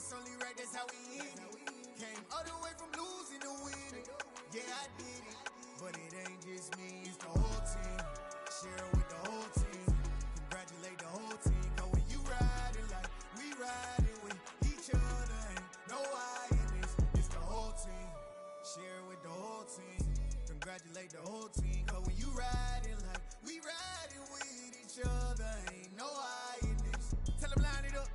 it's only right, that's how we end it. Came all the way from losing to winning. Yeah, I did it, but it ain't just me, it's the whole team. Share it with the whole team. Congratulate the whole team. Cause when you riding like we riding with each other, ain't no I in this, it's the whole team. Share it with the whole team. Congratulate the whole team. Cause when you riding like we riding with each other, ain't no I in this. Tell them line it up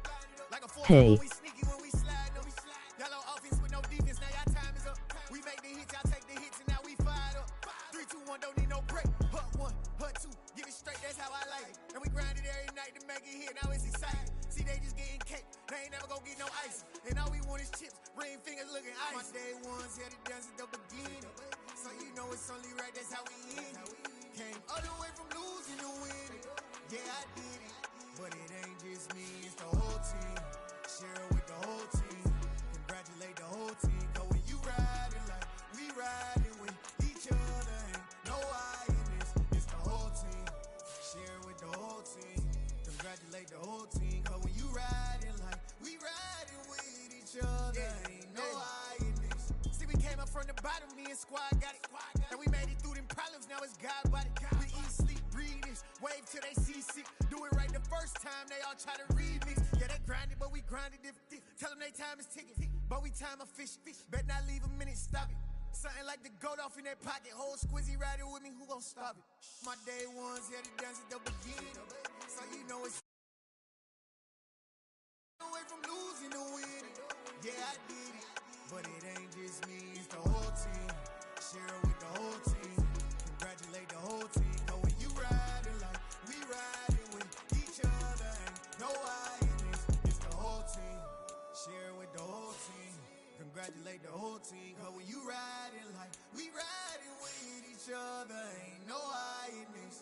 like a four. Hey. When we sneaky, when we slide, no, we slide. Y'all on offense with no defense, now y'all time is up. We make the hits, y'all take the hits, and now we fired up. 3, 2, 1, don't need no break. Hut 1, hut 2, give it straight, that's how I like it. And we grind it every night to make it hit, now it's exciting. See, they just getting cake, they ain't never gonna get no ice. And all we want is chips, ring fingers looking ice. My day ones here to dance at the beginning. So you know it's only right, that's how we end it. Came all the way from losing to winning. Yeah, I did it, but it ain't just me, it's the whole team. Share it with the whole team. Congratulate the whole team. Cause when you riding like we riding with each other, ain't no I in this, it's the whole team. Share it with the whole team. Congratulate the whole team. Cause when you riding like we riding with each other, ain't no I in this. See, we came up from the bottom, me and squad got it. And we made it through them problems, now it's God body. We eat, sleep, breathe this, wave till they see sick. Do it right the first time, they all try to remix. Yeah, they grinded, but we grinded different. Tell them they time is ticking, but we time a fish. Bet not leave a minute, stop it. Something like the goat off in that pocket. Whole squizzy riding with me, who gon' stop it? My day ones here to dance at the beginning. So you know it's away from losing to winning. Yeah, I did it, but it ain't just me, it's the whole team. Share it with the whole team. Congratulate the whole team. Cause when you riding like we riding with each other, ain't no I in this, it's the whole team. Share it with the whole team. Congratulate the whole team. Cause when you riding like we riding with each other, ain't no I in this.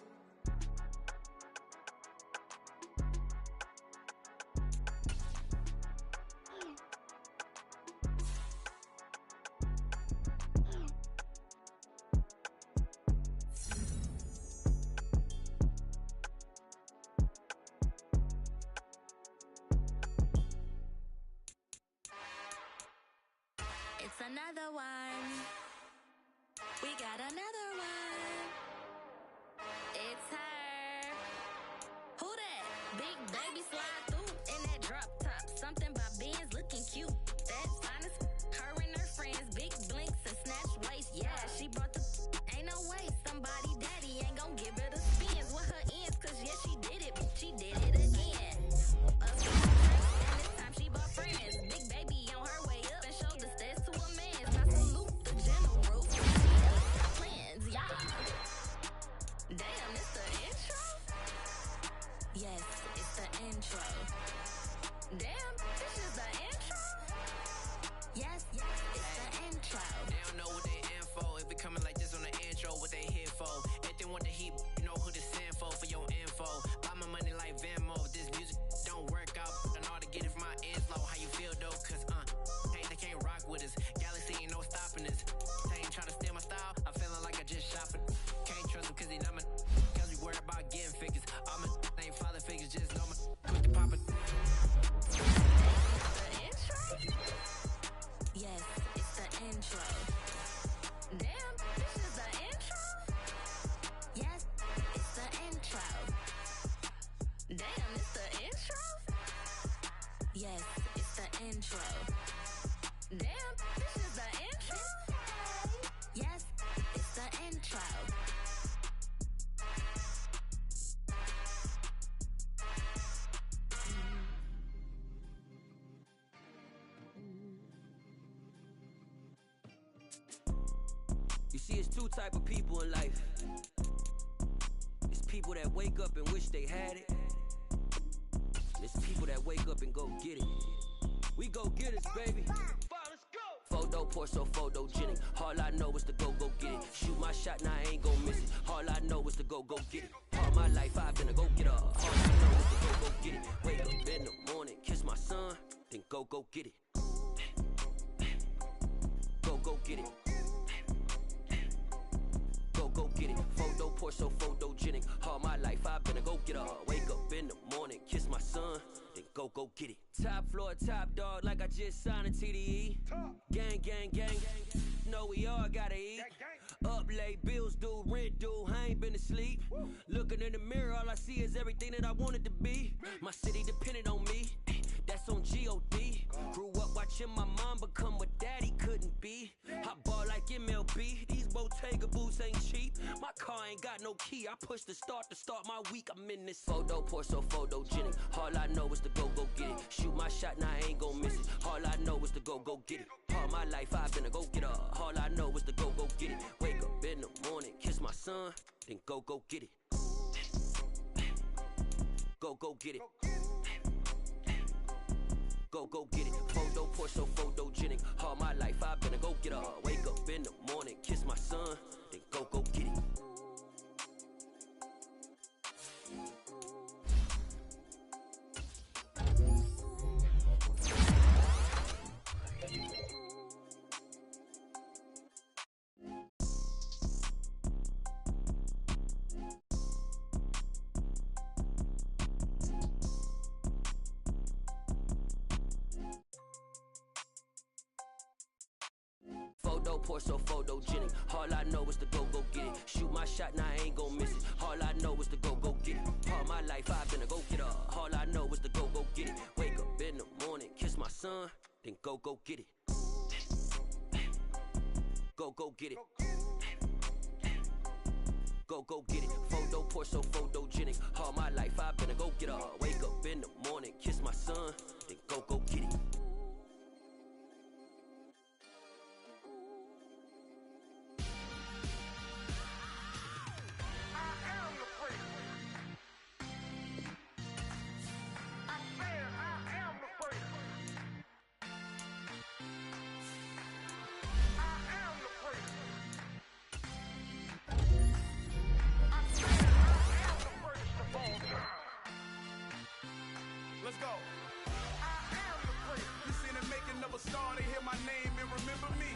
It's another one. We got another one. It's her. Who that? Big baby slide through in that drop top. Something by Benz looking cute. That finest. Her and her friends. Big blinks and snatch waist. Yeah, she brought the. Ain't no way somebody daddy ain't gon' give her the spins with her ends. Cause yeah, she did it. She did it again. And this time she bought friends. Big baby on her way up and showed the stairs to a man. I salute the general. Plans, y'all. Damn, it's the intro? Yes, it's the intro. Damn, this is the intro? Yes, it's the intro. They don't know what they in for. If it coming like this on the intro, what they here for? If they want the heat, you know who to send for your info. Buy my money like Venmo. This music don't work out. I know how to get it from my inflow. How you feel though? Cause hey, they can't rock with us. Galaxy ain't no stopping us. They ain't trying to steal my style. I'm feeling like I just shopping. Can't trust them cause they not my. Cause we worried about getting figures. All my ain't father figures, just know my quick to pop it. The intro? Yes, it's the intro. Damn, this is the intro? Yes, it's the intro. Damn, it's the intro? Yes, it's the intro. Damn, this is the intro? Yes, it's the intro. You see, it's two type of people in life. It's people that wake up and wish they had it. It's people that wake up and go get it. We go get it, baby. Photo Porsche, photogenic. All I know is to go get it. Shoot my shot, now I ain't gon' miss it. All I know is to go get it. All my life I've been a go getter. All I know is to go get it. Wake up in the morning, kiss my son, then go get it. Go get it. Go get it. Photo Porsche, photogenic. All my life I've been a go getter. Wake up in the morning, kiss my son, then go get it. Top floor, top dog, like I just signed a TDE. Gang, gang, gang, know we all gotta eat. Up late, bills due, rent due, I ain't been asleep. Looking in the mirror, all I see is everything that I wanted to be. My city depended on me, that's on G.O.D. Grew up watching my mom become what daddy couldn't be. I ball like MLB, these Bottega boots ain't cheap. My car ain't got no key, I push the start to start my week. I'm in this photo, pour so photogenic. All I know is to go get it. Shoot my shot, now I ain't gon' miss it. All I know is to go get it. All my life I've been a go-getter. All I know is to go get it. Wake up in the morning, kiss my son, then go get it. Go get it. Go get it. Photo, pour so photogenic. All my life I've been a go-getter. Wake up in the morning, kiss my son, then go get it. Photo, pour so photogenic. All I know is to go get it. Shoot my shot, now I ain't gon' miss it. All I know is to go get it. All my life I've been a go-getter. All I know is to go get it. Wake up in the morning, kiss my son, then go get it. Go get it. Go get it. Photo, pour so photogenic. All my life I've been a go-getter. Wake up in the morning, kiss my son, then go get it. Let's go. You seen the making of a star, they hear my name and remember me.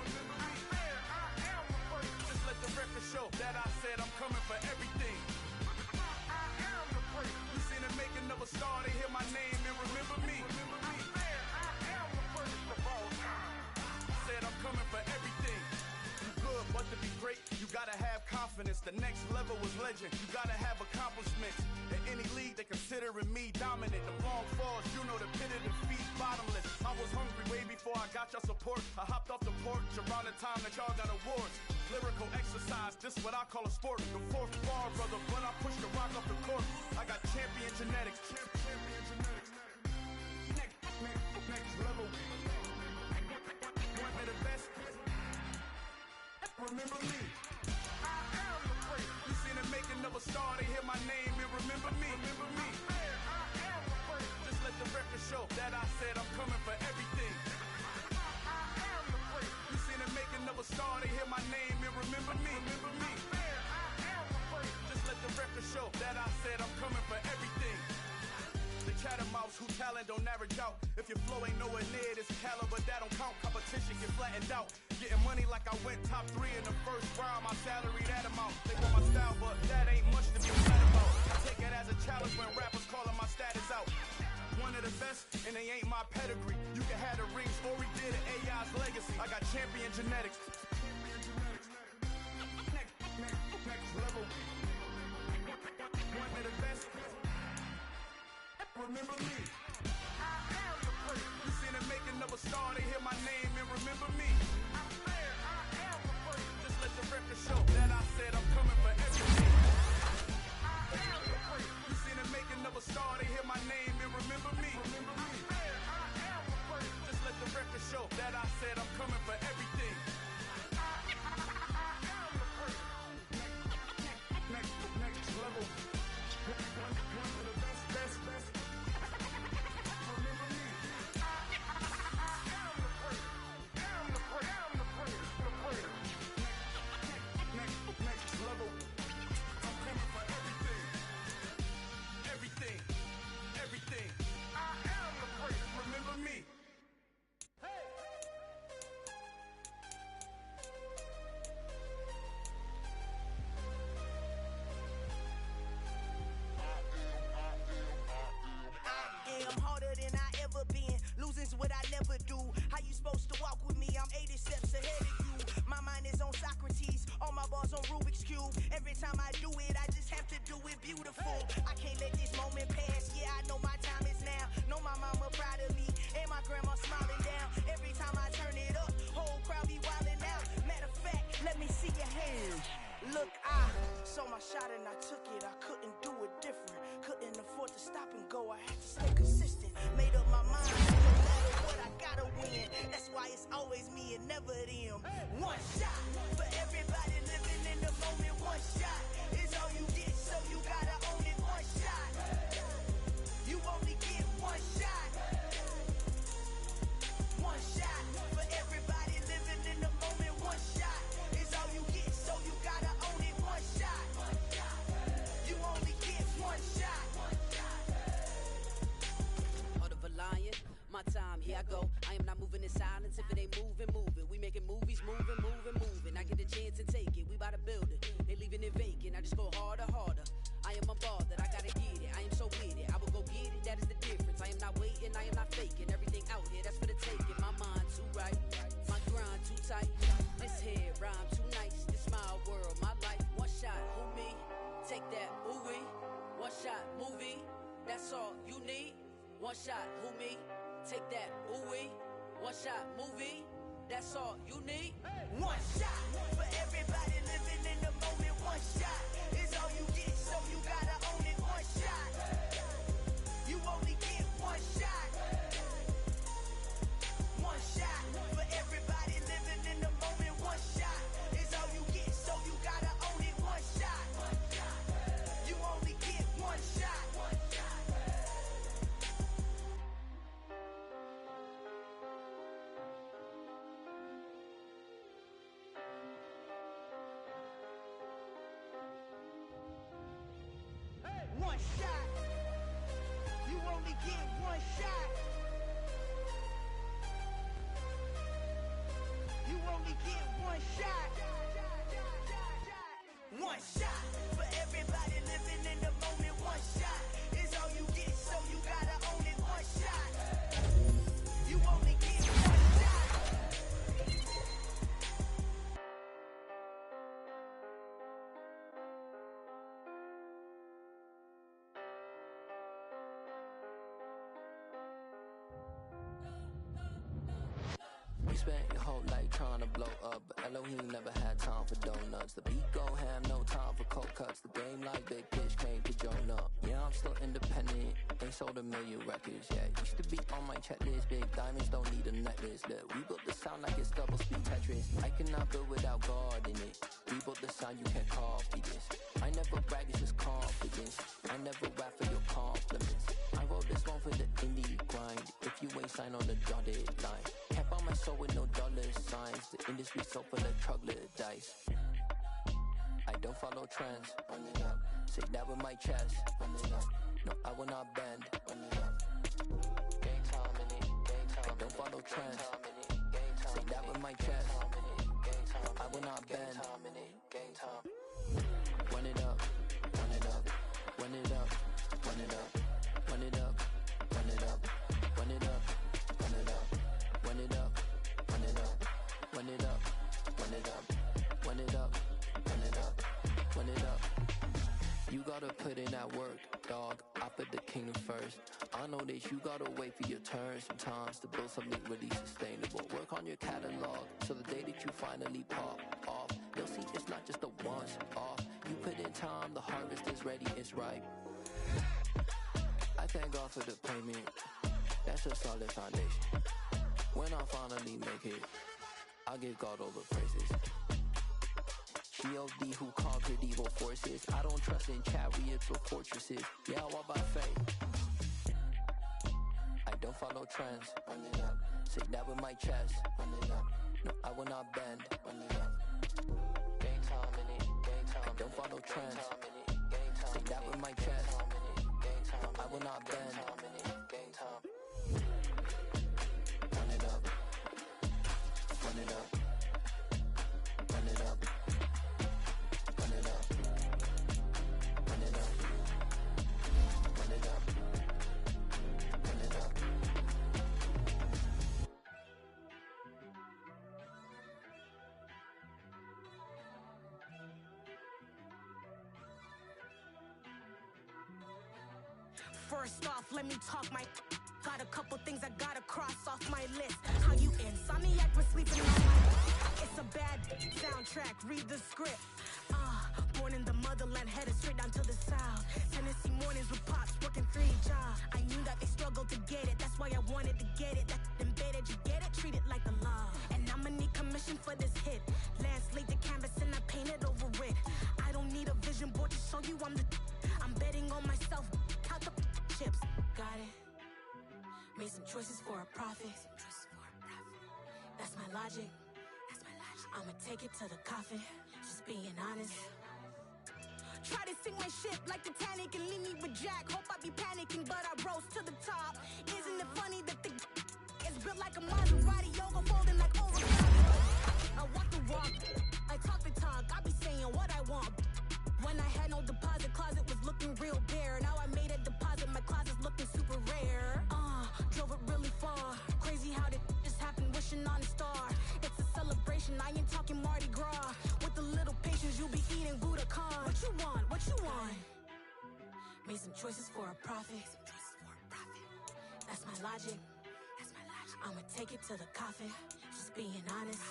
Just let the record show that I said I'm coming for everything. You seen the making of a star, they hear my name and remember me. Said I'm coming for everything. You good, but to be great, you gotta have confidence. The next level was legend. You gotta have accomplishments. In any league, they considering me dominant. The long falls, you know the pit of defeat, bottomless. I was hungry way before I got your support. I hopped off the porch around the time that y'all got awards. Lyrical exercise, this what I call a sport. The fourth bar, brother, when I push the rock off the court. I got champion genetics. Champion genetics. Next level. One of the best. Remember me. I am the great. You seen the making of a star, they hear my name and remember me. Remember me. I am the great. Just let the record show that I said I'm coming for everything. I am the great. You seen the making of a star, they hear my name and remember me. Remember me. I am the great. Just let the record show that I said I'm coming for everything. The chattermouse who talent don't average out. If your flow ain't nowhere near this caliber, that don't count. Competition get flattened out. Getting money like I went top 3 in the first round. My salary that amount. They want my style, but that ain't much to be glad about. I take it as a challenge when rappers calling my status out. One of the best, and they ain't my pedigree. You can have the rings, or we did it, AI's legacy. I got champion genetics. Next level. One of the best. Remember me. I am the great. You seen the making of a star, they hear my name and remember me. I am the great. Just let the record show that I said I'm coming for everything. I am the great. You seen the making of a star, they hear my name and remember me. Remember me. I am the great. Just let the record show that I said I'm coming for everything. I am the great. Next level. One of the best. Next level. shot and I took it. I couldn't do it different. Couldn't afford to stop and go. I had to stay consistent. Made up my mind. No matter what, I gotta win. That's why it's always me and never them. One shot for everybody living in the moment. One shot is all you get, so you gotta own it. One shot. You only get one shot. One shot for everybody living in the moment. One shot is all you get, so you gotta own it. One shot. You only get one shot. Heart of a lion, my time, here I go. I am not moving in silence. If it ain't moving, moving. We making movies, moving, moving, moving. I get a chance to take it. We bout to build it. They leaving it vacant. I just go harder, harder. I am a ball that I gotta get it. I am so with it. I will go get it. That is the difference. I am not waiting. I am not faking. Everything out here, that's for the taking. My mind too right. My grind too tight. This head rhyme too nice. This my world, my life. One shot, who me? Take that, ooh wee. One shot, movie. That's all you need. One shot, who me? Take that, ooh wee. One shot, movie. That's all you need. One shot for everybody living in the moment. One shot is all you get, so you gotta own it. One shot. You only get one shot. One shot for everybody living in the moment. One shot is all you get, so you gotta own it. One shot. You only get one shot. One shot. You only get one shot. You only get one shot. One shot for everybody living in the moment. One shot is all you get, so you gotta own it. One shot. You only get one shot. You spent your whole life trying to blow up, but Elohim never had time for donuts. The beat go ham, no time for cold cuts. The game like Big Pitch came to Jonah. Yeah, I'm still independent, ain't sold a million records yet. Used to be on my checklist, big diamonds don't need a necklace. Look, we built the sound like it's double speed Tetris. I cannot build without God in it. We built the sound, you can't copy this. I never brag, it's just confidence. I never rap for your compliments. I wrote this one for the indie grind. If you ain't signed on the dotted line, can't buy my soul with no dollar signs. The industry so full of troglodytes. I don't follow trends. Say that with my chest. No, I will not bend. Gang time in it. I don't follow trends. Say that with my chest. I will not bend. Gang time. Run it up. Run it up. Run it up. Run it up. Run it up. Run it up. Run it up. Run it up. Run it up. Run it up. Run it up. Run it up. Run it up. Run it up. Run it up. You gotta put in that work, dog. I put the kingdom first. I know that you gotta wait for your turn sometimes to build something really sustainable. Work on your catalog, so the day that you finally pop off, you'll see it's not just a once off. You put in time, the harvest is ready, it's ripe. I thank God for the payment. That's a solid foundation. When I finally make it, I'll give God all the praises. G.O.D. who conquered evil forces. I don't trust in chariots or fortresses. Yeah, I walk by faith. I don't follow trends. Say that with my chest. No, I will not bend. Gang time in it. I don't follow trends. Say that with my chest. I will not bend. Gang time. Run it up. Run it up. Run it up. Run it up. Run it up. Run it up. Run it up. First off, let me talk my. Got a couple things I gotta cross off my list. How you insomniac for sleeping on my. It's a bad soundtrack. Read the script. Born in the mother. motherland, headed straight down to the south. Tennessee mornings with pops, working 3 jobs. I knew that they struggled to get it, that's why I wanted to get it. That embedded, you get it, treat it like a law. And I'ma need commission for this hit. Lance laid the canvas and I painted over it. I don't need a vision board to show you I'm betting on myself, count the chips. Got it. Made some choices for a profit. That's my logic. I'ma take it to the coffin, just being honest. Try to sink my ship like Titanic and leave me with Jack. Hope I be panicking, but I rose to the top. Isn't it funny that the is built like a Maserati, yoga folding like origami? I walk the walk, I talk the talk, I be saying what I want. When I had no deposit, closet was looking real bare. Now I made a deposit, my closet's looking super rare. Drove it really far. Crazy how did this happen, wishing on a star. It's a celebration, I ain't talking Mardi Gras. With a little patience, you'll be eating Budokan. What you want? What you want? Made some choices for a profit. That's my logic. I'ma take it to the coffin, just being honest.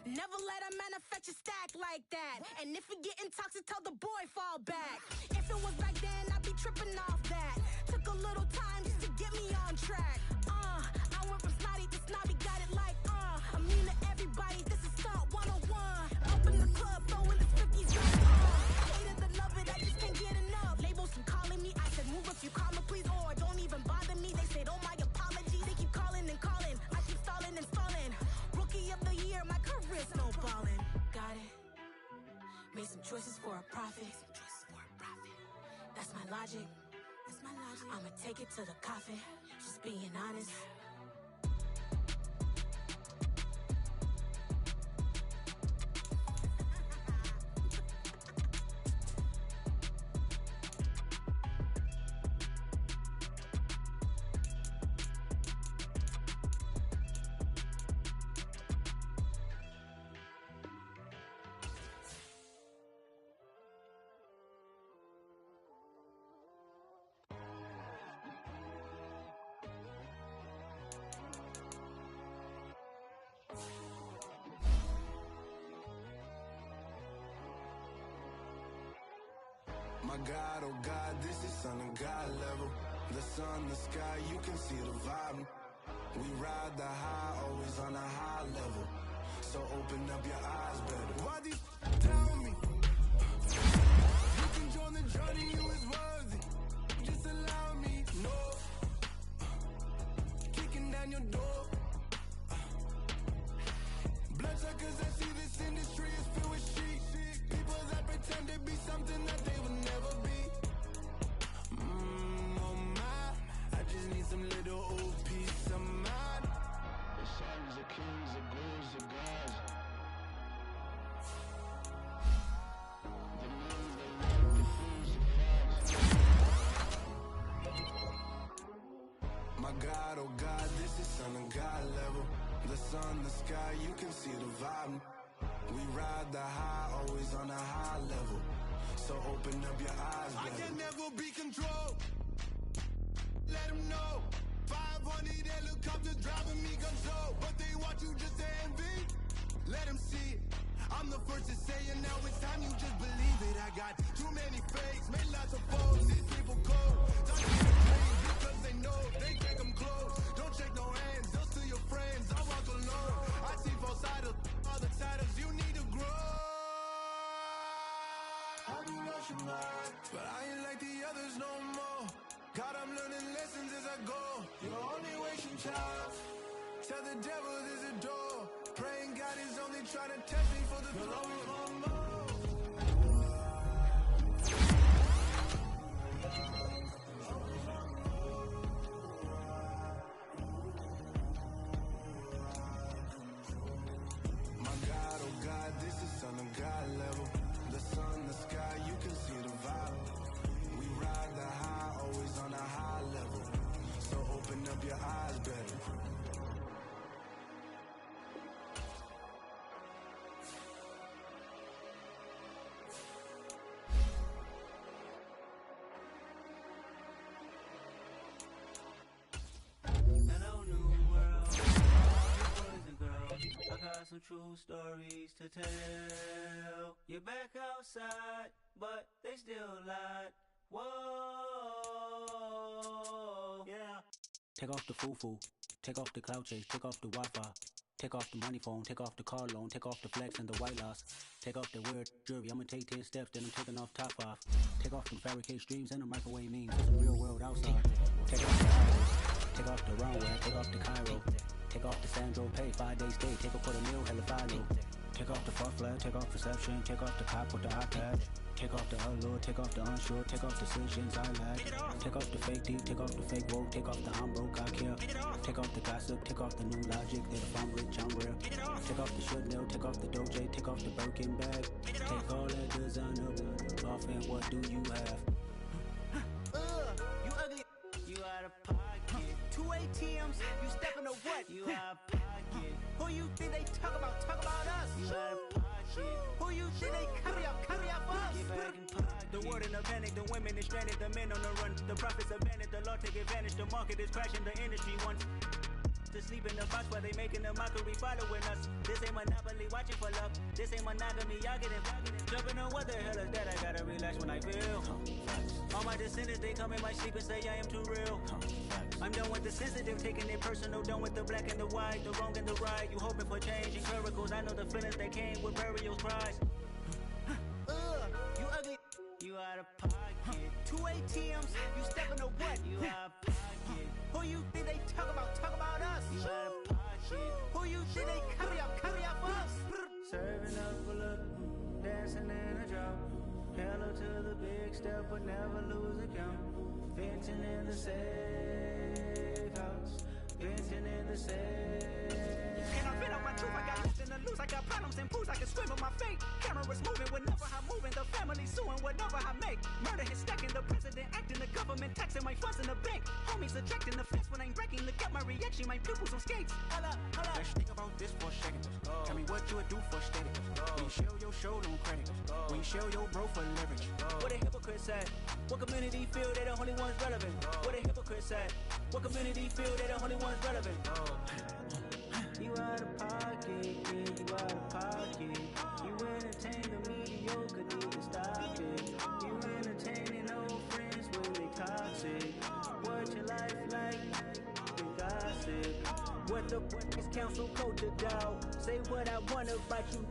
Never let a manufacture stack like that. And if we getting toxic, tell the boy fall back. If it was back then, I'd be tripping off that. Took a little time just to get me on track. I went from snotty to snobby, got it like, I mean to everybody, this is Stunt 101. Open the club, throwing the 50s hated the love it, I just can't get enough. Labels keep calling me, I said move if you call me please, or don't even bother me. They said, oh my apology, they keep calling and calling. I keep stalling and stalling. Rookie of the year, my career snowballing. Got it. Made some choices for a profit. That's my logic. I'ma take it to the coffin, just being honest. My God, oh God, this is Son of God level. The sun, the sky, you can see the vibe. We ride the high, always on a high level. So open up your eyes better. Why these tell me? You can join the journey, you is worthy. Just allow me, no. Kicking down your door. Bloodsuckers, I see this industry is filled with sheep. People that pretend to be something that they will never be. Oh my, I just need some little old peace of mind. The sons of kings, the ghouls, the gods. The moon, the light, the fools, the facts. My God, oh God, this is Son of God level. The sun, the sky, you can see the vibe. We ride the high, always on a high level. So open up your eyes, baby. I can never be controlled. Let them know. 500 helicopters driving me control. But they want you just to envy. Let them see it. I'm the first to say it, now it's time you just believe it. I got too many fakes, made lots of foes. These people cold. Don't get a dream because they know they take them close. Don't shake no hands, those to your friends. I walk alone. I see both sides of all the titles you need to grow. I do lost your mind, but I ain't like the others no more. God, I'm learning lessons as I go. You're only wasting time. Tell the devil there's a door. Praying God is only trying to test me for the glory of more. My God, oh God, this is Son of God level. The sun, the sky, you can see the vibe. We ride the high, always on a high level. So open up your eyes better. true stories to tell. You're back outside, but they still lied. Whoa, yeah. Take off the foo-foo, take off the cloud chase, take off the Wi-Fi. Take off the money phone, take off the car loan, take off the flex and the white loss. Take off the weird jewelry, I'ma take 10 steps, then I'm taking off top off. Take off the fabricate streams and the microwave memes, there's a real world outside. Take off the highways, take off the runway, take off the Cairo. Take off the Sandro pay, 5 days stay, take a quarter meal, hella final. Take off the far flag, take off perception, take off the cop with the iPad. Take off the allure, take off the unsure, take off decisions I lag. Take off the fake deep, take off the fake woke, take off the I'm broke, I care. Take off the gossip, take off the new logic, that if I'm rich, I'm real. Take off the should know, take off the doje, take off the Birkin bag. Take all that designer off and what do you have? You ugly. You out of pocket. 2 ATMs, you stepping to what? You out of pocket. Who you think they talk about us? You out of pocket. Who you think they carry up us? Get back in pocket. The world in a panic, the women is stranded, the men on the run. The profits abandoned, the law take advantage, the market is crashing, the industry wants to sleep in the box while they making a mockery following us. This ain't monopoly, watching for love. This ain't monogamy, y'all getting jumping on what the hell is that? I gotta relax when I feel. All my descendants, they come in my sleep and say I am too real. I'm done with the sensitive, taking it personal, done with the black and the white, the wrong and the right. You hoping for change, and miracles, I know the feelings that came with burial cries. You ugly. You out of pocket. 2 ATMs, you stepping to what? You out of pocket. Who you think they talk about us? You out of pocket. Who you think they carry up us? Serving up a look, dancing in a drop. Hello to the big step, but never lose a count. Venting in the safe house. Venting in the safe. And I feel on my tooth, I got nothing to lose. I got problems and booze, I can swim on my fate. Cameras moving whenever I'm moving. The family suing whatever I make. Murder is stacking, the president acting, the government taxing my funds in the bank. Homies ejecting the fence when I'm breaking. Look at my reaction, my pupils on skates. Hold up. Let's think about this for a second. Tell me what you would do for steady. When you show your show, no credit. When you show your bro for leverage. What a hypocrite said. What community feel they the only ones relevant? What a hypocrite said. What community feel they the only ones relevant? You out of pocket, yeah, you out of pocket. You entertain the mediocre, need to stop it. You entertaining old friends when they toxic. What your life like? The gossip. What the is council culture, dog? Say what I want about you.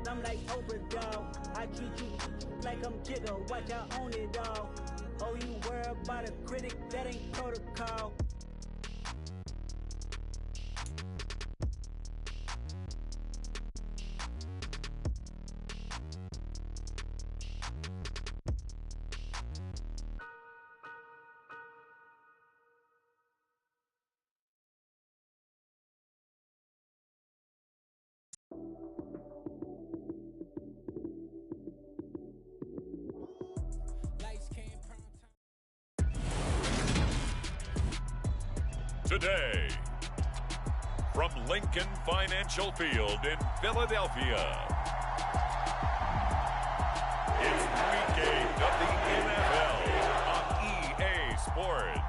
I'm like Oprah, dog. I treat you like I'm Jigga. Watch I own it all. Oh, you worry about a critic? That ain't protocol. Today, from Lincoln Financial Field in Philadelphia, it's Week 8 of the NFL on EA Sports.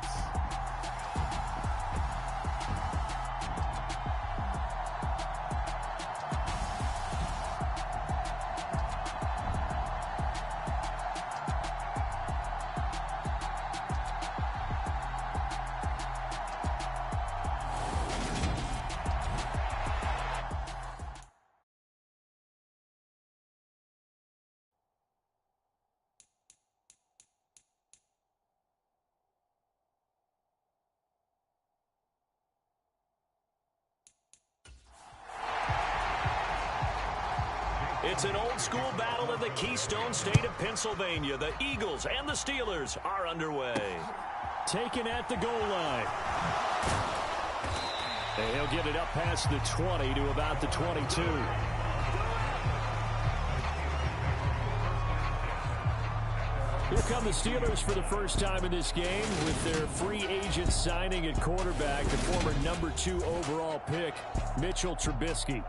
It's an old-school battle in the Keystone State of Pennsylvania. The Eagles and the Steelers are underway. Taken at the goal line. And he'll get it up past the 20 to about the 22. Here come the Steelers for the first time in this game with their free agent signing at quarterback, the former #2 overall pick, Mitchell Trubisky.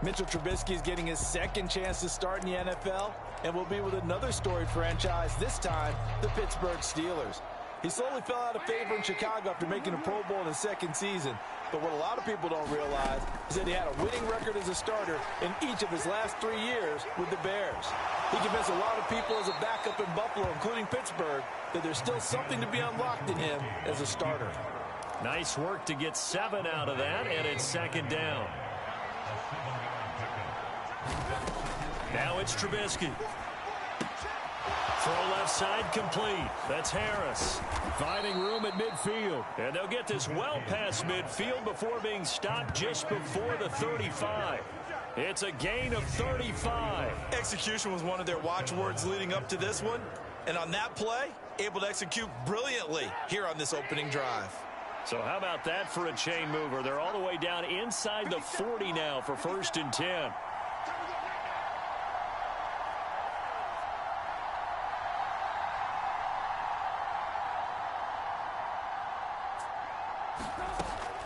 Mitchell Trubisky is getting his second chance to start in the NFL and will be with another storied franchise, this time the Pittsburgh Steelers. He slowly fell out of favor in Chicago after making a Pro Bowl in his second season. But what a lot of people don't realize is that he had a winning record as a starter in each of his last 3 years with the Bears. He convinced a lot of people as a backup in Buffalo, including Pittsburgh, that there's still something to be unlocked in him as a starter. Nice work to get 7 out of that, and it's second down. Now it's Trubisky. Throw left side complete. That's Harris. Finding room at midfield. And they'll get this well past midfield before being stopped just before the 35. It's a gain of 35. Execution was one of their watchwords leading up to this one. And on that play, able to execute brilliantly here on this opening drive. So how about that for a chain mover? They're all the way down inside the 40 now for 1st and 10.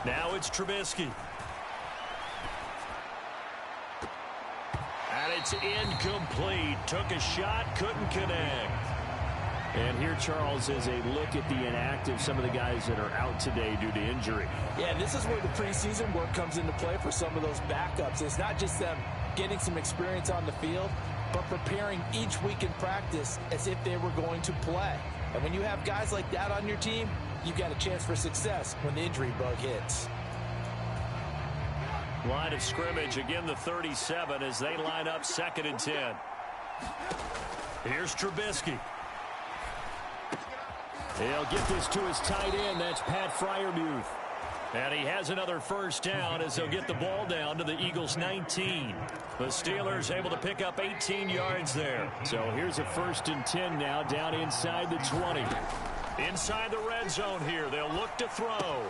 Now it's Trubisky. And it's incomplete. Took a shot, couldn't connect. And here, Charles, is a look at the inactive, some of the guys that are out today due to injury. Yeah, this is where the preseason work comes into play for some of those backups. It's not just them getting some experience on the field, but preparing each week in practice as if they were going to play. And when you have guys like that on your team, you've got a chance for success when the injury bug hits. Line of scrimmage, again the 37 as they line up 2nd and 10. Here's Trubisky. He'll get this to his tight end. That's Pat Freiermuth. And he has another first down as they'll get the ball down to the Eagles' 19. The Steelers able to pick up 18 yards there. So here's a 1st and 10 now down inside the 20. Inside the red zone here. They'll look to throw.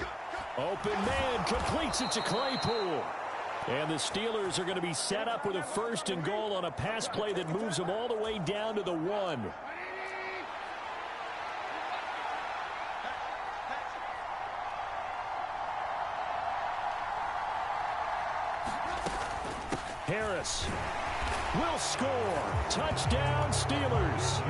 Open man completes it to Claypool. And the Steelers are going to be set up with a 1st and goal on a pass play that moves them all the way down to the 1. Harris will score. Touchdown, Steelers.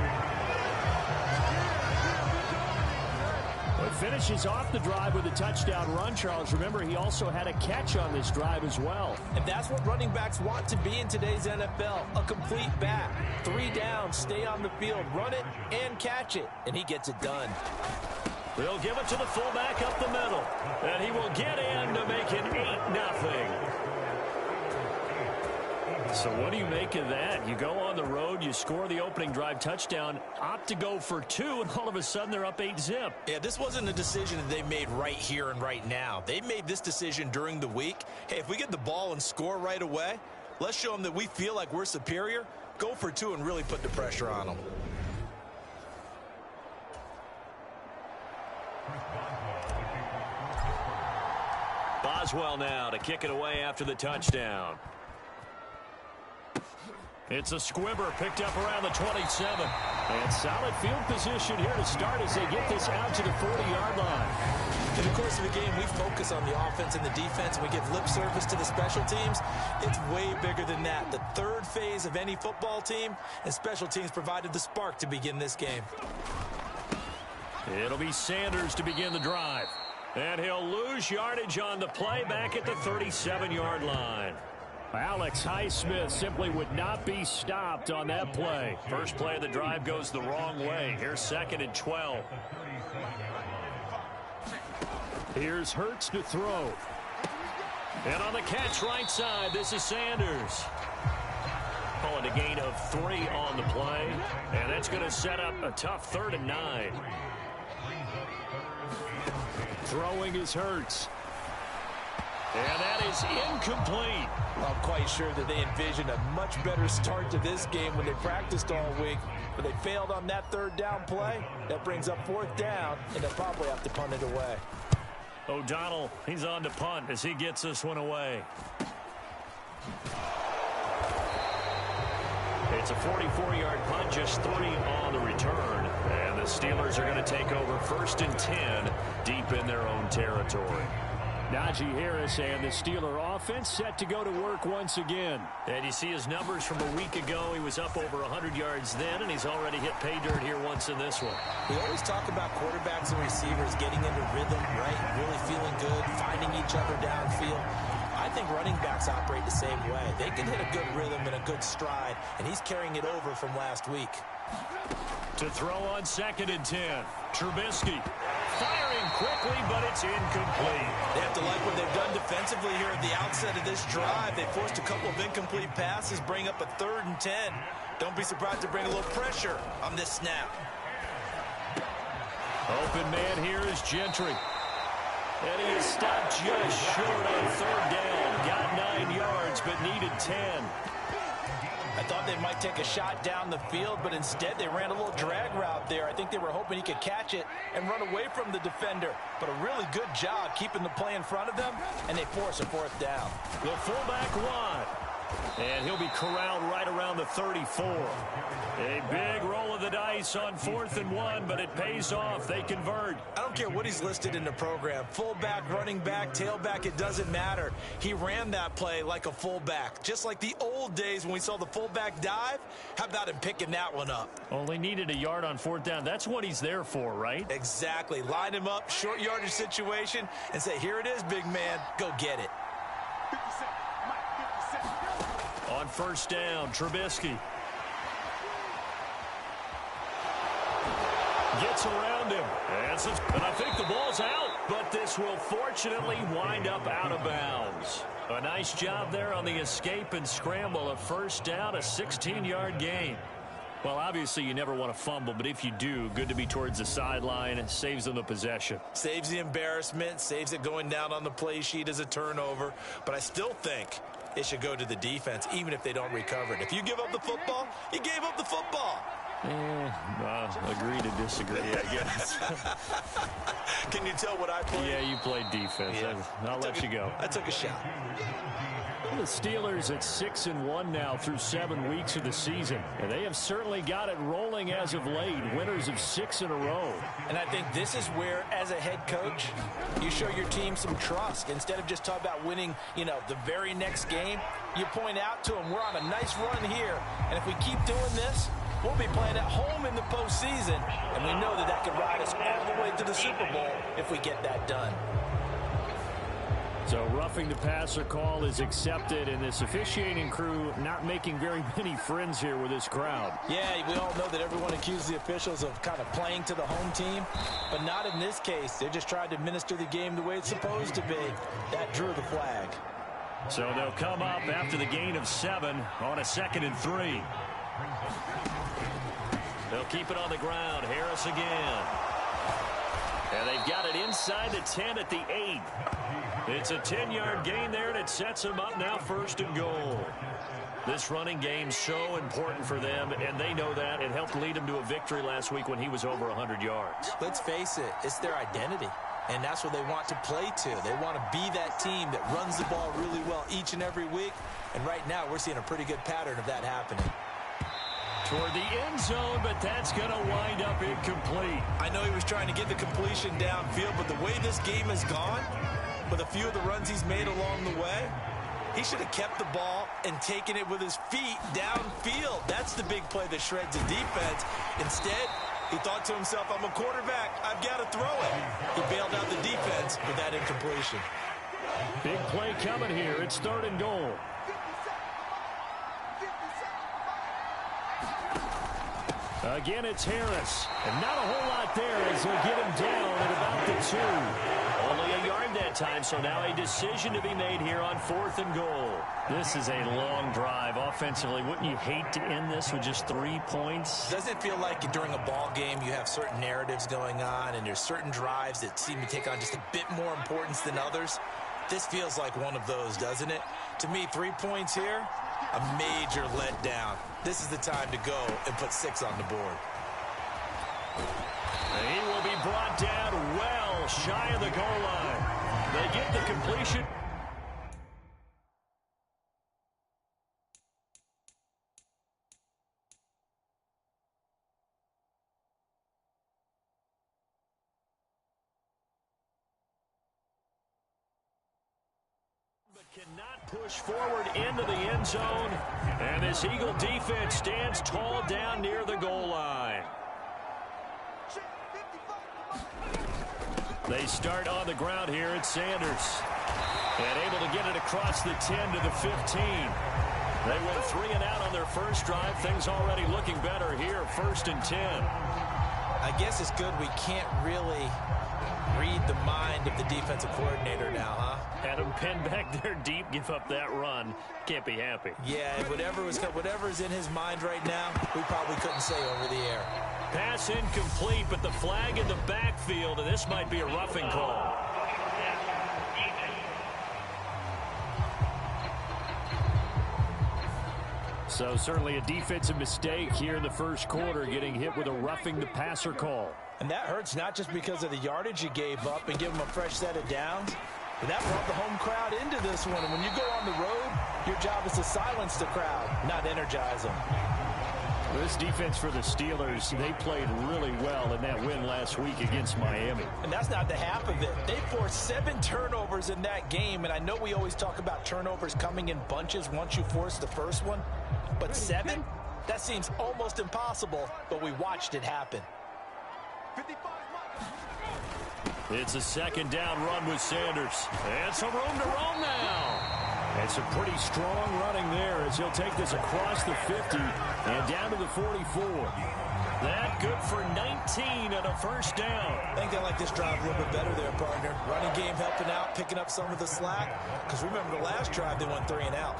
But finishes off the drive with a touchdown run, Charles. Remember, he also had a catch on this drive as well. And that's what running backs want to be in today's NFL, a complete back. 3 downs, stay on the field, run it, and catch it. And he gets it done. They'll give it to the fullback up the middle. And he will get in to make it 8-0. So what do you make of that? You go on the road, you score the opening drive touchdown, opt to go for 2, and all of a sudden they're up 8-0. Yeah, this wasn't a decision that they made right here and right now. They made this decision during the week. Hey, if we get the ball and score right away, let's show them that we feel like we're superior. Go for 2 and really put the pressure on them. Boswell now to kick it away after the touchdown. It's a squibber picked up around the 27. And solid field position here to start as they get this out to the 40-yard line. In the course of the game, we focus on the offense and the defense, and we give lip service to the special teams. It's way bigger than that. The third phase of any football team, and special teams provided the spark to begin this game. It'll be Sanders to begin the drive. And he'll lose yardage on the play back at the 37-yard line. Alex Highsmith simply would not be stopped on that play. First play of the drive goes the wrong way. Here's 2nd and 12. Here's Hurts to throw. And on the catch right side, this is Sanders. Calling a gain of 3 on the play. And that's going to set up a tough 3rd and 9. Throwing is Hurts. And that is incomplete. I'm quite sure that they envisioned a much better start to this game when they practiced all week, but they failed on that 3rd down play. That brings up 4th down, and they'll probably have to punt it away. O'Donnell, he's on to punt as he gets this one away. It's a 44-yard punt, just 3 on the return. And the Steelers are going to take over 1st and 10 deep in their own territory. Najee Harris and the Steeler offense set to go to work once again. And you see his numbers from a week ago. He was up over 100 yards then, and he's already hit pay dirt here once in this one. We always talk about quarterbacks and receivers getting into rhythm, right? Really feeling good, finding each other downfield. I think running backs operate the same way. They can hit a good rhythm and a good stride, and he's carrying it over from last week. To throw on 2nd and 10. Trubisky firing quickly, but it's incomplete. They have to like what they've done defensively here at the outset of this drive. They forced a couple of incomplete passes, bring up a 3rd and 10. Don't be surprised to bring a little pressure on this snap. Open man here is Gentry. And he is stopped just short on 3rd down. Got 9 yards, but needed 10. I thought they might take a shot down the field, but instead they ran a little drag route there. I think they were hoping he could catch it and run away from the defender. But a really good job keeping the play in front of them, and they force a 4th down. The fullback wide. And he'll be corralled right around the 34. A big roll of the dice on 4th and 1, but it pays off. They convert. I don't care what he's listed in the program. Fullback, running back, tailback, it doesn't matter. He ran that play like a fullback. Just like the old days when we saw the fullback dive. How about him picking that one up? Only needed a yard on 4th down. That's what he's there for, right? Exactly. Line him up, short yardage situation, and say, here it is, big man. Go get it. On 1st down, Trubisky gets around him. And I think the ball's out, but this will fortunately wind up out of bounds. A nice job there on the escape and scramble. A 1st down, a 16-yard gain. Well, obviously you never want to fumble, but if you do, good to be towards the sideline. It saves them the possession. Saves the embarrassment, saves it going down on the play sheet as a turnover. But I still think it should go to the defense, even if they don't recover it. If you give up the football, you gave up the football. Agree to disagree, I guess. Can you tell what I played? Yeah, you played defense. Yeah. I'll let you go. I took a shot. The Steelers at 6-1 now through 7 weeks of the season. And they have certainly got it rolling as of late. Winners of 6 in a row. And I think this is where, as a head coach, you show your team some trust. Instead of just talking about winning, the very next game, you point out to them, we're on a nice run here. And if we keep doing this, we'll be playing at home in the postseason. And we know that could ride us all the way to the Super Bowl if we get that done. So roughing the passer call is accepted, and this officiating crew not making very many friends here with this crowd. Yeah, we all know that everyone accused the officials of kind of playing to the home team, but not in this case. They just tried to administer the game the way it's supposed to be. That drew the flag. So they'll come up after the gain of 7 on a 2nd and 3. They'll keep it on the ground. Harris again. And they've got it inside the 10 at the 8. It's a 10-yard gain there, and it sets them up now 1st and goal. This running game's so important for them, and they know that. It helped lead them to a victory last week when he was over 100 yards. Let's face it, it's their identity, and that's what they want to play to. They want to be that team that runs the ball really well each and every week, and right now we're seeing a pretty good pattern of that happening. Toward the end zone, but that's going to wind up incomplete. I know he was trying to get the completion downfield, but the way this game has gone, with a few of the runs he's made along the way, he should have kept the ball and taken it with his feet downfield. That's the big play that shreds the defense. Instead, he thought to himself, I'm a quarterback. I've got to throw it. He bailed out the defense with that incompletion. Big play coming here. It's 3rd and goal. Again, it's Harris. And not a whole lot there as they'll get him down at about the 2. Only a yard that time, so now a decision to be made here on 4th and goal. This is a long drive offensively. Wouldn't you hate to end this with just 3 points? Doesn't it feel like during a ball game you have certain narratives going on and there's certain drives that seem to take on just a bit more importance than others? This feels like one of those, doesn't it? To me, 3 points here, a major letdown. This is the time to go and put 6 on the board. He will be brought down well shy of the goal line. They get the completion. Cannot push forward into the end zone, and this Eagle defense stands tall down near the goal line. They start on the ground here at Sanders, and able to get it across the 10 to the 15. They went 3 and out on their first drive. Things already looking better here, 1st and 10. I guess it's good we can't really read the mind of the defensive coordinator now, huh? Had him pinned back there deep, give up that run. Can't be happy. Yeah, whatever's in his mind right now, we probably couldn't say over the air. Pass incomplete, but the flag in the backfield, and this might be a roughing call. So certainly a defensive mistake here in the first quarter, getting hit with a roughing the passer call. And that hurts not just because of the yardage you gave up and give them a fresh set of downs, but that brought the home crowd into this one. And when you go on the road, your job is to silence the crowd, not energize them. This defense for the Steelers, they played really well in that win last week against Miami. And that's not the half of it. They forced 7 turnovers in that game, and I know we always talk about turnovers coming in bunches once you force the first one, but 7? That seems almost impossible, but we watched it happen. It's a 2nd down run with Sanders. And some room to roam now. And some pretty strong running there as he'll take this across the 50 and down to the 44. That good for 19 and a 1st down. I think they like this drive a little bit better there, partner. Running game helping out, picking up some of the slack. Because remember, the last drive they went 3 and out.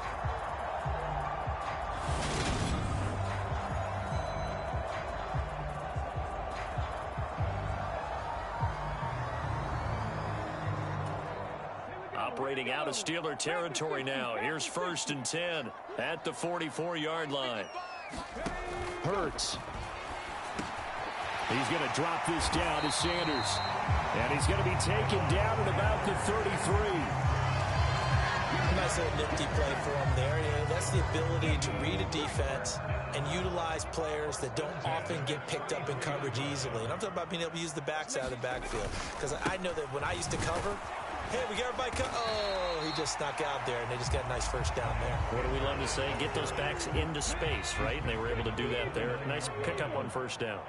Operating out of Steeler territory now. Here's 1st and 10 at the 44-yard line. Hurts. He's going to drop this down to Sanders. And he's going to be taken down at about the 33. Nice little nifty play for him there. Yeah, that's the ability to read a defense and utilize players that don't often get picked up in coverage easily. And I'm talking about being able to use the backside of the backfield. Because I know that when I used to cover, hey, we got everybody oh, he just snuck out there, and they just got a nice 1st down there. What do we love to say? Get those backs into space, right? And they were able to do that there. Nice pickup on 1st down.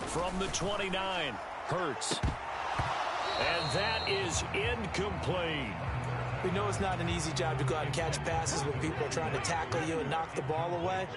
From the 29, Hurts. And that is incomplete. We know it's not an easy job to go out and catch passes when people are trying to tackle you and knock the ball away.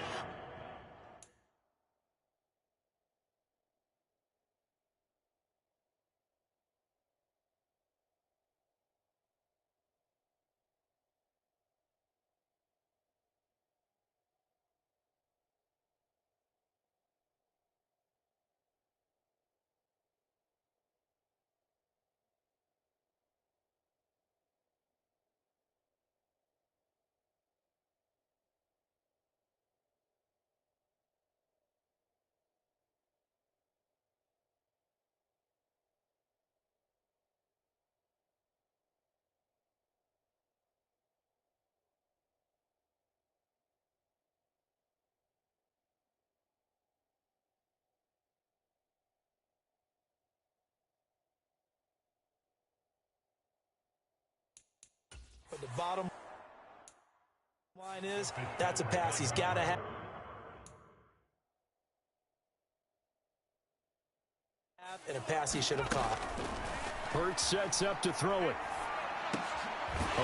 But the bottom line is, that's a pass he's got to have. And a pass he should have caught. Hurts sets up to throw it.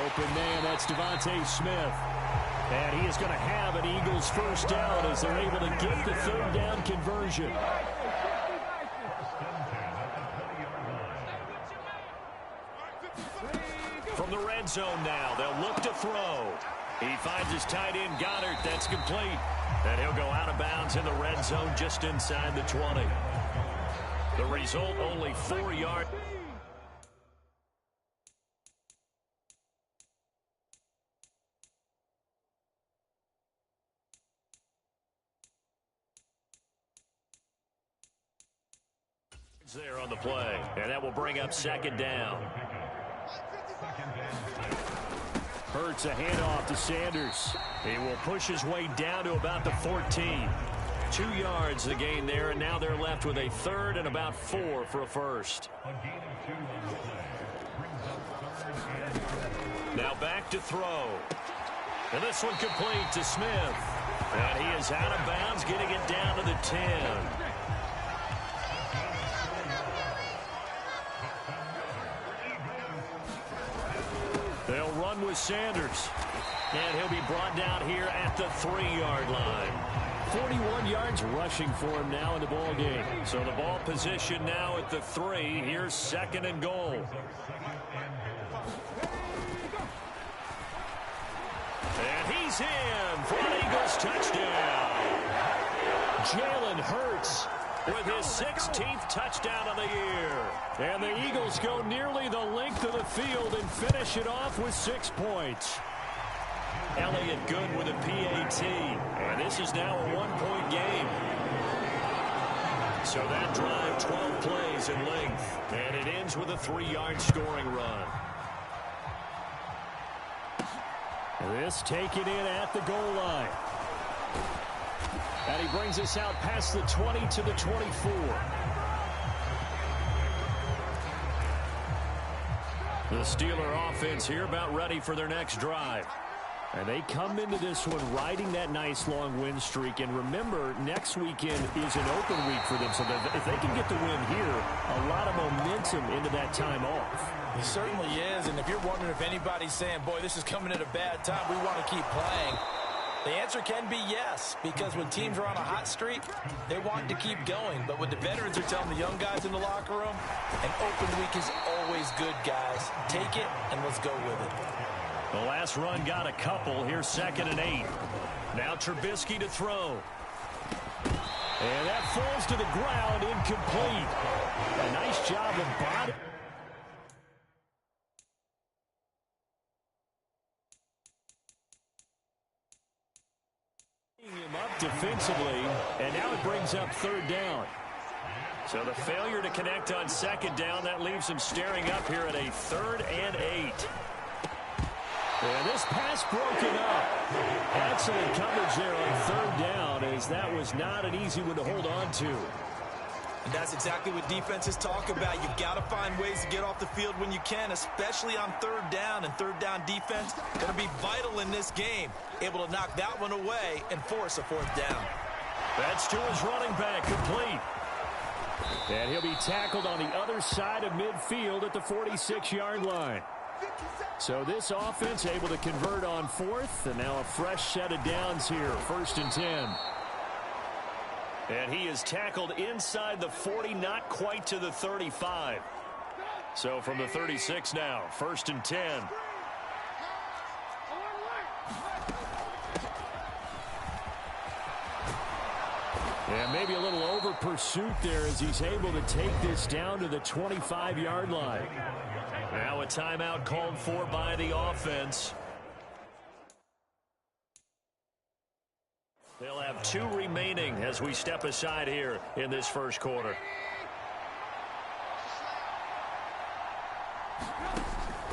Open man, that's Devontae Smith. And he is going to have an Eagles 1st down as they're able to get the 3rd down conversion. From the red zone now, they'll look to throw. He finds his tight end, Goddard. That's complete. And he'll go out of bounds in the red zone just inside the 20. The result, only 4 yards. There on the play, and that will bring up 2nd down. Hurts a handoff to Sanders. He will push his way down to about the 14. 2 yards the gain there, and now they're left with a third and about 4 for a first. Now back to throw. And this one complete to Smith. And he is out of bounds, getting it down to the 10. They'll run with Sanders. And he'll be brought down here at the 3-yard line. 41 yards rushing for him now in the ball game. So the ball position now at the 3. Here's 2nd and goal. And he's in for an Eagles touchdown. Jalen Hurts with his 16th touchdown of the year. And the Eagles go nearly the length of the field and finish it off with 6 points. Elliott good with a PAT. And this is now a 1-point game. So that drive, 12 plays in length. And it ends with a 3-yard scoring run. This taken in at the goal line. And he brings us out past the 20 to the 24. The Steeler offense here about ready for their next drive. And they come into this one riding that nice long win streak. And remember, next weekend is an open week for them. So that if they can get the win here, a lot of momentum into that time off. It certainly is. And if you're wondering if anybody's saying, boy, this is coming at a bad time, we want to keep playing, the answer can be yes. Because when teams are on a hot streak, they want to keep going. But what the veterans are telling the young guys in the locker room, an open week is always good, guys. Take it and let's go with it. The last run got a couple. Here's 2nd and 8. Now Trubisky to throw. And that falls to the ground, incomplete. A nice job of body. Him up defensively, and now it brings up 3rd down. So the failure to connect on 2nd down, that leaves him staring up here at a 3rd and 8. And this pass broken up. Excellent coverage there on 3rd down, as that was not an easy one to hold on to. And that's exactly what defenses talk about. You've got to find ways to get off the field when you can, especially on 3rd down. And 3rd down defense going to be vital in this game. Able to knock that one away and force a 4th down. That's to his running back, complete. And he'll be tackled on the other side of midfield at the 46-yard line. So this offense able to convert on 4th, and now a fresh set of downs here, 1st and 10. And he is tackled inside the 40, not quite to the 35. So from the 36 now, 1st and 10. And maybe a little over pursuit there as he's able to take this down to the 25-yard line. Now a timeout called for by the offense. They'll have 2 remaining as we step aside here in this first quarter.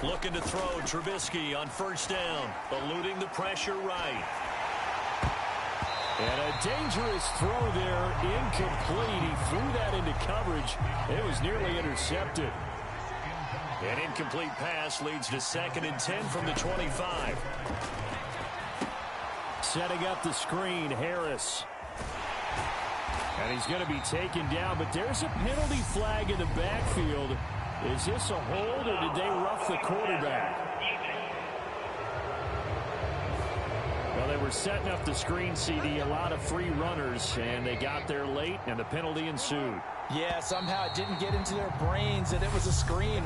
Looking to throw Trubisky on 1st down, eluding the pressure right. And a dangerous throw there, incomplete. He threw that into coverage. It was nearly intercepted. An incomplete pass leads to 2nd and 10 from the 25. Setting up the screen, Harris. And he's going to be taken down, but there's a penalty flag in the backfield. Is this a hold, or did they rough the quarterback? Well, they were setting up the screen, CD, a lot of free runners, and they got there late, and the penalty ensued. Yeah, somehow it didn't get into their brains that it was a screen.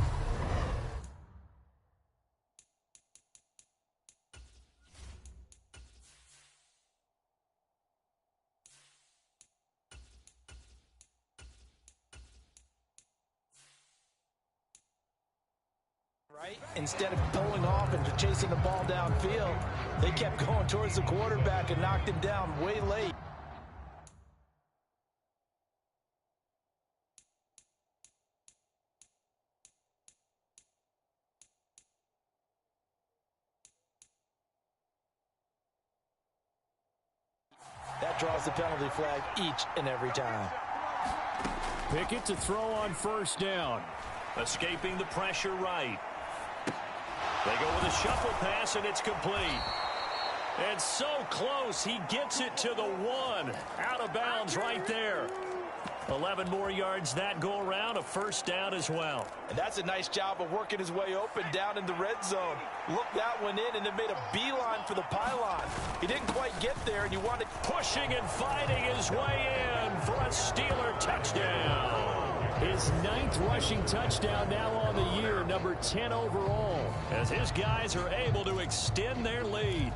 Right? Instead of pulling off and chasing the ball downfield, they kept going towards the quarterback and knocked him down way late. That draws the penalty flag each and every time. Pickett to throw on first down. Escaping the pressure right. They go with a shuffle pass, and it's complete. And so close, he gets it to the 1. Out of bounds right there. 11 more yards that go around, a first down as well. And that's a nice job of working his way open down in the red zone. Looked that one in and then made a beeline for the pylon. He didn't quite get there, and you wanted... Pushing and fighting his way in for a Steeler touchdown. His 9th rushing touchdown now on the year, number 10 overall, as his guys are able to extend their lead.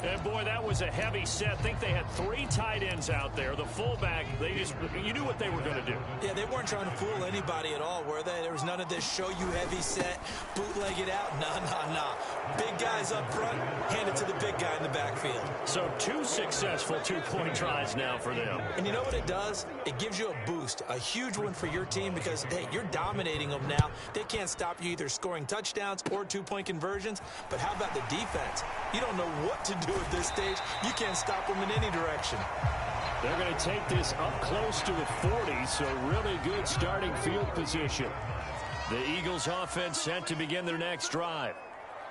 And, boy, that was a heavy set. I think they had 3 tight ends out there. The fullback, you knew what they were going to do. Yeah, they weren't trying to fool anybody at all, were they? There was none of this show you heavy set, bootleg it out. Nah. Big guys up front, hand it to the big guy in the backfield. So 2 successful 2-point tries now for them. And you know what it does? It gives you a boost, a huge one for your team because, hey, you're dominating them now. They can't stop you either scoring touchdowns or 2-point conversions. But how about the defense? You don't know what to do at this stage. You can't stop them in any direction. They're going to take this up close to the 40, so really good starting field position. The Eagles offense set to begin their next drive.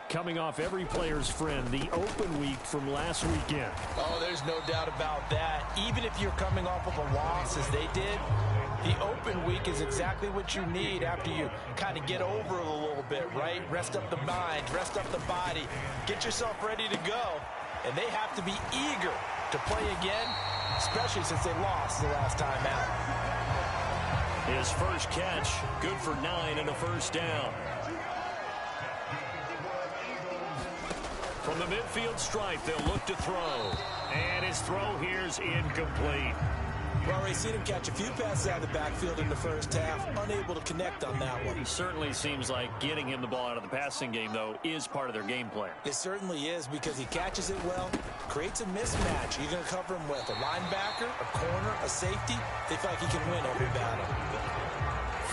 Coming off every player's friend, the open week from last weekend. Oh, there's no doubt about that. Even if you're coming off of a loss as they did, the open week is exactly what you need after you kind of get over it a little bit, right? Rest up the mind, rest up the body, get yourself ready to go. And they have to be eager to play again, especially since they lost the last time out. His first catch, good for 9 and a first down. From the midfield stripe, they'll look to throw. And his throw here's incomplete. We've already seen him catch a few passes out of the backfield in the first half, unable to connect on that one. It certainly seems like getting him the ball out of the passing game, though, is part of their game plan. It certainly is because he catches it well, creates a mismatch. You're going to cover him with a linebacker, a corner, a safety. They feel like he can win every battle.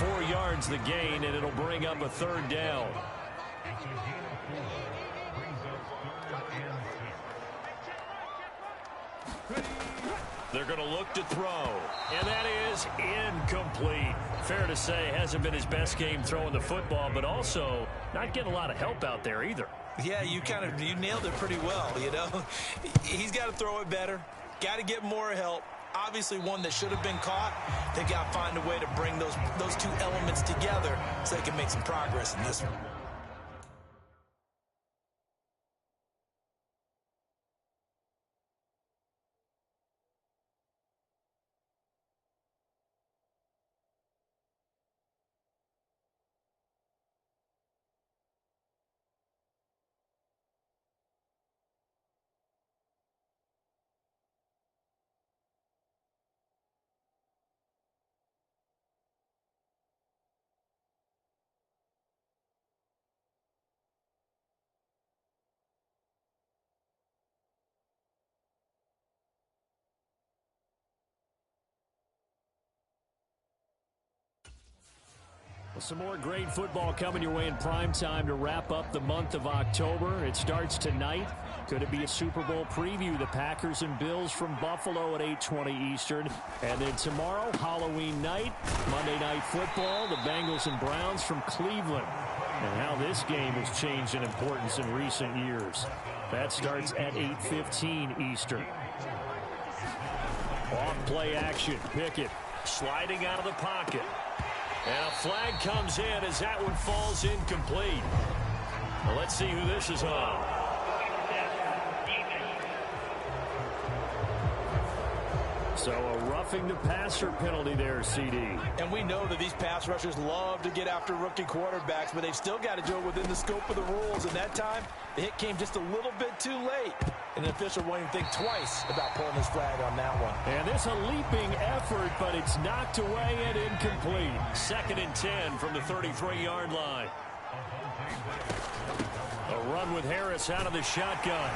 4 yards the gain, and it'll bring up a third down. They're going to look to throw, and that is incomplete. Fair to say, hasn't been his best game throwing the football, but also not getting a lot of help out there either. Yeah, you nailed it pretty well, you know. He's got to throw it better, got to get more help. Obviously one that should have been caught. They got to find a way to bring those 2 elements together so they can make some progress in this one. Some more great football coming your way in prime time to wrap up the month of October. It starts tonight. Could it be a Super Bowl preview? The Packers and Bills from Buffalo at 8:20 Eastern. And then tomorrow, Halloween night, Monday Night Football, the Bengals and Browns from Cleveland. And how this game has changed in importance in recent years. That starts at 8:15 Eastern. Off play action. Pickett sliding out of the pocket. And a flag comes in as that one falls incomplete. Well, let's see who this is on. So a roughing the passer penalty there, CD. And we know that these pass rushers love to get after rookie quarterbacks, but they've still got to do it within the scope of the rules. And that time, the hit came just a little bit too late. And the official won't even think twice about pulling his flag on that one. And this a leaping effort, but it's knocked away and incomplete. 2nd and 10 from the 33-yard line. A run with Harris out of the shotgun.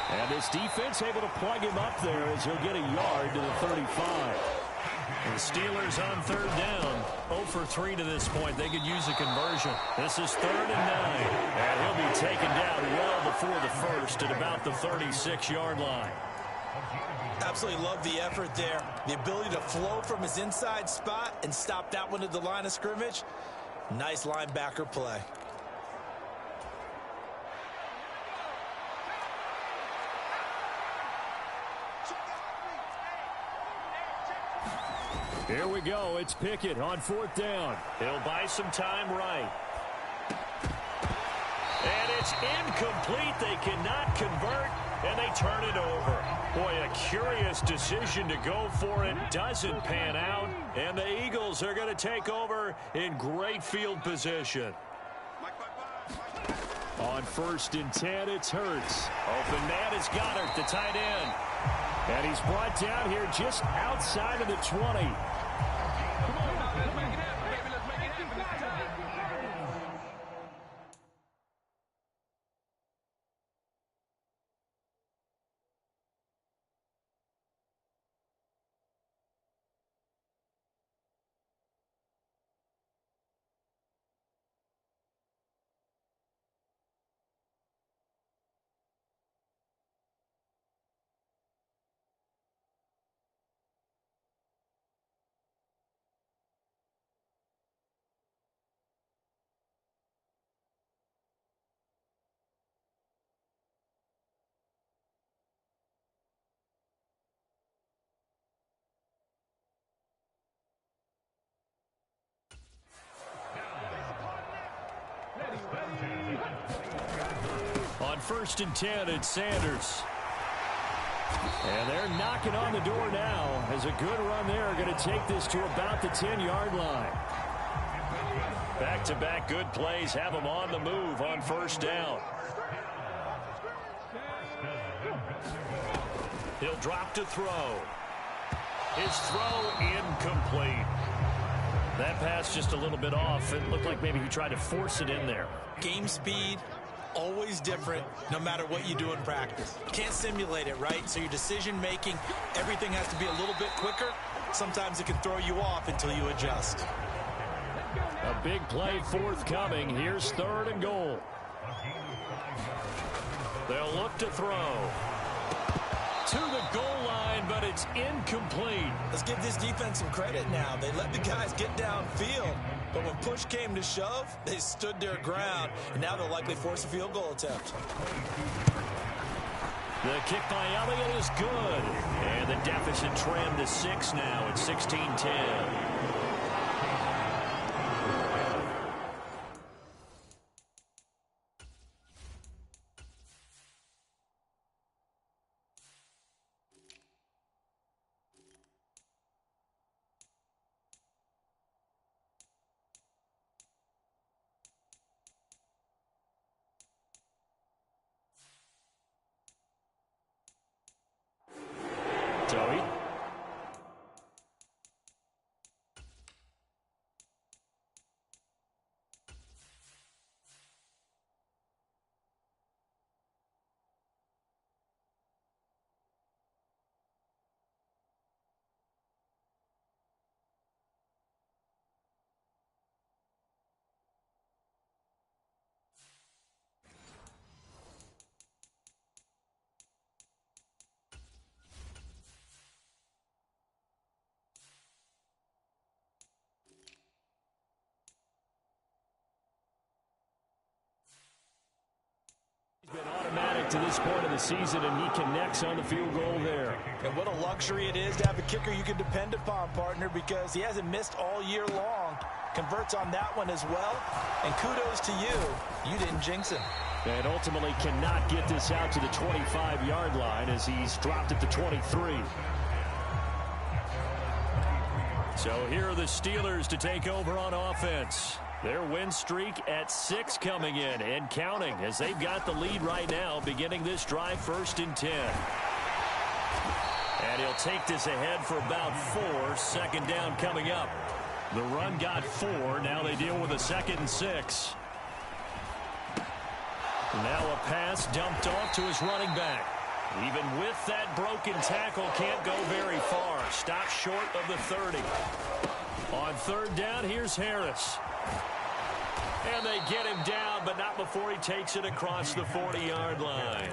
And this defense able to plug him up there as he'll get a yard to the 35. And the Steelers on 3rd down. 0 for 3 to this point. They could use a conversion. This is 3rd and 9. And he'll be taken down well before the first at about the 36-yard line. Absolutely love the effort there. The ability to flow from his inside spot and stop that one at the line of scrimmage. Nice linebacker play. Here we go. It's Pickett on 4th down. He'll buy some time right. And it's incomplete. They cannot convert, and they turn it over. Boy, a curious decision to go for it. Doesn't pan out, and the Eagles are going to take over in great field position. On 1st and 10, it's Hurts. Open man is Goddard, the tight end. And he's brought down here just outside of the 20. On 1st and 10, it's Sanders. And they're knocking on the door now as a good run there. Going to take this to about the 10-yard line. Back-to-back good plays have them on the move on 1st down. He'll drop to throw. His throw incomplete. That pass just a little bit off. It looked like maybe he tried to force it in there. Game speed, always different, no matter what you do in practice. Can't simulate it, right? So your decision-making, everything has to be a little bit quicker. Sometimes it can throw you off until you adjust. A big play forthcoming. Here's 3rd and goal. They'll look to throw. To the goal line, but it's incomplete. Let's give this defense some credit now. They let the guys get downfield, but when push came to shove, they stood their ground, and now they'll likely force a field goal attempt. The kick by Elliott is good, and the deficit trimmed to 6 now at 16-10. Joey. He's been automatic to this point of the season, and he connects on the field goal there. And what a luxury it is to have a kicker you can depend upon, partner, because he hasn't missed all year long. Converts on that one as well. And kudos to you. You didn't jinx him. And ultimately cannot get this out to the 25-yard line as he's dropped at the 23. So here are the Steelers to take over on offense. Their win streak at 6 coming in and counting as they've got the lead right now beginning this drive 1st and 10. And he'll take this ahead for about 4. 2nd down coming up. The run got 4. Now they deal with a 2nd and 6. Now a pass dumped off to his running back. Even with that broken tackle, can't go very far. Stopped short of the 30. On 3rd down, here's Harris. And they get him down, but not before he takes it across the 40-yard line.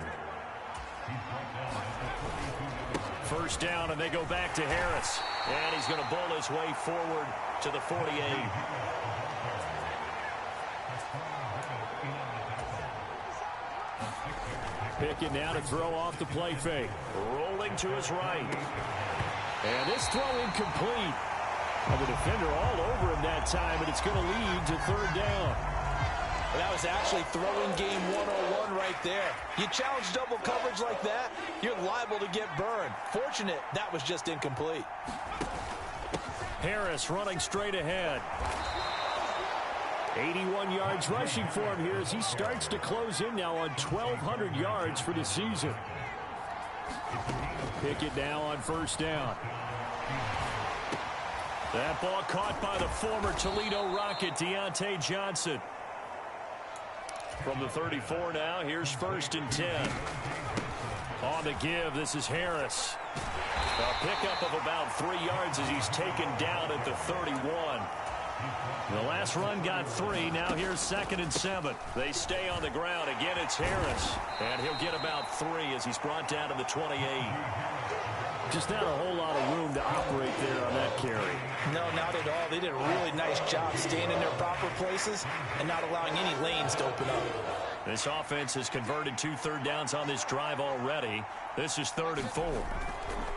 First down, and they go back to Harris. And he's going to bowl his way forward to the 48. Pickett now to throw off the play fake. Rolling to his right. And this throw incomplete. And the defender all over him that time, and it's going to lead to third down. Well, that was actually throwing game 101 right there. You challenge double coverage like that, you're liable to get burned. Fortunate that was just incomplete. Harris running straight ahead. 81 yards rushing for him here as he starts to close in now on 1,200 yards for the season. Pickett now on first down. That ball caught by the former Toledo Rocket, Deontay Johnson. From the 34 now, here's first and 10. On the give, this is Harris. A pickup of about 3 yards as he's taken down at the 31. The last run got 3. Now here's second and 7. They stay on the ground. Again, it's Harris. And he'll get about 3 as he's brought down to the 28. Just not a whole lot of room to operate there on that carry. No, not at all. They did a really nice job staying in their proper places and not allowing any lanes to open up. This offense has converted 2 third downs on this drive already. This is 3rd and 4.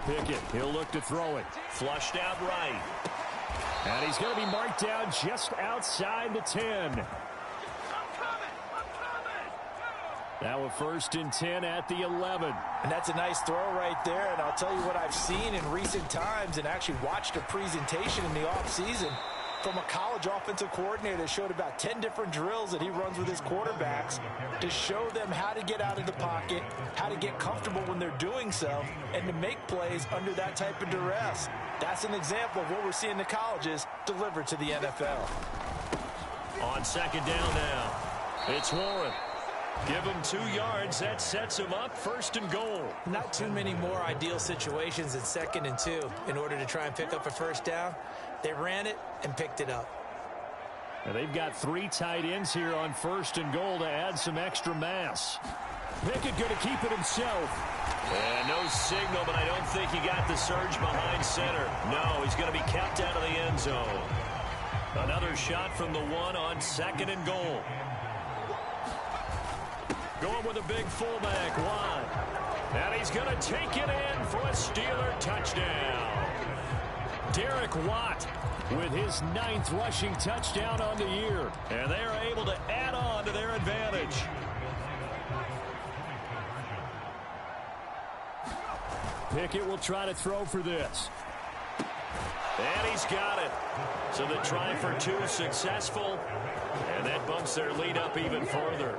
Pickett, he'll look to throw it. Flushed out right. And he's going to be marked down just outside the 10. Now a first and 10 at the 11. And that's a nice throw right there. And I'll tell you what I've seen in recent times and actually watched a presentation in the offseason from a college offensive coordinator that showed about 10 different drills that he runs with his quarterbacks to show them how to get out of the pocket, how to get comfortable when they're doing so, and to make plays under that type of duress. That's an example of what we're seeing in the colleges delivered to the NFL. On second down now, it's Warren. Give him 2 yards. That sets him up 1st and goal. Not too many more ideal situations than 2nd and 2 in order to try and pick up a first down. They ran it and picked it up. And they've got 3 tight ends here on 1st and goal to add some extra mass. Pickett going to keep it himself. And no signal, but I don't think he got the surge behind center. No, he's going to be kept out of the end zone. Another shot from the 1 on 2nd and goal. Going with a big fullback, Watt. And he's going to take it in for a Steeler touchdown. Derek Watt with his 9th rushing touchdown on the year. And they are able to add on to their advantage. Pickett will try to throw for this. And he's got it. So the try for 2 successful. And that bumps their lead up even further.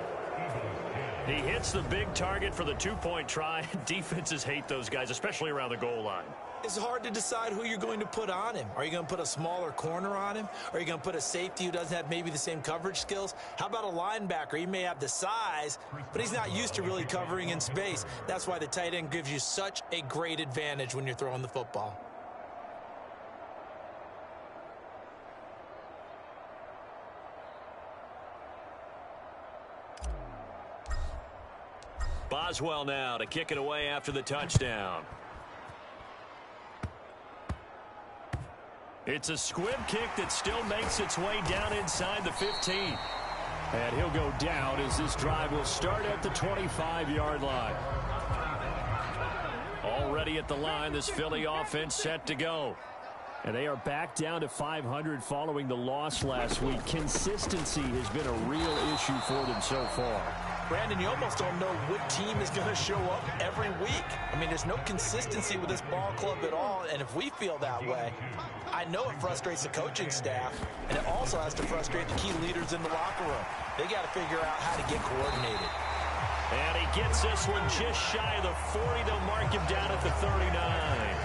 He hits the big target for the 2-point try. Defenses hate those guys, especially around the goal line. It's hard to decide who you're going to put on him. Are you going to put a smaller corner on him? Are you going to put a safety who doesn't have maybe the same coverage skills? How about a linebacker? He may have the size, but he's not used to really covering in space. That's why the tight end gives you such a great advantage when you're throwing the football. Boswell now to kick it away after the touchdown. It's a squib kick that still makes its way down inside the 15. And he'll go down as this drive will start at the 25-yard line. Already at the line, this Philly offense set to go. And they are back down to 500 following the loss last week. Consistency has been a real issue for them so far. Brandon, you almost don't know what team is going to show up every week. I mean, there's no consistency with this ball club at all, and if we feel that way, I know it frustrates the coaching staff, and it also has to frustrate the key leaders in the locker room. They got to figure out how to get coordinated. And he gets this one just shy of the 40. They'll mark him down at the 39.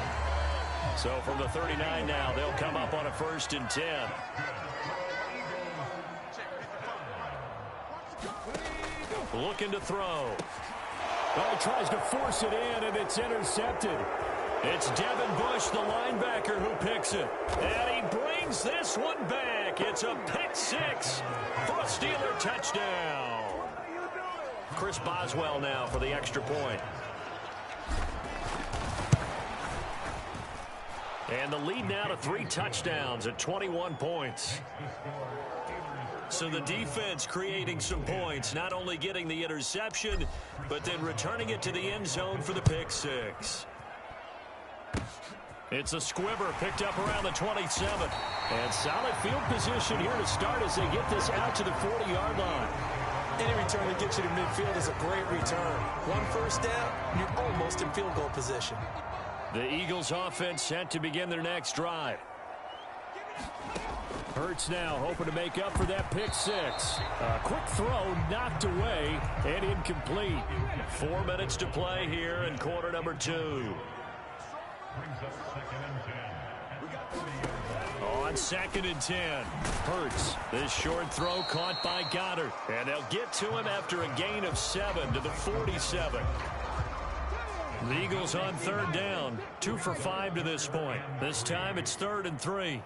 So from the 39 now, they'll come up on a 1st and 10. Looking to throw. Oh, tries to force it in, and it's intercepted. It's Devin Bush, the linebacker, who picks it. And he brings this one back. It's a pick 6 for a Steeler touchdown. Chris Boswell now for the extra point. And the lead now to 3 touchdowns at 21 points. So the defense creating some points, not only getting the interception, but then returning it to the end zone for the pick six. It's a squibber picked up around the 27. And solid field position here to start as they get this out to the 40-yard line. Any return that gets you to midfield is a great return. 1 first down, you're almost in field goal position. The Eagles offense set to begin their next drive. Hurts now hoping to make up for that pick six. A quick throw knocked away and incomplete. 4 minutes to play here in quarter number 2. On 2nd and 10. Hurts. This short throw caught by Goddard. And they'll get to him after a gain of 7 to the 47. The Eagles on 3rd down. 2 for 5 to this point. This time it's 3rd and 3.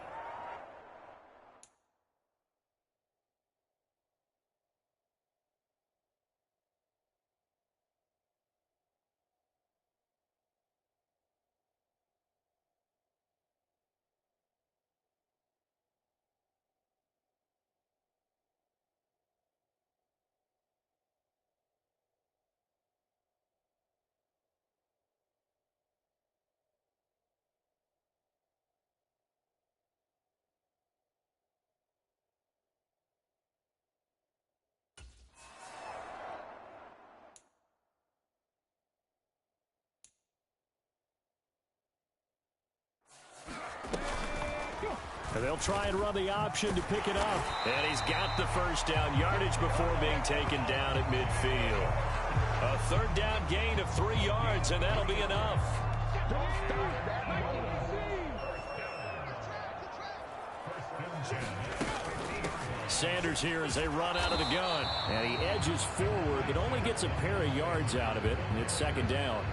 And they'll try and run the option to pick it up. And he's got the first down yardage before being taken down at midfield. A 3rd down gain of 3 yards, and that'll be enough. Sanders here as they run out of the gun. And he edges forward, but only gets a pair of yards out of it. And it's 2nd down.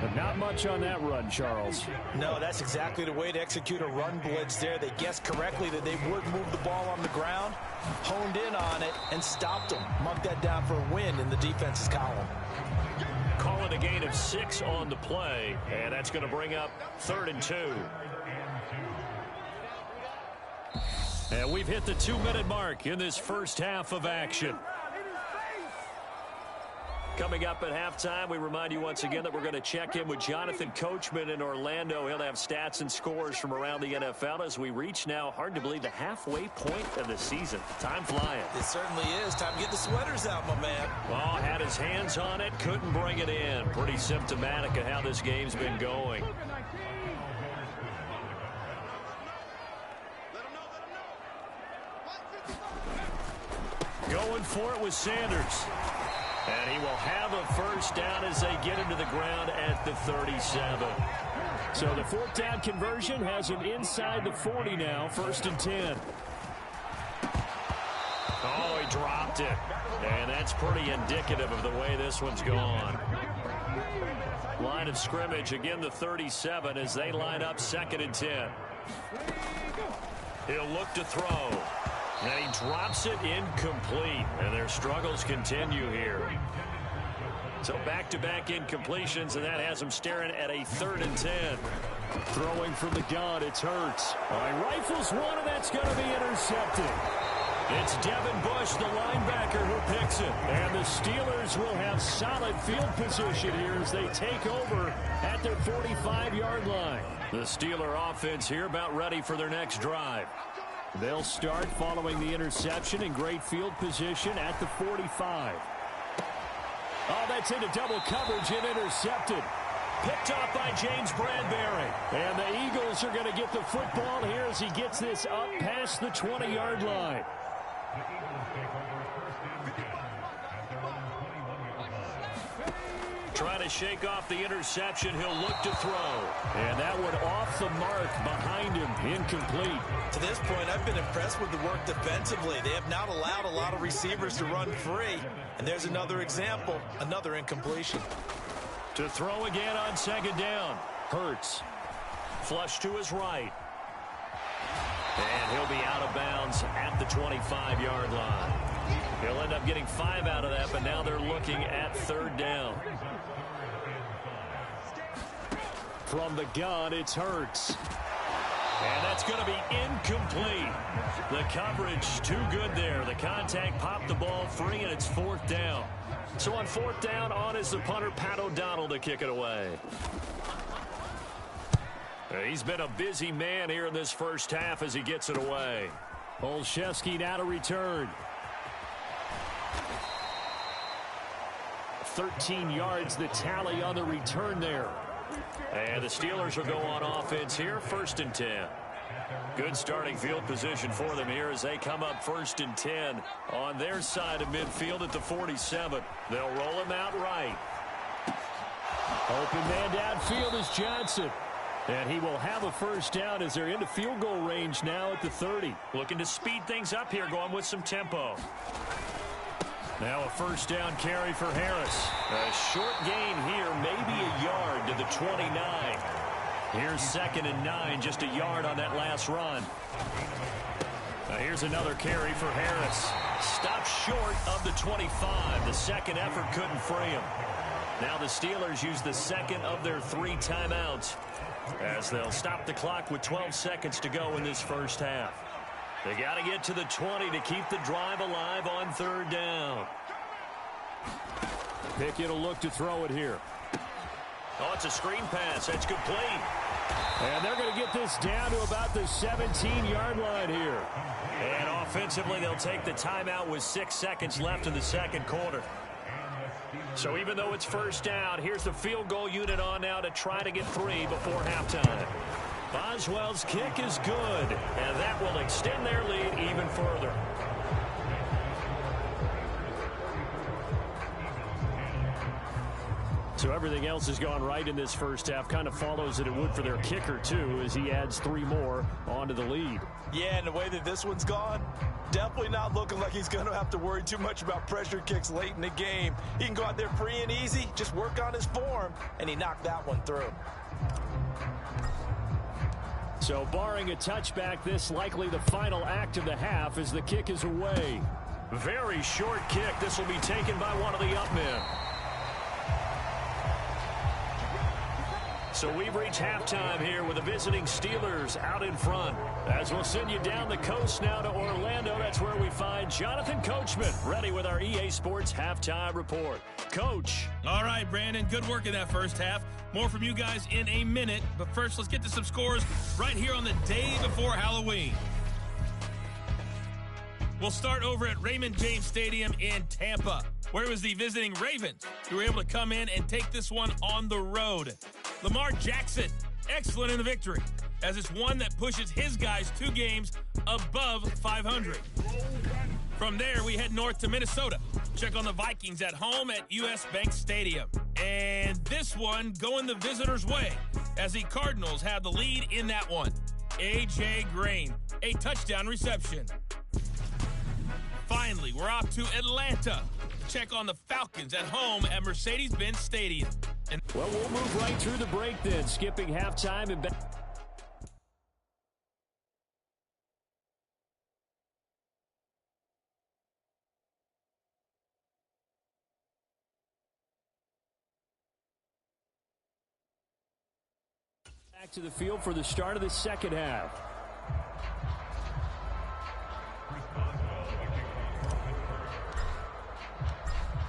But not much on that run, Charles. No, that's exactly the way to execute a run blitz there. They guessed correctly that they would move the ball on the ground, honed in on it, and stopped them. Marked that down for a win in the defense's column. Call it a gain of 6 on the play, and that's going to bring up 3rd and 2. And we've hit the 2-minute mark in this first half of action. Coming up at halftime, we remind you once again that we're going to check in with Jonathan Coachman in Orlando. He'll have stats and scores from around the NFL as we reach now, hard to believe, the halfway point of the season. Time flying. It certainly is. Time to get the sweaters out, my man. Oh, had his hands on it, couldn't bring it in. Pretty symptomatic of how this game's been going. Going for it with Sanders. And he will have a first down as they get into the ground at the 37. So the 4th down conversion has him inside the 40 now, 1st and 10. Oh, he dropped it. And that's pretty indicative of the way this one's gone. Line of scrimmage, again the 37 as they line up 2nd and 10. He'll look to throw. And he drops it incomplete. And their struggles continue here. So back-to-back incompletions, and that has him staring at a 3rd and 10. Throwing from the gun, it's Hurts. He rifles one, and that's going to be intercepted. It's Devin Bush, the linebacker, who picks it. And the Steelers will have solid field position here as they take over at their 45-yard line. The Steeler offense here about ready for their next drive. They'll start following the interception in great field position at the 45. Oh, that's into double coverage and intercepted. Picked off by James Bradbury. And the Eagles are going to get the football here as he gets this up past the 20-yard line. Trying to shake off the interception. He'll look to throw. And that one off the mark behind him. Incomplete. To this point, I've been impressed with the work defensively. They have not allowed a lot of receivers to run free. And there's another example, another incompletion. To throw again on 2nd down. Hurts. Flush to his right. And he'll be out of bounds at the 25-yard line. He'll end up getting 5 out of that, but now they're looking at 3rd down. From the gun, it's Hurts. And that's going to be incomplete. The coverage too good there. The contact popped the ball free, and it's 4th down. So on 4th down, on is the punter, Pat O'Donnell, to kick it away. He's been a busy man here in this first half as he gets it away. Olszewski now to return. 13 yards the tally on the return there. And the Steelers will go on offense here, 1st and 10. Good starting field position for them here as they come up 1st and 10 on their side of midfield at the 47. They'll roll him out right. Open man downfield is Johnson. And he will have a 1st down as they're into field goal range now at the 30. Looking to speed things up here, going with some tempo. Now a 1st down carry for Harris. A short gain here, maybe a yard to the 29. Here's 2nd and 9, just a yard on that last run. Now here's another carry for Harris. Stopped short of the 25. The second effort couldn't free him. Now the Steelers use the 2nd of their 3 timeouts as they'll stop the clock with 12 seconds to go in this first half. They got to get to the 20 to keep the drive alive on 3rd down. Pickett will look to throw it here. Oh, it's a screen pass. That's complete. And they're going to get this down to about the 17-yard line here. And offensively, they'll take the timeout with 6 seconds left in the second quarter. So even though it's 1st down, here's the field goal unit on now to try to get 3 before halftime. Boswell's kick is good, and that will extend their lead even further. So everything else has gone right in this first half. Kind of follows that it would for their kicker, too, as he adds 3 more onto the lead. Yeah, and the way that this one's gone, definitely not looking like he's going to have to worry too much about pressure kicks late in the game. He can go out there free and easy, just work on his form, and he knocked that one through. So barring a touchback, this likely the final act of the half as the kick is away. Very short kick. This will be taken by one of the up men. So we've reached halftime here with the visiting Steelers out in front. As we'll send you down the coast now to Orlando, that's where we find Jonathan Coachman ready with our EA Sports Halftime Report. Coach. All right, Brandon, good work in that first half. More from you guys in a minute. But first, let's get to some scores right here on the day before Halloween. We'll start over at Raymond James Stadium in Tampa, where it was the visiting Ravens who were able to come in and take this one on the road. Lamar Jackson, excellent in the victory, as it's one that pushes his guys 2 games above 500. From there, we head north to Minnesota. Check on the Vikings at home at US Bank Stadium. And this one going the visitors' way, as the Cardinals have the lead in that one. A.J. Green, a touchdown reception. Finally, we're off to Atlanta. Check on the Falcons at home at Mercedes-Benz Stadium. Well, we'll move right through the break then, skipping halftime and back. Back to the field for the start of the second half.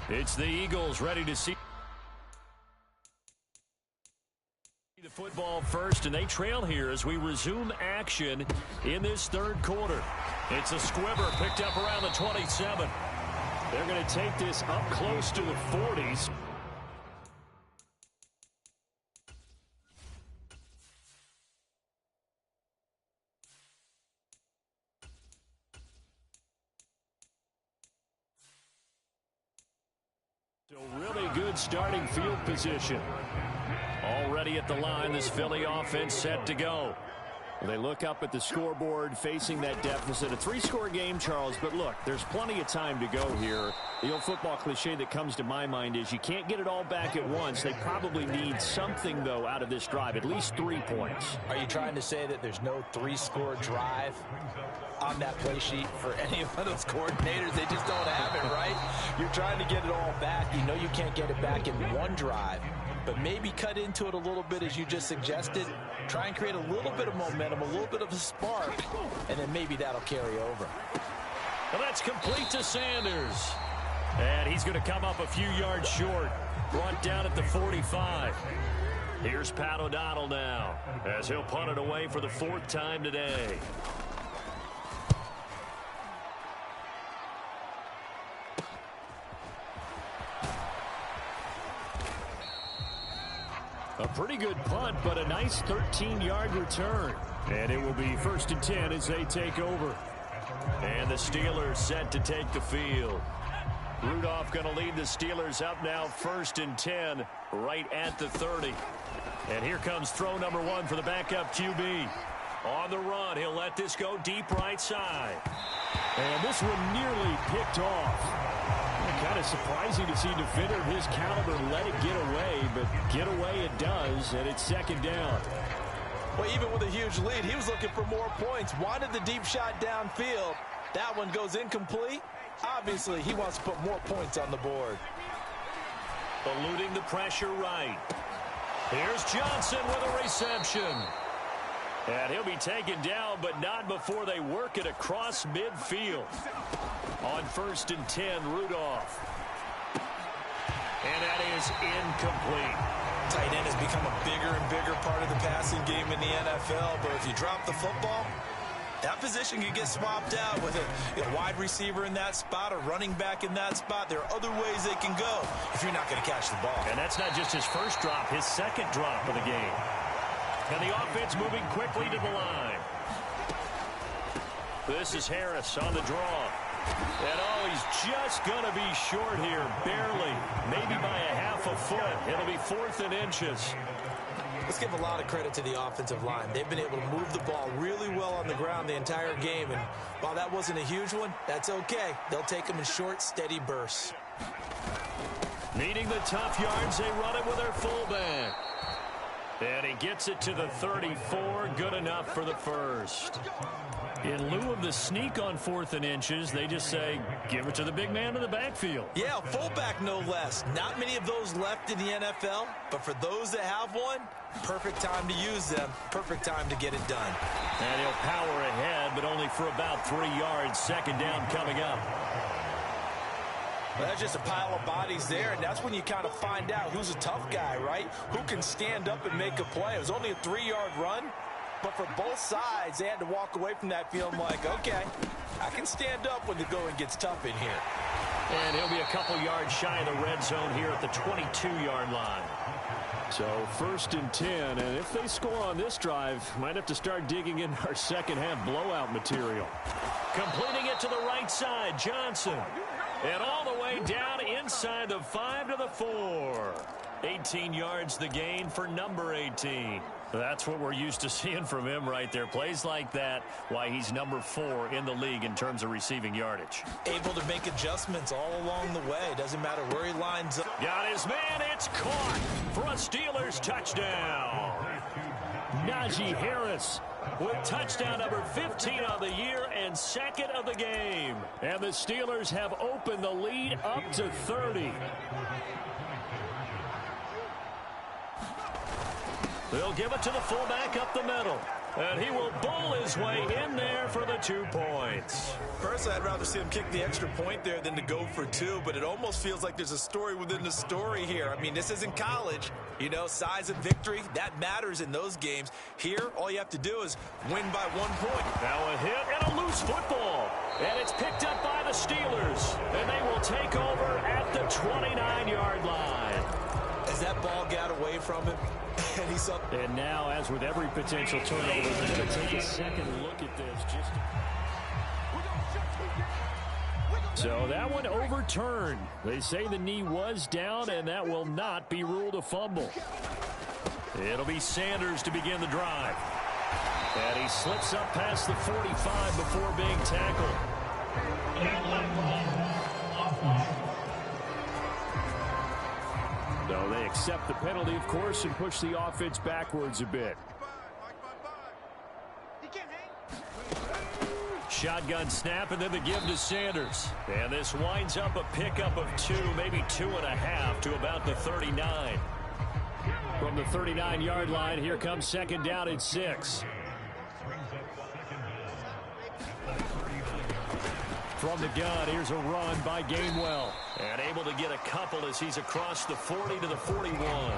It's the Eagles ready to see the football first, and they trail here as we resume action in this third quarter. It's a squibber picked up around the 27. They're going to take this up close to the 40s. So really good starting field position. Already at the line, this Philly offense set to go. They look up at the scoreboard facing that deficit. A 3-score game, Charles, but look, there's plenty of time to go here. The old football cliche that comes to my mind is you can't get it all back at once. They probably need something, though, out of this drive, at least 3 points. Are you trying to say that there's no 3-score drive on that play sheet for any of those coordinators? They just don't have it, right? You're trying to get it all back. You know you can't get it back in one drive. but maybe cut into it a little bit as you just suggested. Try and create a little bit of momentum, a little bit of a spark, and then maybe that'll carry over. Well, that's complete to Sanders. And he's going to come up a few yards short. Brought down at the 45. Here's Pat O'Donnell now, as he'll punt it away for the 4th time today. A pretty good punt, but a nice 13-yard return. And it will be 1st and 10 as they take over. And the Steelers set to take the field. Rudolph going to lead the Steelers up now 1st and 10 right at the 30. And here comes throw number 1 for the backup QB. On the run, he'll let this go deep right side. And this one nearly picked off. Kind of surprising to see a defender of his caliber let it get away, but get away it does, and it's 2nd down. Well, even with a huge lead, he was looking for more points. Wanted the deep shot downfield. That one goes incomplete. Obviously, he wants to put more points on the board. Eluding the pressure right. Here's Johnson with a reception. And he'll be taken down, but not before they work it across midfield. On 1st and 10, Rudolph. And that is incomplete. Tight end has become a bigger and bigger part of the passing game in the NFL, but if you drop the football, that position can get swapped out with a wide receiver in that spot, a running back in that spot. There are other ways they can go if you're not going to catch the ball. And that's not just his first drop, his 2nd drop of the game. And the offense moving quickly to the line. This is Harris on the draw. And he's just going to be short here, barely, maybe by a half a foot. It'll be 4th and inches. Let's give a lot of credit to the offensive line. They've been able to move the ball really well on the ground the entire game. And while that wasn't a huge one, that's okay. They'll take them in short, steady bursts. Needing the tough yards, they run it with their fullback. And he gets it to the 34. Good enough for the 1st. In lieu of the sneak on 4th and inches, they just say, give it to the big man in the backfield. Yeah, fullback no less. Not many of those left in the NFL, but for those that have one, perfect time to use them. Perfect time to get it done. And he'll power ahead, but only for about 3 yards. 2nd down coming up. Well, that's just a pile of bodies there, and that's when you kind of find out who's a tough guy, right? Who can stand up and make a play. It was only a 3-yard run, but for both sides, they had to walk away from that feeling like, okay, I can stand up when the going gets tough in here. And he'll be a couple yards shy of the red zone here at the 22-yard line. So 1st and 10, and if they score on this drive, might have to start digging in our second-half blowout material. Completing it to the right side, Johnson. And all the way down inside the 5 to the 4. 18 yards the gain for number 18. That's what we're used to seeing from him right there. Plays like that, why he's number 4 in the league in terms of receiving yardage. Able to make adjustments all along the way. Doesn't matter where he lines up. Got his man. It's caught for a Steelers touchdown. Najee Harris with touchdown number 15 on the year and 2nd of the game. And the Steelers have opened the lead up to 30. They'll give it to the fullback up the middle. And he will bowl his way in there for the 2 points. Personally, I'd rather see him kick the extra point there than to go for 2, but it almost feels like there's a story within the story here. I mean, this isn't college. You know, size of victory, that matters in those games. Here, all you have to do is win by 1 point. Now a hit and a loose football. And it's picked up by the Steelers. And they will take over at the 29-yard line. As that ball got away from him, and he's up. And now, as with every potential turnover, they're going to take a second look at this. So that one overturned. They say the knee was down, and that will not be ruled a fumble. It'll be Sanders to begin the drive. And he slips up past the 45 before being tackled. So they accept the penalty, of course, and push the offense backwards a bit. Shotgun snap, and then the give to Sanders. And this winds up a pickup of 2, maybe 2.5 to about the 39. From the 39-yard line, here comes second down at 6. From the gun, here's a run by Gainwell. And able to get a couple as he's across the 40 to the 41.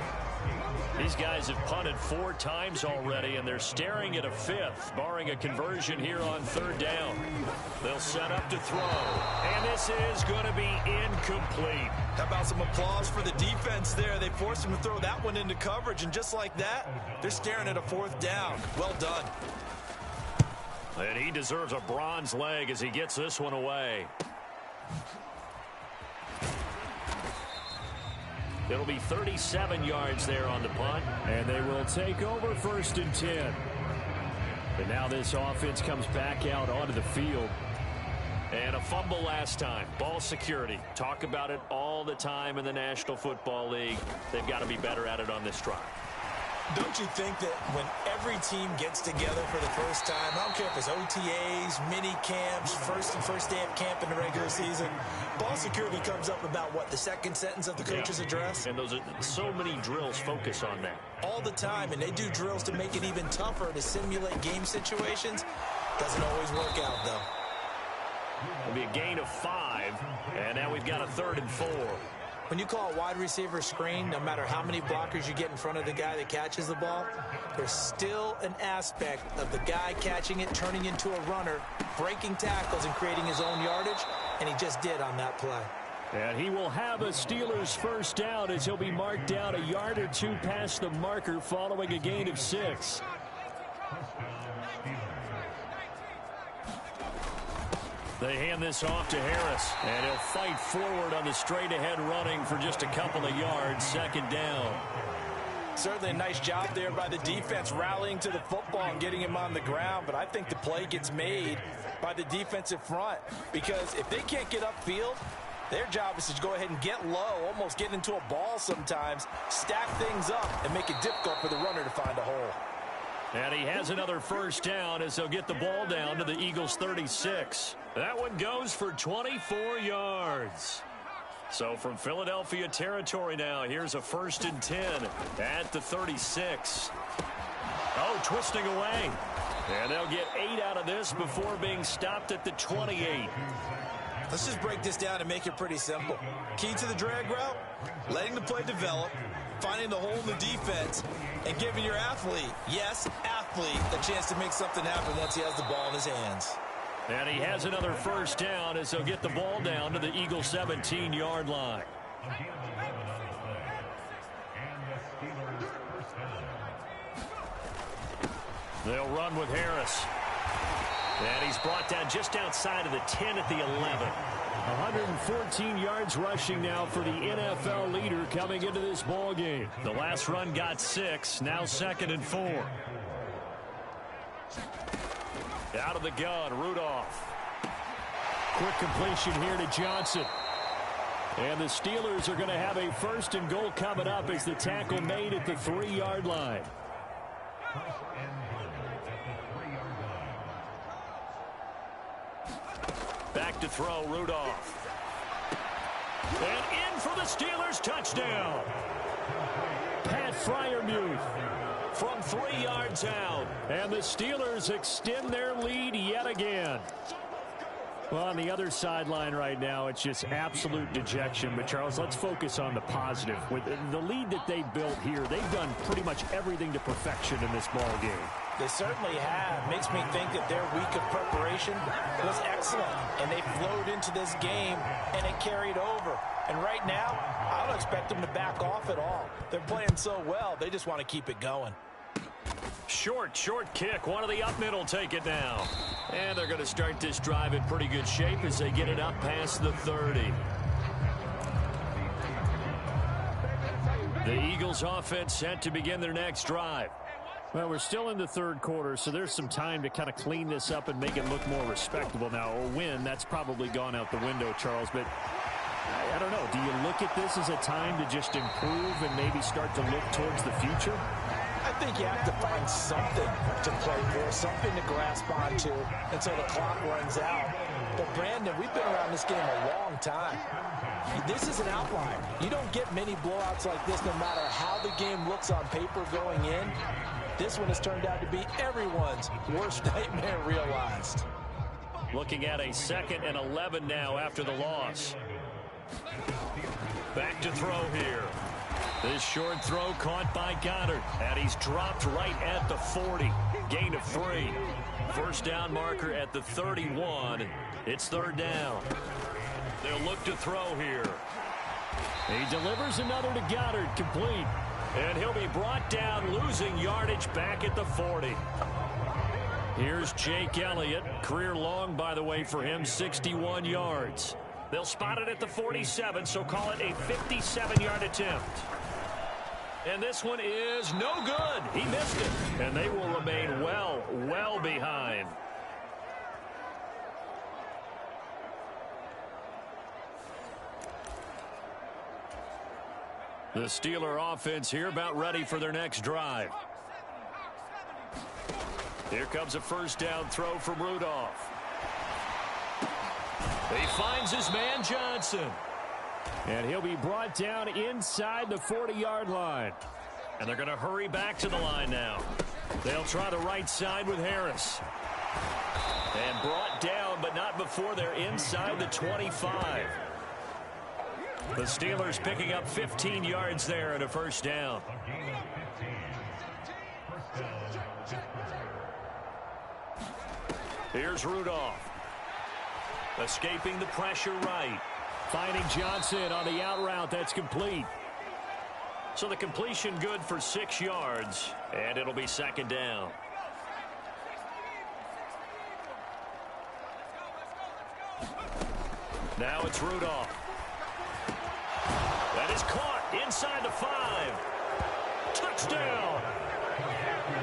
These guys have punted 4 times already, and they're staring at a 5th, barring a conversion here on 3rd down. They'll set up to throw, and this is going to be incomplete. How about some applause for the defense there? They forced him to throw that one into coverage, and just like that, they're staring at a 4th down. Well done. And he deserves a bronze leg as he gets this one away. It'll be 37 yards there on the punt. And they will take over 1st and 10. But now this offense comes back out onto the field. And a fumble last time. Ball security. Talk about it all the time in the National Football League. They've got to be better at it on this drive. Don't you think that when every team gets together for the first time, I don't care if it's OTAs, mini camps, first day of camp in the regular season, ball security comes up about, what, the second sentence of the coach's address? And those are so many drills focus on that. All the time, and they do drills to make it even tougher to simulate game situations. Doesn't always work out, though. It'll be a gain of 5, and now we've got a 3rd and 4. When you call a wide receiver screen, no matter how many blockers you get in front of the guy that catches the ball, there's still an aspect of the guy catching it, turning into a runner, breaking tackles and creating his own yardage, and he just did on that play. And he will have a Steelers 1st down as he'll be marked down a yard or 2 past the marker following a gain of 6. They hand this off to Harris, and he'll fight forward on the straight-ahead running for just a couple of yards, 2nd down. Certainly a nice job there by the defense rallying to the football and getting him on the ground, but I think the play gets made by the defensive front because if they can't get upfield, their job is to go ahead and get low, almost get into a ball sometimes, stack things up, and make it difficult for the runner to find a hole. And he has another 1st down as they'll get the ball down to the Eagles' 36. That one goes for 24 yards. So from Philadelphia territory now, here's a 1st and 10 at the 36. Oh, twisting away. And they'll get 8 out of this before being stopped at the 28. Let's just break this down and make it pretty simple. Key to the drag route, letting the play develop, finding the hole in the defense, and giving your athlete, yes, athlete, a chance to make something happen once he has the ball in his hands. And he has another 1st down as they'll get the ball down to the Eagles' 17-yard line. They'll run with Harris. And he's brought down just outside of the 10 at the 11. 114 yards rushing now for the NFL leader coming into this ball game. The last run got 6, now 2nd and 4. Out of the gun, Rudolph. Quick completion here to Johnson. And the Steelers are going to have a 1st and goal coming up as the tackle made at the 3-yard line. Back to throw, Rudolph. And in for the Steelers, touchdown. Pat Freiermuth from 3 yards out. And the Steelers extend their lead yet again. Well, on the other sideline right now, it's just absolute dejection. But, Charles, let's focus on the positive. With the lead that they built here, they've done pretty much everything to perfection in this ball game. They certainly have. Makes me think that their week of preparation was excellent. And they flowed into this game, and it carried over. And right now, I don't expect them to back off at all. They're playing so well, they just want to keep it going. Short kick. One of the up middle take it now. And they're going to start this drive in pretty good shape as they get it up past the 30. The Eagles offense set to begin their next drive. Well, we're still in the 3rd quarter, so there's some time to kind of clean this up and make it look more respectable now. A win, that's probably gone out the window, Charles, but I don't know. Do you look at this as a time to just improve and maybe start to look towards the future? I think you have to find something to play for, something to grasp onto until the clock runs out. But, Brandon, we've been around this game a long time. This is an outlier. You don't get many blowouts like this no matter how the game looks on paper going in. This one has turned out to be everyone's worst nightmare realized. Looking at a 2nd and 11 now after the loss. Back to throw here. This short throw caught by Goddard, and he's dropped right at the 40. Gain of 3. First down marker at the 31. It's 3rd down. They'll look to throw here. He delivers another to Goddard, complete. And he'll be brought down, losing yardage back at the 40. Here's Jake Elliott. Career long, by the way, for him, 61 yards. They'll spot it at the 47, so call it a 57-yard attempt. And this one is no good. He missed it. And they will remain well behind. The Steeler offense here about ready for their next drive. Here comes a first down throw from Rudolph. He finds his man Johnson. And he'll be brought down inside the 40-yard line. And they're going to hurry back to the line now. They'll try the right side with Harris. And brought down, but not before they're inside the 25. The Steelers picking up 15 yards there and a first down. Here's Rudolph. Escaping the pressure right. Finding Johnson on the out route. That's complete. So the completion good for 6 yards. And it'll be 2nd down. Now it's Rudolph. That is caught inside the 5. Touchdown.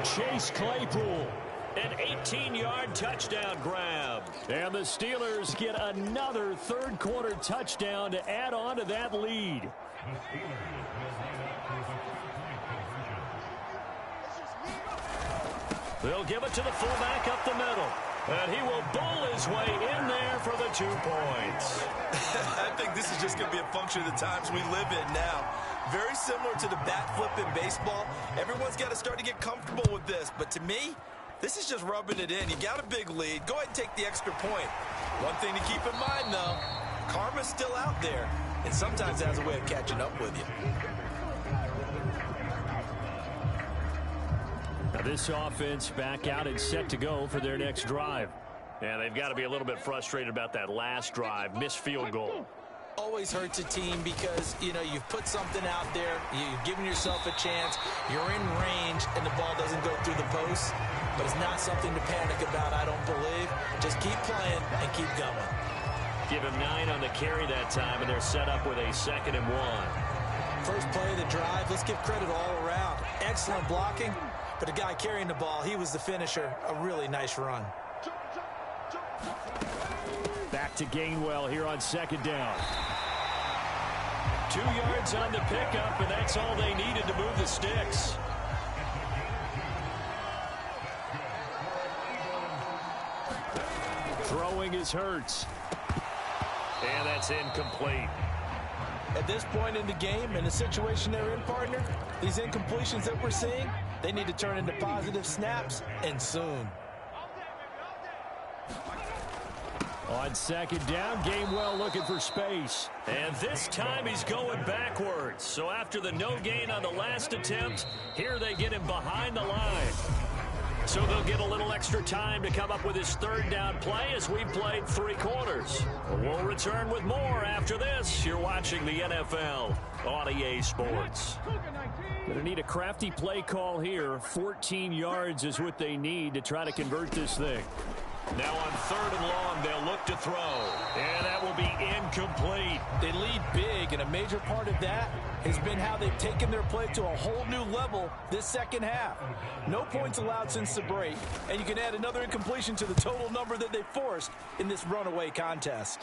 Chase Claypool. An 18-yard touchdown grab. And the Steelers get another third-quarter touchdown to add on to that lead. They'll give it to the fullback up the middle. And he will bowl his way in there for the 2 points. I think this is just going to be a function of the times we live in now. Very similar to the bat flip in baseball. Everyone's got to start to get comfortable with this. But to me, this is just rubbing it in. You got a big lead. Go ahead and take the extra point. One thing to keep in mind, though, karma's still out there. And sometimes it has a way of catching up with you. Now this offense back out and set to go for their next drive. And they've got to be a little bit frustrated about that last drive. Missed field goal. Always hurts a team because, you know, you've put something out there. You've given yourself a chance. You're in range, and the ball doesn't go through the post. But it's not something to panic about, I don't believe. Just keep playing and keep going. Give him 9 on the carry that time, and they're set up with a 2nd and 1. First play of the drive, let's give credit all around. Excellent blocking, but the guy carrying the ball, he was the finisher. A really nice run. Back to Gainwell here on 2nd down. 2 yards on the pickup, and that's all they needed to move the sticks. Throwing is Hurts. And that's incomplete. At this point in the game, in the situation they're in, partner, these incompletions that we're seeing, they need to turn into positive snaps, and soon. On 2nd down, Gainwell looking for space. And this time he's going backwards. So after the no gain on the last attempt, here they get him behind the line. So they'll get a little extra time to come up with his 3rd down play as we've played 3 quarters. We'll return with more after this. You're watching the NFL on EA Sports. Going to need a crafty play call here. 14 yards is what they need to try to convert this thing. Now on 3rd and long, they'll look to throw. And that will be incomplete. They lead big, and a major part of that has been how they've taken their play to a whole new level this second half. No points allowed since the break, and you can add another incompletion to the total number that they forced in this runaway contest.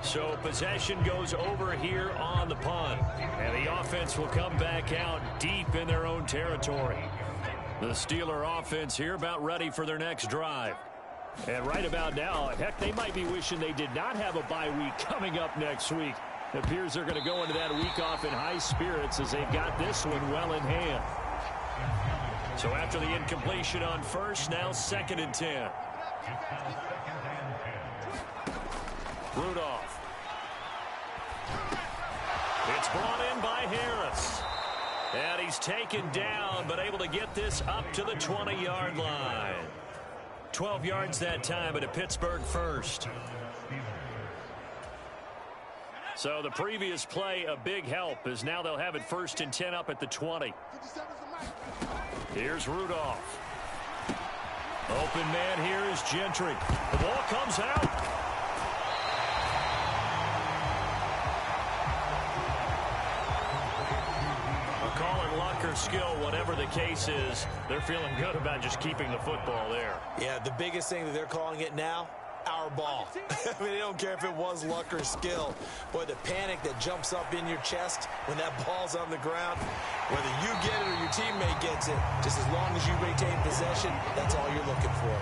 So possession goes over here on the punt. And the offense will come back out deep in their own territory. The Steeler offense here about ready for their next drive. And right about now, heck, they might be wishing they did not have a bye week coming up next week. It appears they're going to go into that week off in high spirits as they've got this one well in hand. So after the incompletion on first, now 2nd and 10. Rudolph. It's brought in by Harris. And he's taken down, but able to get this up to the 20-yard line. 12 yards that time, but a Pittsburgh first. So the previous play, a big help, as now they'll have it 1st and 10 up at the 20. Here's Rudolph. Open man here is Gentry. The ball comes out. Call it luck or skill, whatever the case is, they're feeling good about just keeping the football there. Yeah, the biggest thing that they're calling it now, our ball. I mean, they don't care if it was luck or skill. Boy, the panic that jumps up in your chest when that ball's on the ground, whether you get it or your teammate gets it, just as long as you retain possession, that's all you're looking for.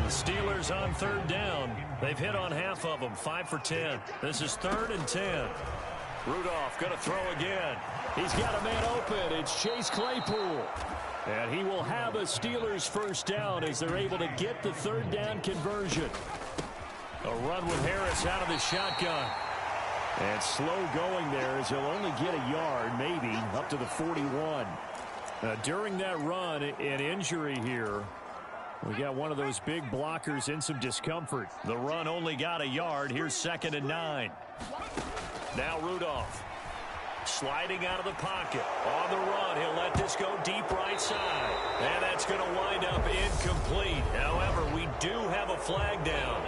The Steelers on 3rd down. They've hit on half of them, 5 for 10. This is 3rd and 10. Rudolph going to throw again. He's got a man open. It's Chase Claypool. And he will have a Steelers first down as they're able to get the 3rd down conversion. A run with Harris out of the shotgun. And slow going there as he'll only get a yard, maybe, up to the 41. During that run, an injury here. We got one of those big blockers in some discomfort. The run only got a yard. Here's 2nd and 9. Now Rudolph. Sliding out of the pocket. On the run, he'll let this go deep right side. And that's going to wind up incomplete. However, we do have a flag down.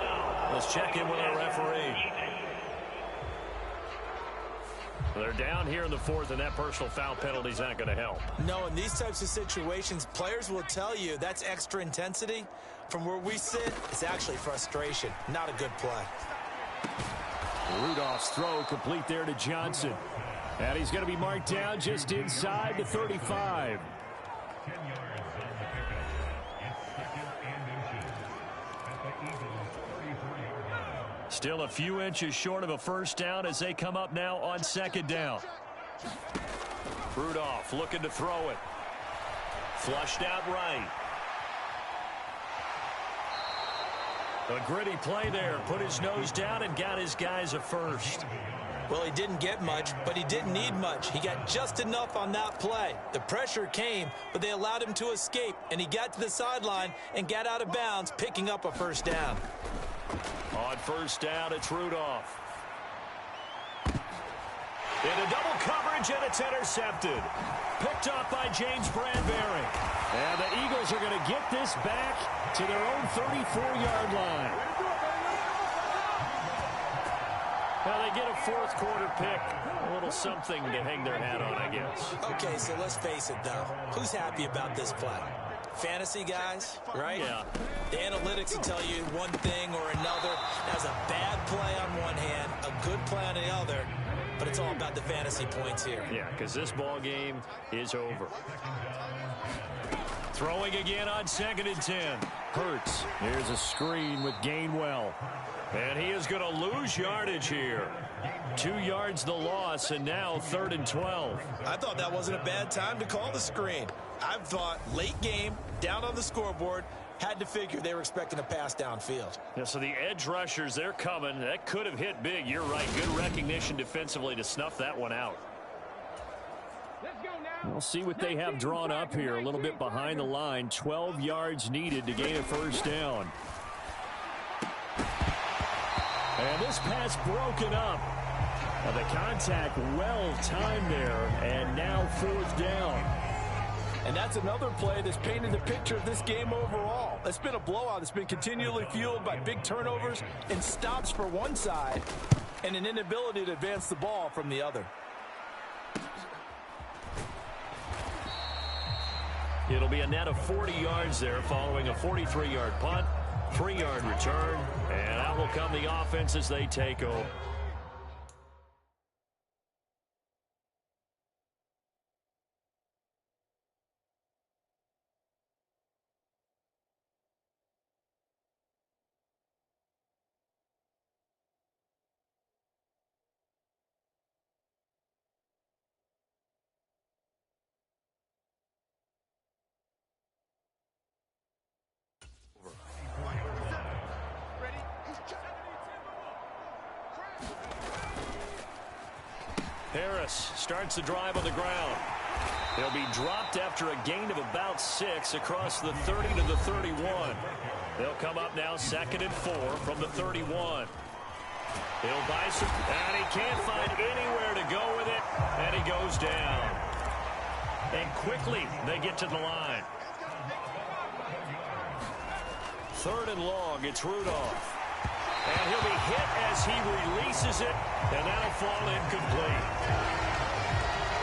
Let's check in with our referee. They're down here in the 4th, and that personal foul penalty is not going to help. No, in these types of situations, players will tell you that's extra intensity. From where we sit, it's actually frustration. Not a good play. Rudolph's throw complete there to Johnson. And he's going to be marked down just inside the 35. Still a few inches short of a first down as they come up now on 2nd down. Rudolph looking to throw it. Flushed out right. A gritty play there. Put his nose down and got his guys a first. Well, he didn't get much, but he didn't need much. He got just enough on that play. The pressure came, but they allowed him to escape, and he got to the sideline and got out of bounds, picking up a first down. On 1st down, it's Rudolph. Into double coverage, and it's intercepted. Picked up by James Bradbury. And the Eagles are going to get this back to their own 34-yard line. Well, they get a 4th quarter pick. A little something to hang their hat on, I guess. Okay, so let's face it, though. Who's happy about this play? Fantasy guys, right? Yeah. The analytics will tell you one thing or another. That's a bad play on one hand, a good play on the other, but it's all about the fantasy points here. Yeah, because this ball game is over. Throwing again on 2nd and 10. Hurts. Here's a screen with Gainwell. And he is going to lose yardage here. 2 yards the loss, and now 3rd and 12. I thought that wasn't a bad time to call the screen. I thought late game, down on the scoreboard, had to figure they were expecting a pass downfield. Yeah, so the edge rushers, they're coming. That could have hit big. You're right. Good recognition defensively to snuff that one out. We'll see what they have drawn up here. A little bit behind the line. 12 yards needed to gain a first down. And this pass broken up. The contact well timed there. And now 4th down. And that's another play that's painted the picture of this game overall. It's been a blowout. It's been continually fueled by big turnovers and stops for one side and an inability to advance the ball from the other. It'll be a net of 40 yards there following a 43-yard punt, 3-yard return, and out will come the offense as they take over. Harris starts the drive on the ground. He'll be dropped after a gain of about 6 across the 30 to the 31. They'll come up now 2nd and 4 from the 31. He'll buy some, and he can't find anywhere to go with it, and he goes down. And quickly they get to the line. 3rd and long, it's Rudolph. And he'll be hit as he releases it, and that'll fall incomplete.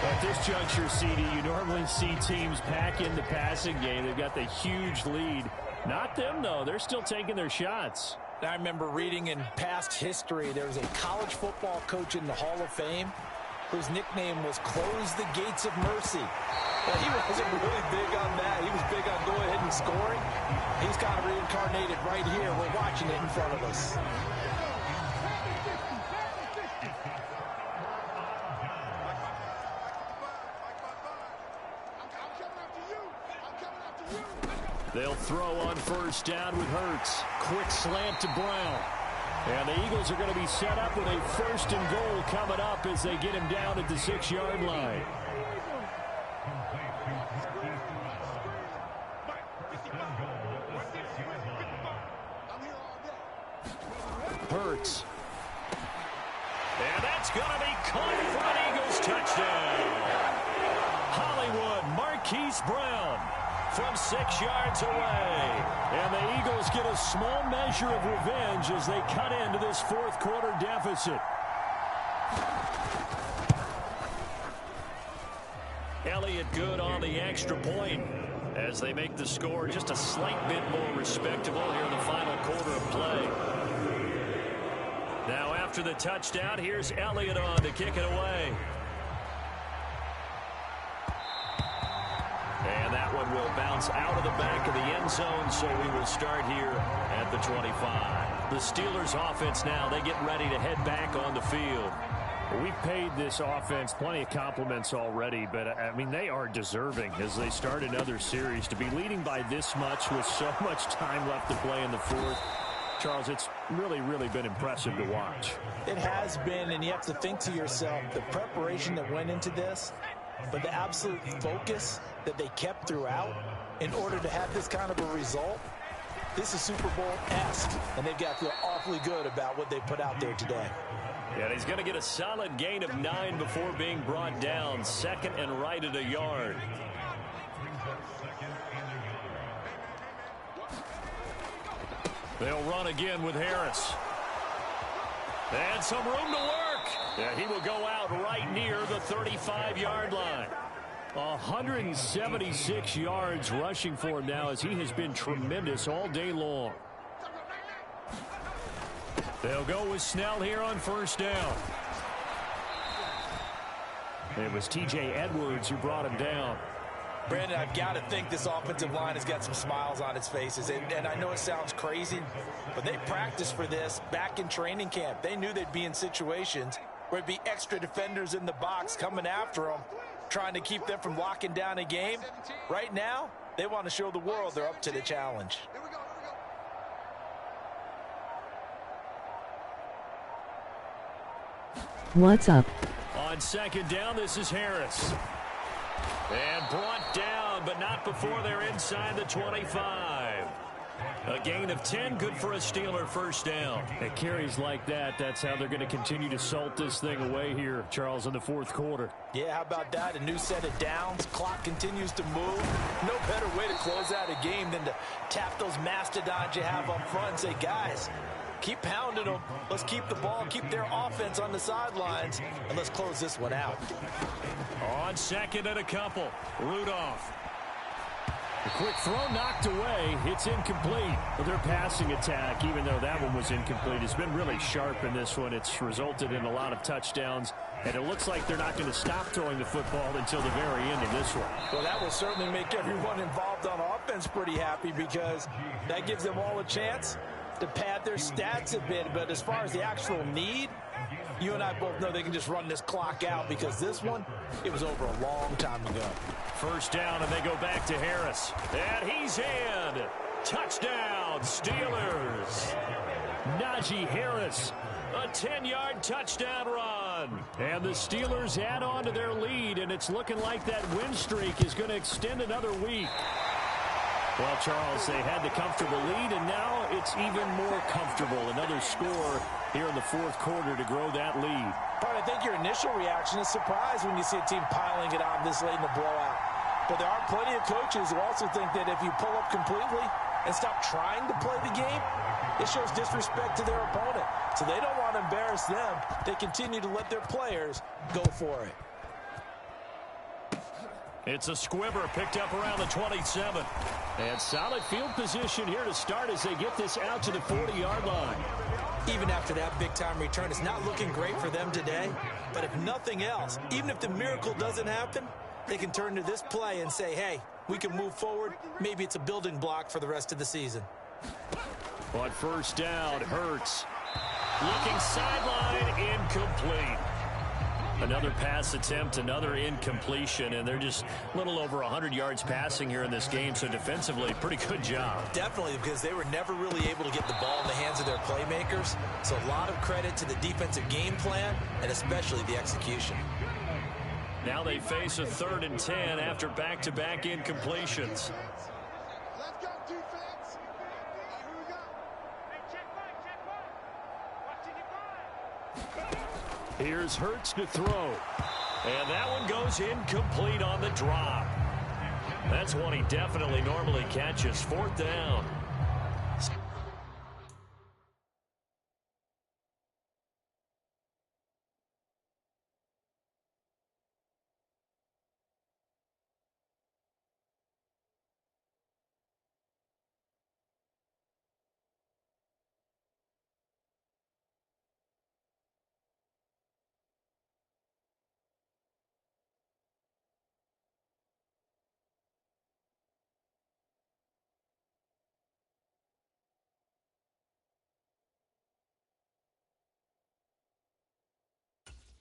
At this juncture, CD, you normally see teams pack in the passing game. They've got the huge lead. Not them, though. They're still taking their shots. I remember reading in past history, there was a college football coach in the Hall of Fame whose nickname was Close the Gates of Mercy. Well, he wasn't really big on that. He was big on go ahead and scoring. He's kind of reincarnated right here. We're watching it in front of us. They'll throw on 1st down with Hurts. Quick slant to Brown. And the Eagles are going to be set up with a 1st and goal coming up as they get him down at the 6-yard line. Hurts. And that's going to be caught for an Eagles touchdown. Hollywood Marquise Brown from 6 yards away. And the Eagles get a small measure of revenge as they cut into this 4th quarter deficit. Elliott good on the extra point as they make the score just a slight bit more respectable here in the final quarter of play. Now after the touchdown, here's Elliott on to kick it away. And that one will bounce out of the back of the end zone, so we will start here at the 25. The Steelers offense now, they get ready to head back on the field. We've paid this offense plenty of compliments already, but, I mean, they are deserving as they start another series. To be leading by this much with so much time left to play in the 4th, Charles, it's really, really been impressive to watch. It has been, and you have to think to yourself, the preparation that went into this, but the absolute focus that they kept throughout in order to have this kind of a result. This is Super Bowl-esque, and they've got to feel awfully good about what they put out there today. Yeah, he's going to get a solid gain of 9 before being brought down. 2nd and right at a yard. They'll run again with Harris. And some room to work. Yeah, he will go out right near the 35-yard line. 176 yards rushing for him now as he has been tremendous all day long. They'll go with Snell here on 1st down. It was T.J. Edwards who brought him down. Brandon, I've got to think this offensive line has got some smiles on its faces. And I know it sounds crazy, but they practiced for this back in training camp. They knew they'd be in situations where there'd be extra defenders in the box coming after them, trying to keep them from locking down a game. Right now, they want to show the world they're up to the challenge. What's up? On 2nd down, this is Harris. And brought down, but not before they're inside the 25. A gain of 10, good for a Steeler 1st down. At carries like that, that's how they're going to continue to salt this thing away here, Charles, in the 4th quarter. Yeah, how about that? A new set of downs. Clock continues to move. No better way to close out a game than to tap those mastodons you have up front and say, guys, keep pounding them. Let's keep the ball, keep their offense on the sidelines, and let's close this one out. On 2nd and a couple, Rudolph. The quick throw knocked away. It's incomplete. But their passing attack, even though that one was incomplete, has been really sharp in this one. It's resulted in a lot of touchdowns, and it looks like they're not going to stop throwing the football until the very end of this one. Well, that will certainly make everyone involved on offense pretty happy because that gives them all a chance to pad their stats a bit. But as far as the actual need, you and I both know they can just run this clock out because this one, it was over a long time ago. 1st down, and they go back to Harris. And he's in. Touchdown, Steelers. Najee Harris, a 10-yard touchdown run. And the Steelers add on to their lead, and it's looking like that win streak is going to extend another week. Well, Charles, they had the comfortable lead, and now it's even more comfortable. Another score here in the fourth quarter to grow that lead. But I think your initial reaction is surprise when you see a team piling it on this late in the blowout. But there are plenty of coaches who also think that if you pull up completely and stop trying to play the game, it shows disrespect to their opponent. So they don't want to embarrass them. They continue to let their players go for it. It's a squibber picked up around the 27. And solid field position here to start as they get this out to the 40-yard line. Even after that big-time return, it's not looking great for them today. But if nothing else, even if the miracle doesn't happen, they can turn to this play and say, hey, we can move forward. Maybe it's a building block for the rest of the season. On first down, Hurts. Looking sideline, incomplete. Another pass attempt, another incompletion, and they're just a little over 100 yards passing here in this game, so defensively, pretty good job. Definitely, because they were never really able to get the ball in the hands of their playmakers, so a lot of credit to the defensive game plan, and especially the execution. Now they face a 3rd and 10 after back-to-back incompletions. Let's go, defense. Here we go. Here's Hurts to throw. And that one goes incomplete on the drop. That's one he definitely normally catches. 4th down.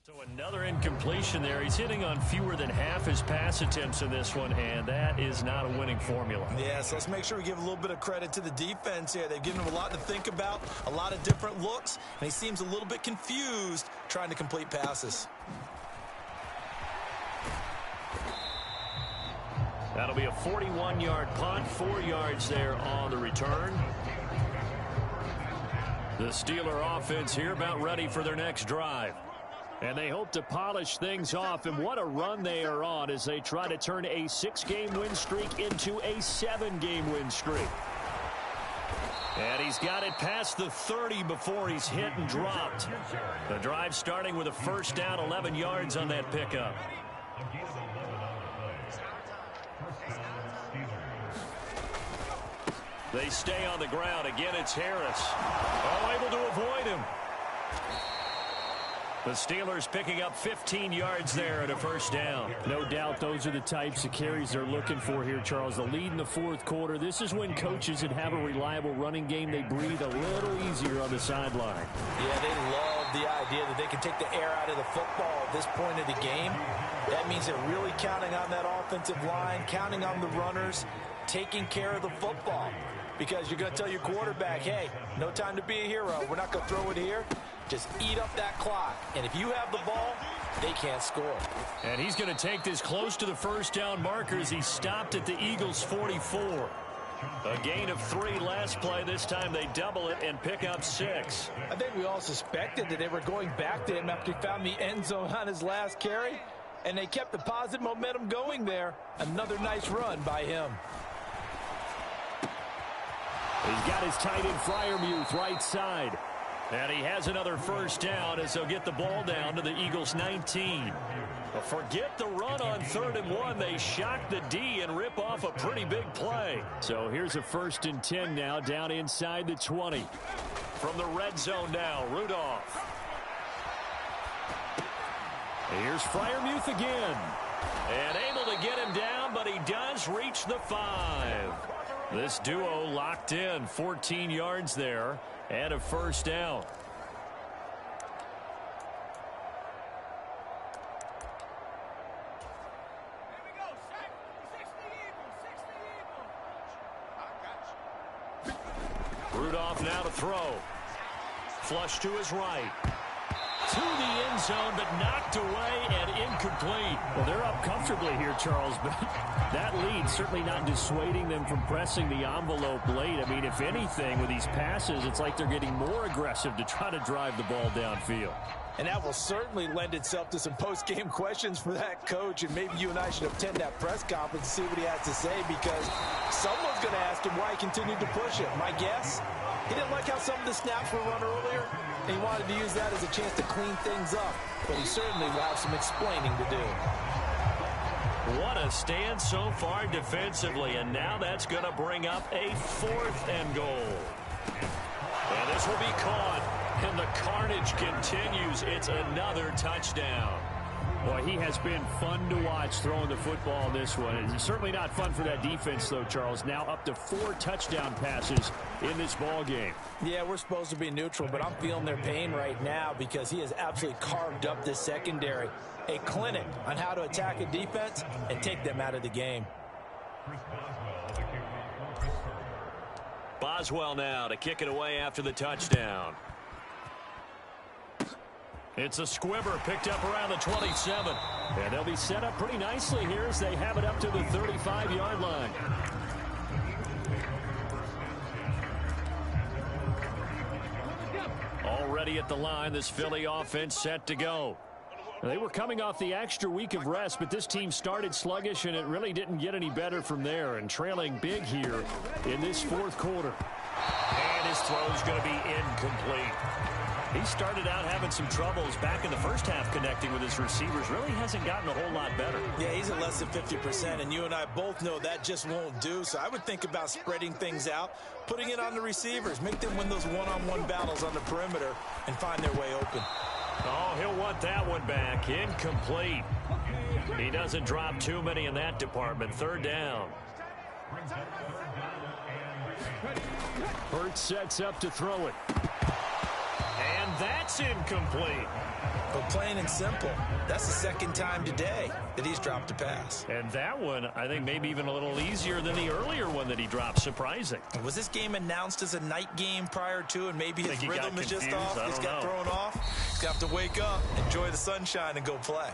So another incompletion there. He's hitting on fewer than half his pass attempts in this one, and that is not a winning formula. Yeah, so let's make sure we give a little bit of credit to the defense here. They've given him a lot to think about, a lot of different looks, and he seems a little bit confused trying to complete passes. That'll be a 41-yard punt, 4 yards there on the return. The Steeler offense here about ready for their next drive. And they hope to polish things off, and what a run they are on as they try to turn a 6-game win streak into a 7-game win streak. And he's got it past the 30 before he's hit and dropped. The drive starting with a first down, 11 yards on that pickup. They stay on the ground. Again, it's Harris. Oh, able to avoid him. The Steelers picking up 15 yards there at a first down. No doubt those are the types of carries they're looking for here, Charles. The lead in the fourth quarter. This is when coaches that have a reliable running game, they breathe a little easier on the sideline. Yeah, they love the idea that they can take the air out of the football at this point of the game. That means they're really counting on that offensive line, counting on the runners, taking care of the football. Because you're going to tell your quarterback, hey, no time to be a hero. We're not going to throw it here. Just eat up that clock. And if you have the ball, they can't score. And he's going to take this close to the first down marker as he stopped at the Eagles' 44. A gain of 3 last play. This time they double it and pick up 6. I think we all suspected that they were going back to him after he found the end zone on his last carry. And they kept the positive momentum going there. Another nice run by him. He's got his tight end Freiermuth right side. And he has another first down as they'll get the ball down to the Eagles' 19. But forget the run on 3rd and 1. They shock the D and rip off a pretty big play. So here's a 1st and 10 now down inside the 20. From the red zone now, Rudolph. Here's Freiermuth again. And able to get him down, but he does reach the 5. This duo locked in, 14 yards there, and a first down. Rudolph now to throw. Flush to his right. to the end zone, but knocked away and incomplete. Well, they're up comfortably here, Charles, but that lead certainly not dissuading them from pressing the envelope late. I mean, if anything, with these passes, it's like they're getting more aggressive to try to drive the ball downfield. And that will certainly lend itself to some post-game questions for that coach, and maybe you and I should attend that press conference and see what he has to say, because someone's going to ask him why he continued to push it. My guess, he didn't like how some of the snaps were run earlier, and he wanted to use that as a chance to clean things up, but he certainly will have some explaining to do. What a stand so far defensively, and now that's going to bring up a 4th and goal. And this will be caught, and the carnage continues. It's another touchdown. Boy, he has been fun to watch throwing the football in this one. It's certainly not fun for that defense, though, Charles. Now up to 4 touchdown passes in this ball game. Yeah, we're supposed to be neutral, but I'm feeling their pain right now because he has absolutely carved up this secondary. A clinic on how to attack a defense and take them out of the game. Boswell now to kick it away after the touchdown. It's a squibber picked up around the 27. And they'll be set up pretty nicely here as they have it up to the 35-yard line. Already at the line, this Philly offense set to go. They were coming off the extra week of rest, but this team started sluggish, and it really didn't get any better from there, and trailing big here in this 4th quarter. And his throw's going to be incomplete. He started out having some troubles back in the first half connecting with his receivers. Really hasn't gotten a whole lot better. Yeah, he's at less than 50%, and you and I both know that just won't do. So I would think about spreading things out, putting it on the receivers, make them win those one-on-one battles on the perimeter, and find their way open. Oh, he'll want that one back. Incomplete. He doesn't drop too many in that department. 3rd down. Hurts sets up to throw it. And that's incomplete. But plain and simple, that's the 2nd time today that he's dropped a pass. And that one, I think, maybe even a little easier than the earlier one that he dropped. Surprising. Was this game announced as a night game prior to, and maybe his rhythm is just off? He's got thrown off. He's got to wake up, enjoy the sunshine, and go play.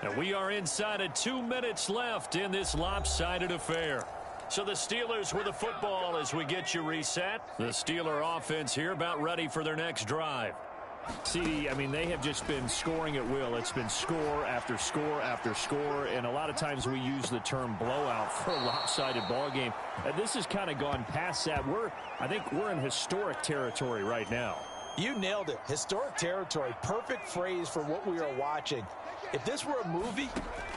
And we are inside of 2 minutes left in this lopsided affair. So the Steelers with the football as we get you reset. The Steeler offense here about ready for their next drive. CD, I mean, they have just been scoring at will. It's been score after score after score, and a lot of times we use the term blowout for a lopsided ball game. And this has kind of gone past that. I think we're in historic territory right now. You nailed it. Historic territory. Perfect phrase for what we are watching. If this were a movie,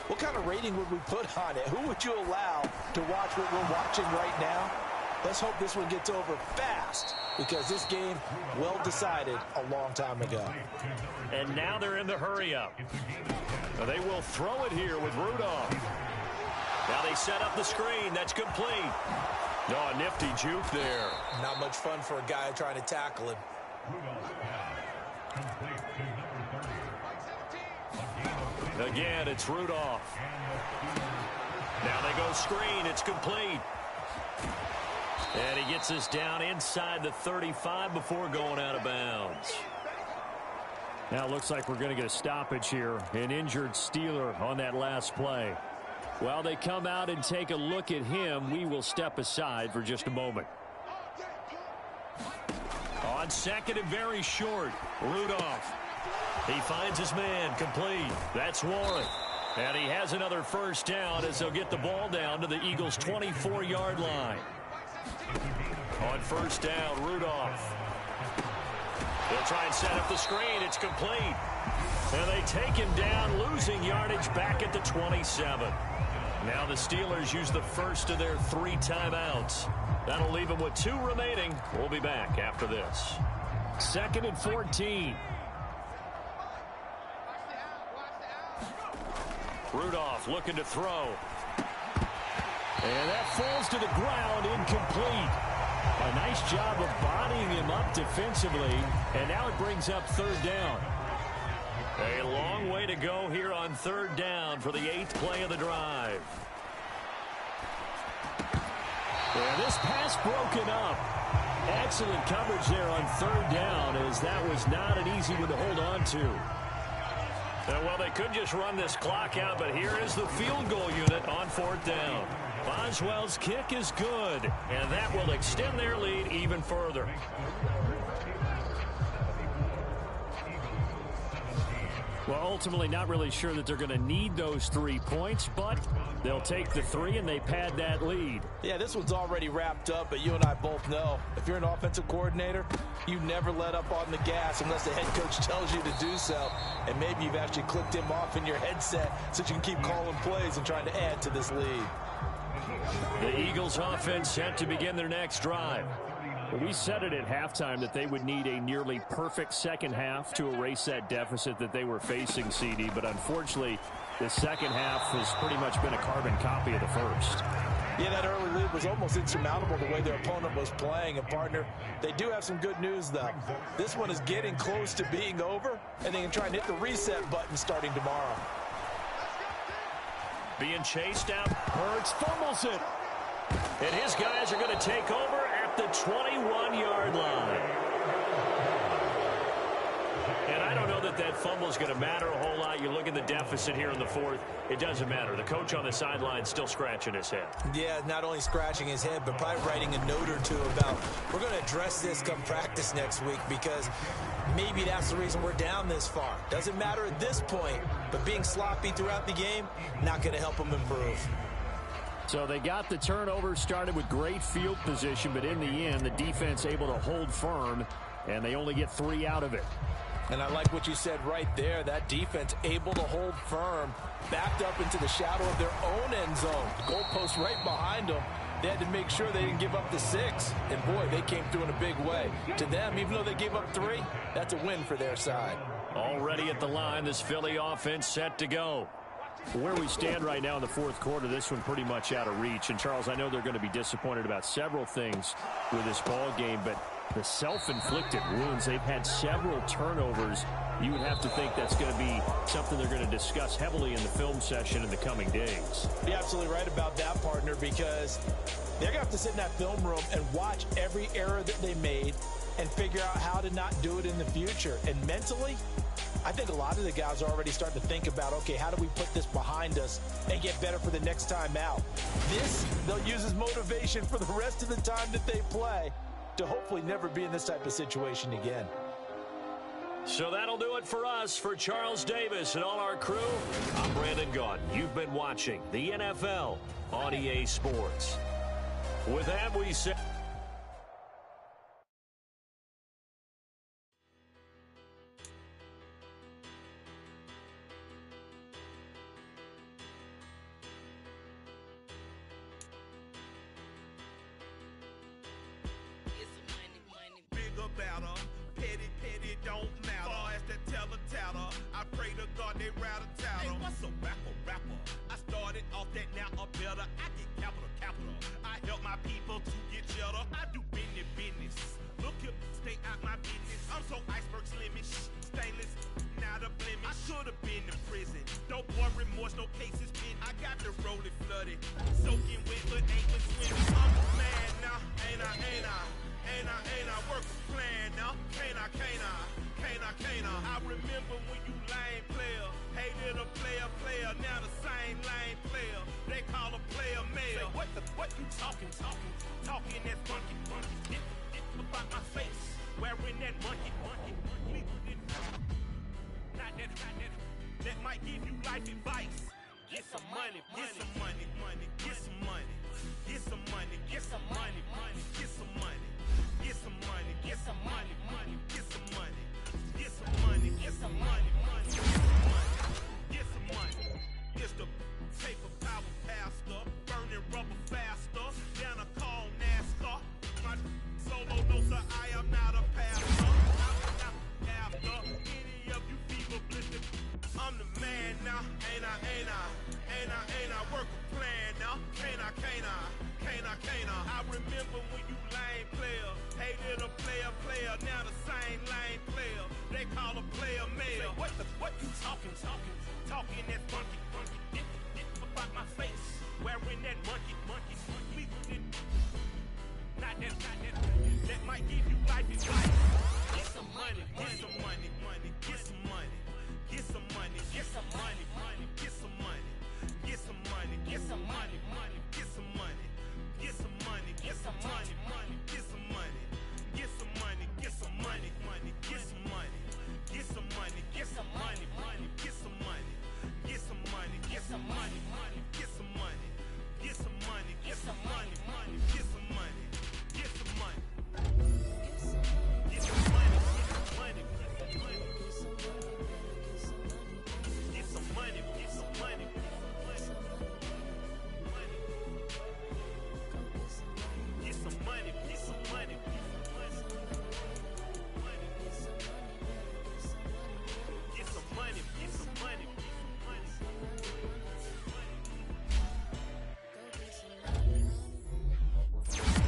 what kind of rating would we put on it? Who would you allow to watch what we're watching right now? Let's hope this one gets over fast, because this game, well decided a long time ago. And now they're in the hurry-up. They will throw it here with Rudolph. Now they set up the screen. That's complete. Oh, a nifty juke there. Not much fun for a guy trying to tackle him. Again, it's Rudolph. Now they go screen. It's complete. And he gets us down inside the 35 before going out of bounds. Now it looks like we're going to get a stoppage here. An injured Steeler on that last play. While they come out and take a look at him, we will step aside for just a moment. On 2nd and very short, Rudolph. He finds his man, complete. That's Warren. And he has another 1st down as they'll get the ball down to the Eagles' 24-yard line. On 1st down, Rudolph. They'll try and set up the screen. It's complete. And they take him down, losing yardage back at the 27. Now the Steelers use the first of their 3 timeouts. That'll leave them with 2 remaining. We'll be back after this. 2nd and 14. Rudolph looking to throw. And that falls to the ground, incomplete. A nice job of bodying him up defensively, and now it brings up 3rd down. A long way to go here on 3rd down for the 8th play of the drive. And this pass broken up. Excellent coverage there on third down, as that was not an easy one to hold on to. Well, they could just run this clock out, but here is the field goal unit on fourth down. Boswell's kick is good, and that will extend their lead even further. Well, ultimately not really sure that they're going to need those 3 points, but they'll take the 3 and they pad that lead. Yeah, this one's already wrapped up, but you and I both know if you're an offensive coordinator, you never let up on the gas unless the head coach tells you to do so. And maybe you've actually clicked him off in your headset so you can keep calling plays and trying to add to this lead. The Eagles offense set to begin their next drive. We said it at halftime that they would need a nearly perfect second half to erase that deficit that they were facing, CD. But unfortunately, the second half has pretty much been a carbon copy of the first. Yeah, that early lead was almost insurmountable the way their opponent was playing. And, partner, they do have some good news, though. This one is getting close to being over, and they can try and hit the reset button starting tomorrow. Being chased out, Hurts fumbles it. And his guys are going to take over at the 21-yard line. And I don't know that that fumble is going to matter a whole lot. You look at the deficit here in the fourth, it doesn't matter. The coach on the sideline still scratching his head. Yeah, not only scratching his head, but probably writing a note or two about, we're going to address this come practice next week, because maybe that's the reason we're down this far. Doesn't matter at this point, but being sloppy throughout the game, not going to help them improve. So they got the turnover, started with great field position, but in the end, the defense able to hold firm, and they only get 3 out of it. And I like what you said right there. That defense able to hold firm, backed up into the shadow of their own end zone. The goalpost right behind them. They had to make sure they didn't give up the 6. And, boy, they came through in a big way. To them, even though they gave up 3, that's a win for their side. Already at the line, this Philly offense set to go. Where we stand right now in the fourth quarter, this one pretty much out of reach. And, Charles, I know they're going to be disappointed about several things with this ball game, but the self-inflicted wounds, they've had several turnovers. You would have to think that's going to be something they're going to discuss heavily in the film session in the coming days. You're absolutely right about that, partner, because they're going to have to sit in that film room and watch every error that they made and figure out how to not do it in the future. And mentally, I think a lot of the guys are already starting to think about, okay, how do we put this behind us and get better for the next time out? This, they'll use as motivation for the rest of the time that they play to hopefully never be in this type of situation again. So that'll do it for us. For Charles Davis and all our crew, I'm Brandon Gaudin. You've been watching the NFL on EA Sports. With that, we say... That might money, get some money, money, get some money, get some money, get some money, money, get some money, get some money, get some money, money, get some money, get some money, get some money, money, get some money, get some money, get some money, money, get some money, get some money, get some money, money, get some money, get some money, get some money, money, get some money, get some money, get some money, money, get some money, get some money. Get some money, get some money, get some money, get some money, get some money, get some money, get some money, get some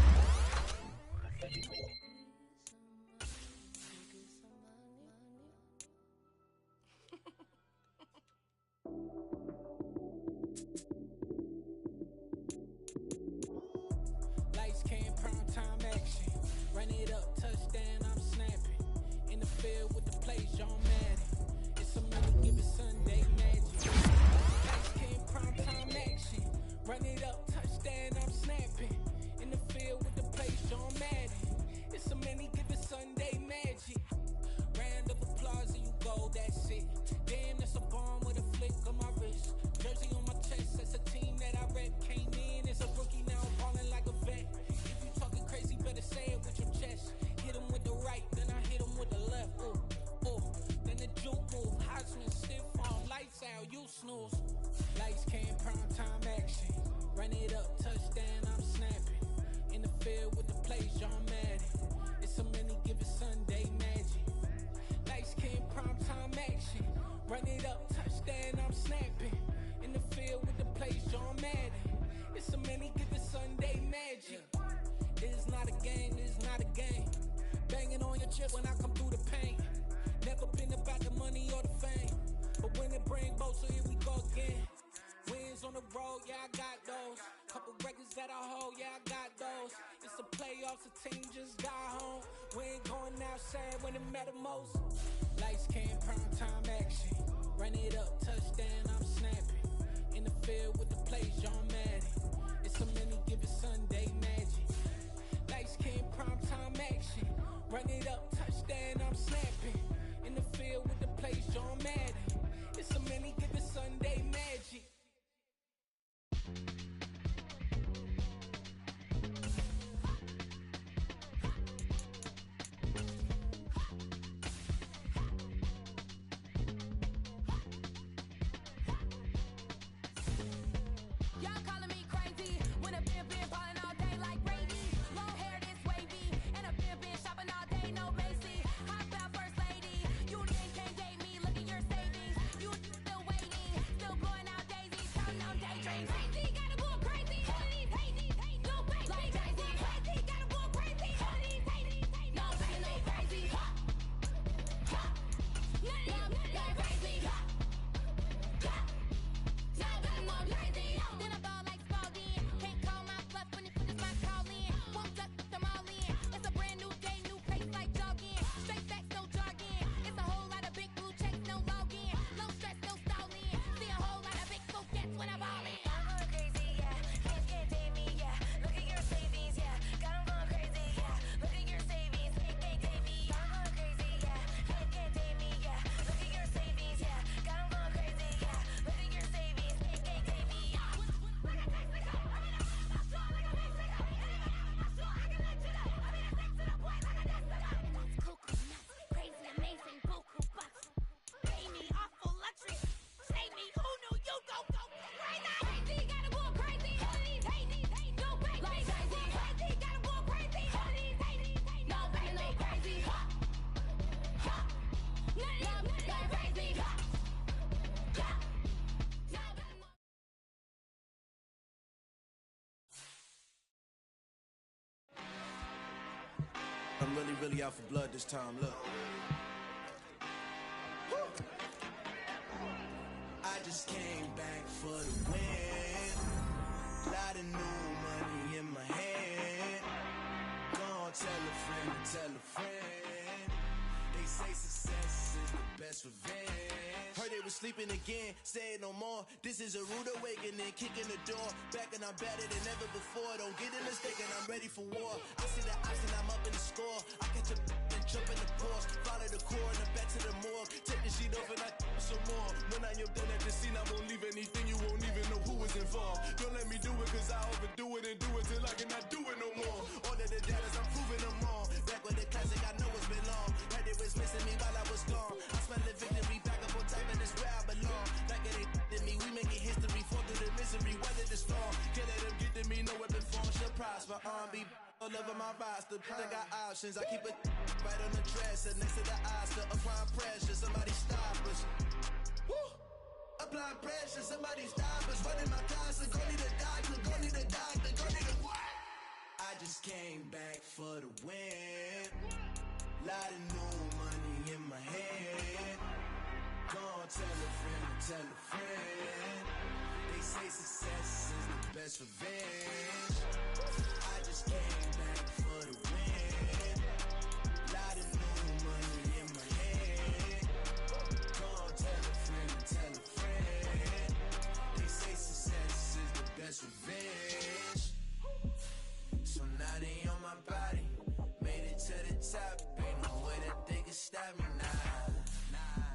money. Lights came, prime time action. Run it up, touchdown, I'm snapping. In the field with the plays, John Madden. It's a money given Sunday magic. Lights came, prime time action. Run it up, touchdown, I'm snapping. In the field with the plays, John Madden. It's a money given Sunday magic. Round of applause and you go, that's it. Damn, that's a bomb with a flick on my wrist. Jersey on my chest, that's a team that I rep. Came in as a rookie, now I'm balling like a vet. If you talking crazy, better say it with your chest. Hit him with the right, then I hit him with the left. Ooh, ooh, then the juke move. Heisman, stiff arm, lights out, you snooze. Lights came, prime time action. Run it up, touchdown, I'm snapping. In the field with the plays, John Madden. It's a many given Sunday magic. Lights came, prime time action. Run it up, touchdown, I'm snapping. In the field with the plays, John Madden. It's a many given Sunday magic. It's not a game, it's not a game. Banging on your chip when I come through the paint. Never been about the money or the fame. But when it bring both, so here we go again. Wins on the road, yeah, I got those. Couple records that I hold, yeah, I got those. It's the playoffs, the team just got home. We ain't going outside when it matter most. Lights came, prime time action. Run it up, touchdown, I'm snapping. In the field with the plays, John Madden. It's a many given Sunday magic. Lights came, prime time action. Run it up, touchdown, I'm snapping. In the field with the plays, John Madden. It's a many given Sunday magic. Y'all calling me crazy when a been ballin' all day like Brady. Long hair this wavy, and a been shopping all day, no Macy. How about first lady? You can't date me, look at your savings. You still waiting, still blowing out daisies, counting on daydreams. Crazy, gotta go crazy. All of these hate, no crazy. Like crazy, crazy, gotta go crazy. All of these hate, no crazy, no crazy. None of them crazy. Then I ball like Spalding. Can't call my bluff when it puts my call in. Won't duck them all in. It's a brand new day, new pace like jogging. Straight facts, no jargon. It's a whole lot of big blue checks, no login. Low stress, no stalling. See a whole lot of big folk gets when I ball in. I'm going crazy, yeah. Can't date me, yeah. Look at your savings, yeah. Got 'em going crazy, yeah. Look at your savings, can't date me. I'm going crazy, yeah. Can't date me, yeah. Look at your savings, yeah. Got 'em going crazy, yeah. Look at your savings, can't date me. Crazy, amazing, buku bucks. Pay me awful luxury. Save me, who knew you go crazy? Crazy, gotta go crazy. All of these hate, no crazy. Like crazy, crazy, gotta go crazy. All of these hate, no crazy, no crazy. None of them crazy. I'm really out for blood this time, look. I just came back for the win. Lot of new money in my hand. Gonna tell a friend to tell a friend. They say success is the best revenge. Heard they was sleeping again, say it no more. This is a rude awakening, kicking the door. Back and I'm better than ever before. Don't get it mistaken, I'm ready for war. I see the option, I'm up in the score. I catch a and jump in the course. Follow the core and the back to the morgue. Take the sheet off and I some more. When I am done at the scene, I won't leave anything. You won't even know who is involved. Don't let me do it, cause I overdo it and do it till I cannot do it no more. All of the data's, I'm proving them wrong. Back with the classic, I know it's been long. Heard it was missing me while I was gone. I smell the victory back up on top, and it's where I belong. Like it ain't to me, we making history. Fall through the misery, weather the storm. Can't let them get to me, no weapon form shall prosper. Be all over my roster, I got options. I keep it right on the dresser, next to the Oscar. Applying pressure, somebody stop us. Woo! Applying pressure, somebody stop us. Running my closet, go need a doctor, go need a doctor, go need a what? I just came back for the win. Lot of new money in my hand. Go on, tell a friend, tell a friend. They say success is the best revenge. I just came back for the win. Lot of new money in my hand. Go on, tell a friend, tell a friend. They say success is the best revenge. So now they on my body, made it to the top. Ain't no way that they can stop me now.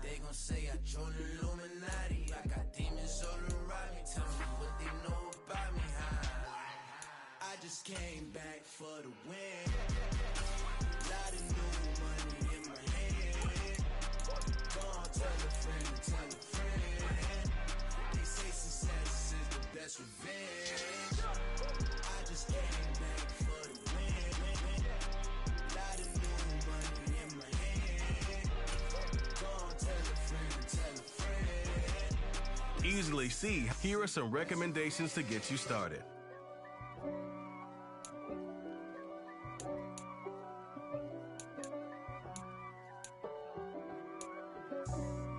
They gon' say I joined the Illuminati. I got demons all around me. Tell me what they know about me, huh? I just came back for the win. Lot of new money in my hand. Go on, tell a friend, tell a friend. They say success is the best revenge. I just came back for the win. Lot of new money in my hand. Go on, tell a friend, tell a friend. Easily see, here are some recommendations to get you started.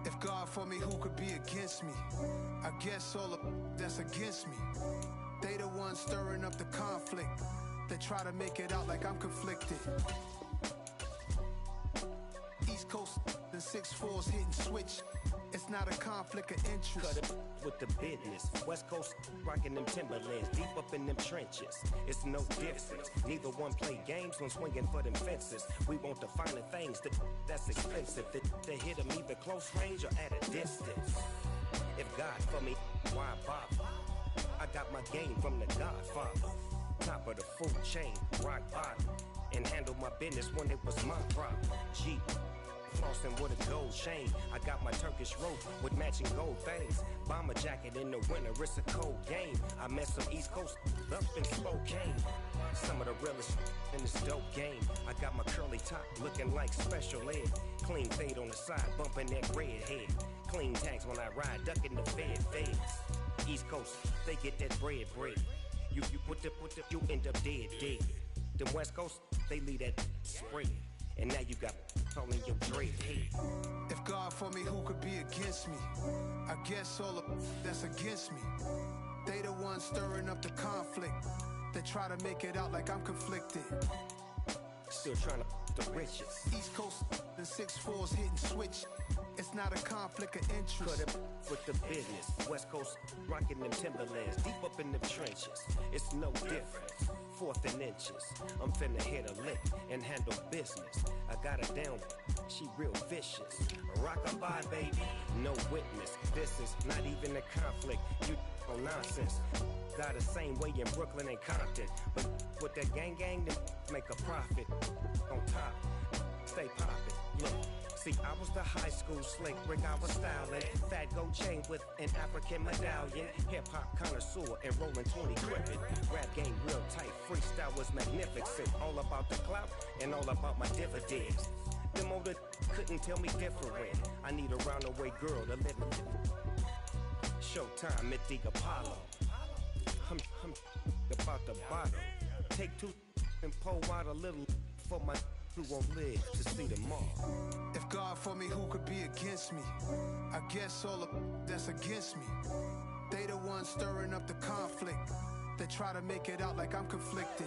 If God for me, who could be against me? I guess all of that's against me. They the ones stirring up the conflict. They try to make it out like I'm conflicted. East Coast and 6'4's hitting switch. It's not a conflict of interest. Cut it with the business. West Coast rocking them Timberlands, deep up in them trenches. It's no difference. Neither one play games when swinging for them fences. We want the finer things that's expensive. To hit them either close range or at a distance. If God for me, why bother? I got my game from the Godfather. Top of the food chain, rock bottom. And handle my business when it was my problem. Jeep. Flossing with a gold chain. I got my Turkish rope with matching gold things. Bomber jacket in the winter, it's a cold game. I met some East Coast up in Spokane. Some of the realest in this dope game. I got my curly top looking like special ed. Clean fade on the side, bumping that red head. Clean tags when I ride, ducking the feds. East Coast, they get that bread. You you end up dead. Them West Coast, they leave that spread. And now you got all in your dread head. If God for me, who could be against me? I guess all of that's against me. They the ones stirring up the conflict. They try to make it out like I'm conflicted. Still trying to the riches. East Coast and 6'4's hitting switch. It's not a conflict of interest. Cut it with the business. West Coast rocking them Timberlands, deep up in them trenches. It's no difference. Fourth and inches. I'm finna hit a lick and handle business. I got her down, she real vicious. Rock-a-bye, baby, no witness. This is not even a conflict. You on nonsense. Got the same way in Brooklyn and Compton. But with that gang, then make a profit. On top, stay poppin'. Look. See, I was the high school slick brick, I was styling. Fat gold chain with an African medallion. Hip-hop connoisseur and rolling 20 gripping. Rap game real tight, freestyle was magnificent. All about the clout and all about my dividends. Them older couldn't tell me different. I need a roundaway girl to live in. Showtime at the Apollo. I'm about the bottom. Take two and pull out a little for my who won't live to see tomorrow. If God for me, who could be against me? I guess all of that's against me. They the ones stirring up the conflict. They try to make it out like I'm conflicted.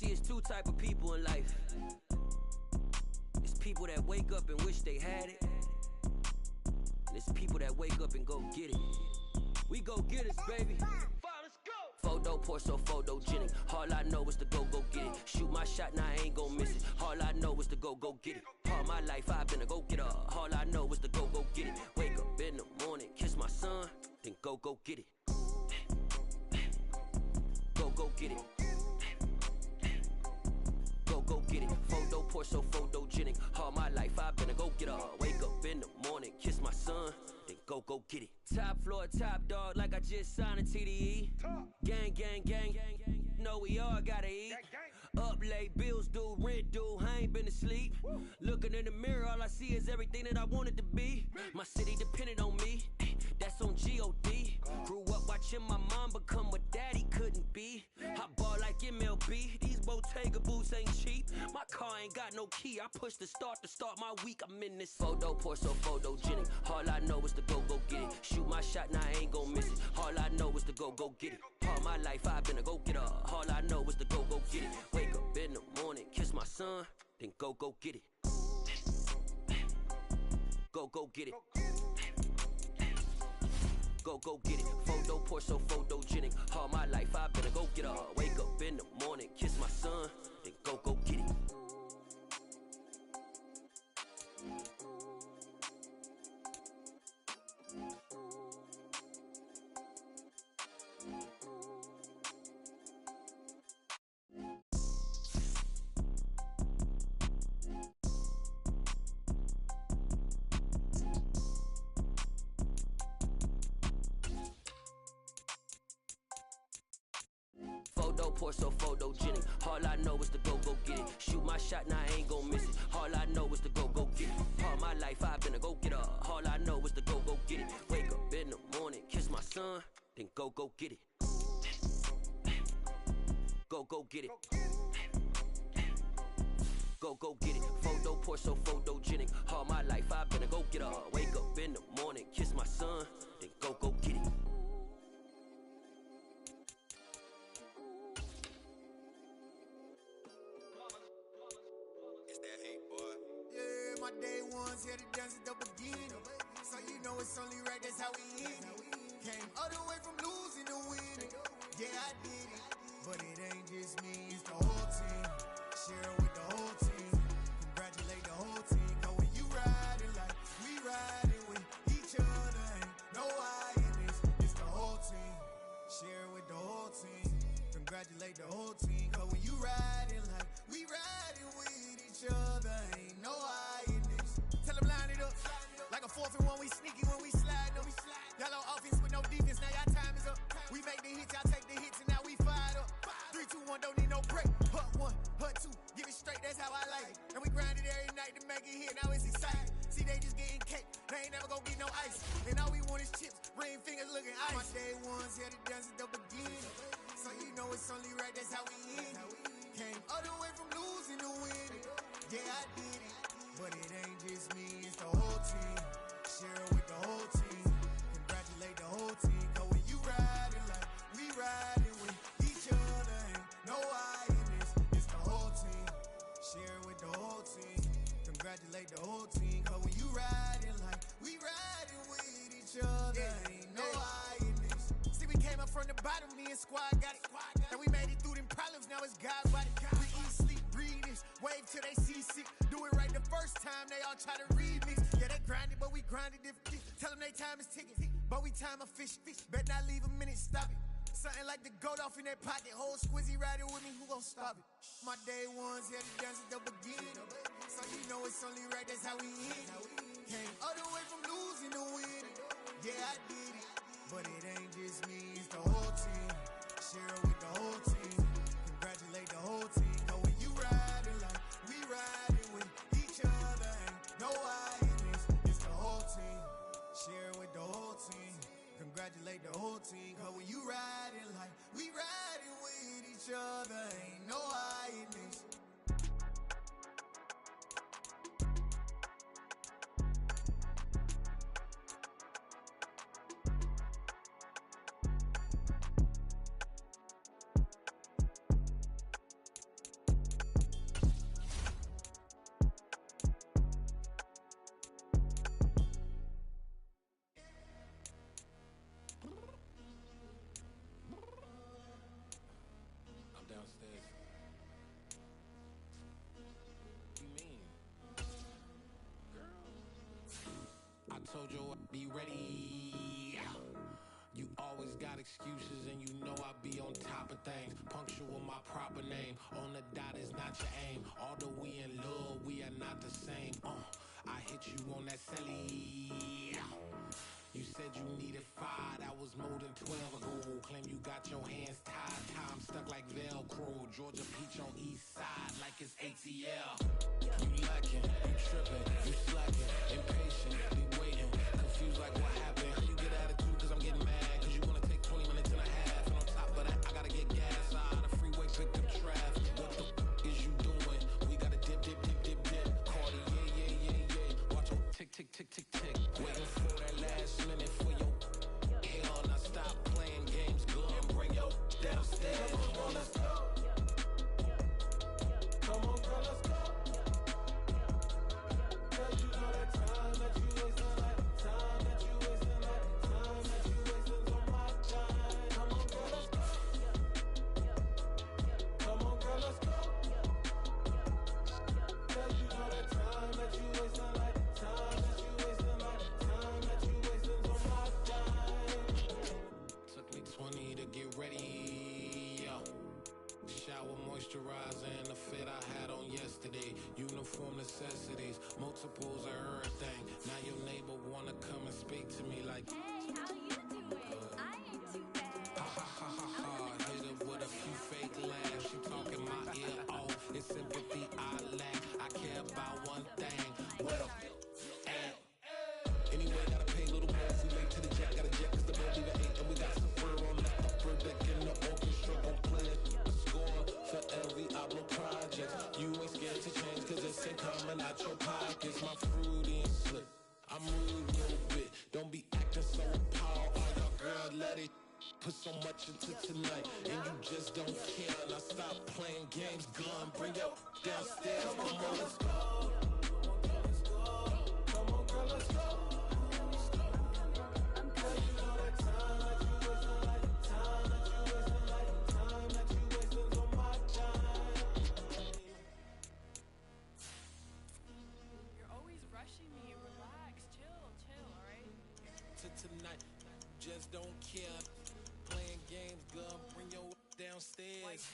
see, it's two type of people in life. It's people that wake up and wish they had it. And it's people that wake up and go get it. We go get it, baby. Photo poor, so photogenic. All I know is to go get it. Shoot my shot, now I ain't gon' miss it. All I know is to go get it. All my life I've been a go getter. All I know is to go get it. Wake up in the morning, kiss my son, then go get it. Go get it. Go get it. Photo poor, so photogenic. All my life I've been a go getter. Wake up in the morning, kiss my son, then go get it. Top floor, top dog, like I just signed a TDE. Gang, gang, gang, know we all gotta eat. Up late, bills due, rent due, I ain't been asleep. Looking in the mirror, all I see is everything that I wanted to be. My city depended on me, that's on G.O.D. Grew up watching my mom become what daddy couldn't be. I ball like MLB, these Bottega boots ain't cheap. My car ain't got no key, I push the start to start my week. I'm in this photo poor, so photogenic. All I know is to go get it. Shoot my shot, now I ain't gon' miss it. All I know is to go get it. All my life I've been a go getter. All I know is to go get it. Wake up in the morning, kiss my son, then go get it. Go get it. Go get it. Photo poor, so photogenic. All my life I've been a go getter. Wake up in the morning, kiss my son, then go get it. Photo poor, so photogenic. All I know is to go get it. Shoot my shot, now I ain't gon' miss it. All I know is to go get it. All my life I've been a go getter. All I know is to go get it. Wake up in the morning, kiss my son, then go get it. Go get it. Go get it. Photo poor, so photogenic. All my life I've been a go getter. Wake up in the morning, kiss my son, then go get it. Yeah, my day ones here to dance at the beginning. So you know it's only right, that's how we end it. Came all the way from losing to winning. Yeah, I did it, but it ain't just me, it's the whole team. Share with the whole team. Congratulate the whole team. Cause when you riding like we riding with each other, ain't no I in this, it's the whole team. Share with the whole team. Congratulate the whole team. Cause when you riding like we riding with each other, ain't no I in this. Tell them line it up. Like a 4th and 1, we sneaky when we slide them. Y'all on offense with no defense, now y'all time is up. We make the hits, y'all take the hits, and now we fired up. 3, 2, 1, don't need no break. Hut 1, hut 2, give it straight, that's how I like it. And we grind it every night to make it hit, now it's exciting. See, they just getting cake, they ain't never gonna get no ice. And all we want is chips, ring fingers looking ice. My day ones here to dance at the beginning. So you know it's only right, that's how we end it. Came all the way from losing to winning. Yeah, I did it, but it ain't just me, it's the whole team. Share with the whole team. Congratulate the whole team. Cause when you riding like we riding with each other, ain't no I in this, it's the whole team. Share with the whole team. Congratulate the whole team. Cause when you riding like we riding with each other, ain't no I in this. See, we came up from the bottom, me and squad got it. And we made it through them problems, now it's God body. We eat, sleep, breathe this, wave till they see sick. Do it right the first time, they all try to remix. Yeah, they grinded, but we grinded different. Tell them they time is ticking, but we time a fish. Bet not leave a minute, stop it. Something like the goat off in their pocket. Whole squizzy riding with me, who gon' stop it? My day ones here to dance at the beginning. So you know it's only right, that's how we end it. Came all the way from losing to winning. Yeah, I did it, but it ain't just me, it's the whole team. Share with the whole team. Congratulate the whole team. Cause when you riding like we riding with each other, ain't no I in this, it's the whole team. Share with the whole team. Congratulate the whole team. Cause when you riding like we riding with each other, ain't no I in this. ready. You always got excuses and you know I be on top of things. Punctual my proper name. On the dot is not your aim. Although we in love, we are not the same. I hit you on that celly. You said you needed 5, that was more than 12 ago. Claim you got your hands tied, time stuck like Velcro. Georgia Peach on east side like it's ATL. You lacking, you tripping, you slacking, impatient, be waiting, confused like what happened. How you get attitude cause I'm getting mad, cause you wanna take 20 minutes and a half. And on top of that, I gotta get gas out of the freeway, pick up traffic. What the is you doing? We gotta dip, dip, dip, dip, dip. Cardi, yeah. Watch your tick, tick, tick, tick, tick. Waiting for that last minute for your hell. Now stop playing games, go and bring your downstairs. Come on, let's go. Come on, girl, let's go. Cause you know that time that you wasting, like time that you wasting, like time that you wasting on my time. Come on, girl, let's go. Come on, girl, let's go. Cause you know that time that you wasting, like time that you wasting, like time that you wasting on my time. Took me 20 to get ready. Shower, moisturizer, and the fit I had on yesterday. Uniform necessities, multiples of everything. Now your neighbor wanna come and speak to me like, hey, how you doing? I ain't too bad. Ha ha ha ha ha. Hit her with a few fake laughs. She talking my ear off. It's sympathy I lack. I care about one thing. What up? Anyway, gotta pay a little more. If we late to the jet, gotta jet cause the boat leave at 8. And we got some fur on the upper deck in the orchestra. Gon' play a score for every Ablo project. You ain't scared to change cause it's ain't coming out your pockets. My fruity and slip. I'm rude a little bit. Don't be acting so appalled. Oh, your girl, let it put so much into tonight. And you just don't care. Now stop playing games, gun. Bring your downstairs. Come on, let's go. Come on, girl, let's go. Tonight, just don't care. Playing games, gun, bring your downstairs.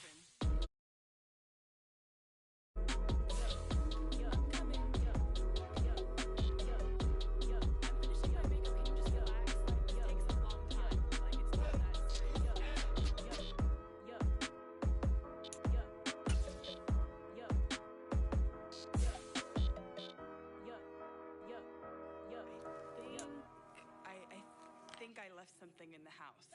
I left something in the house.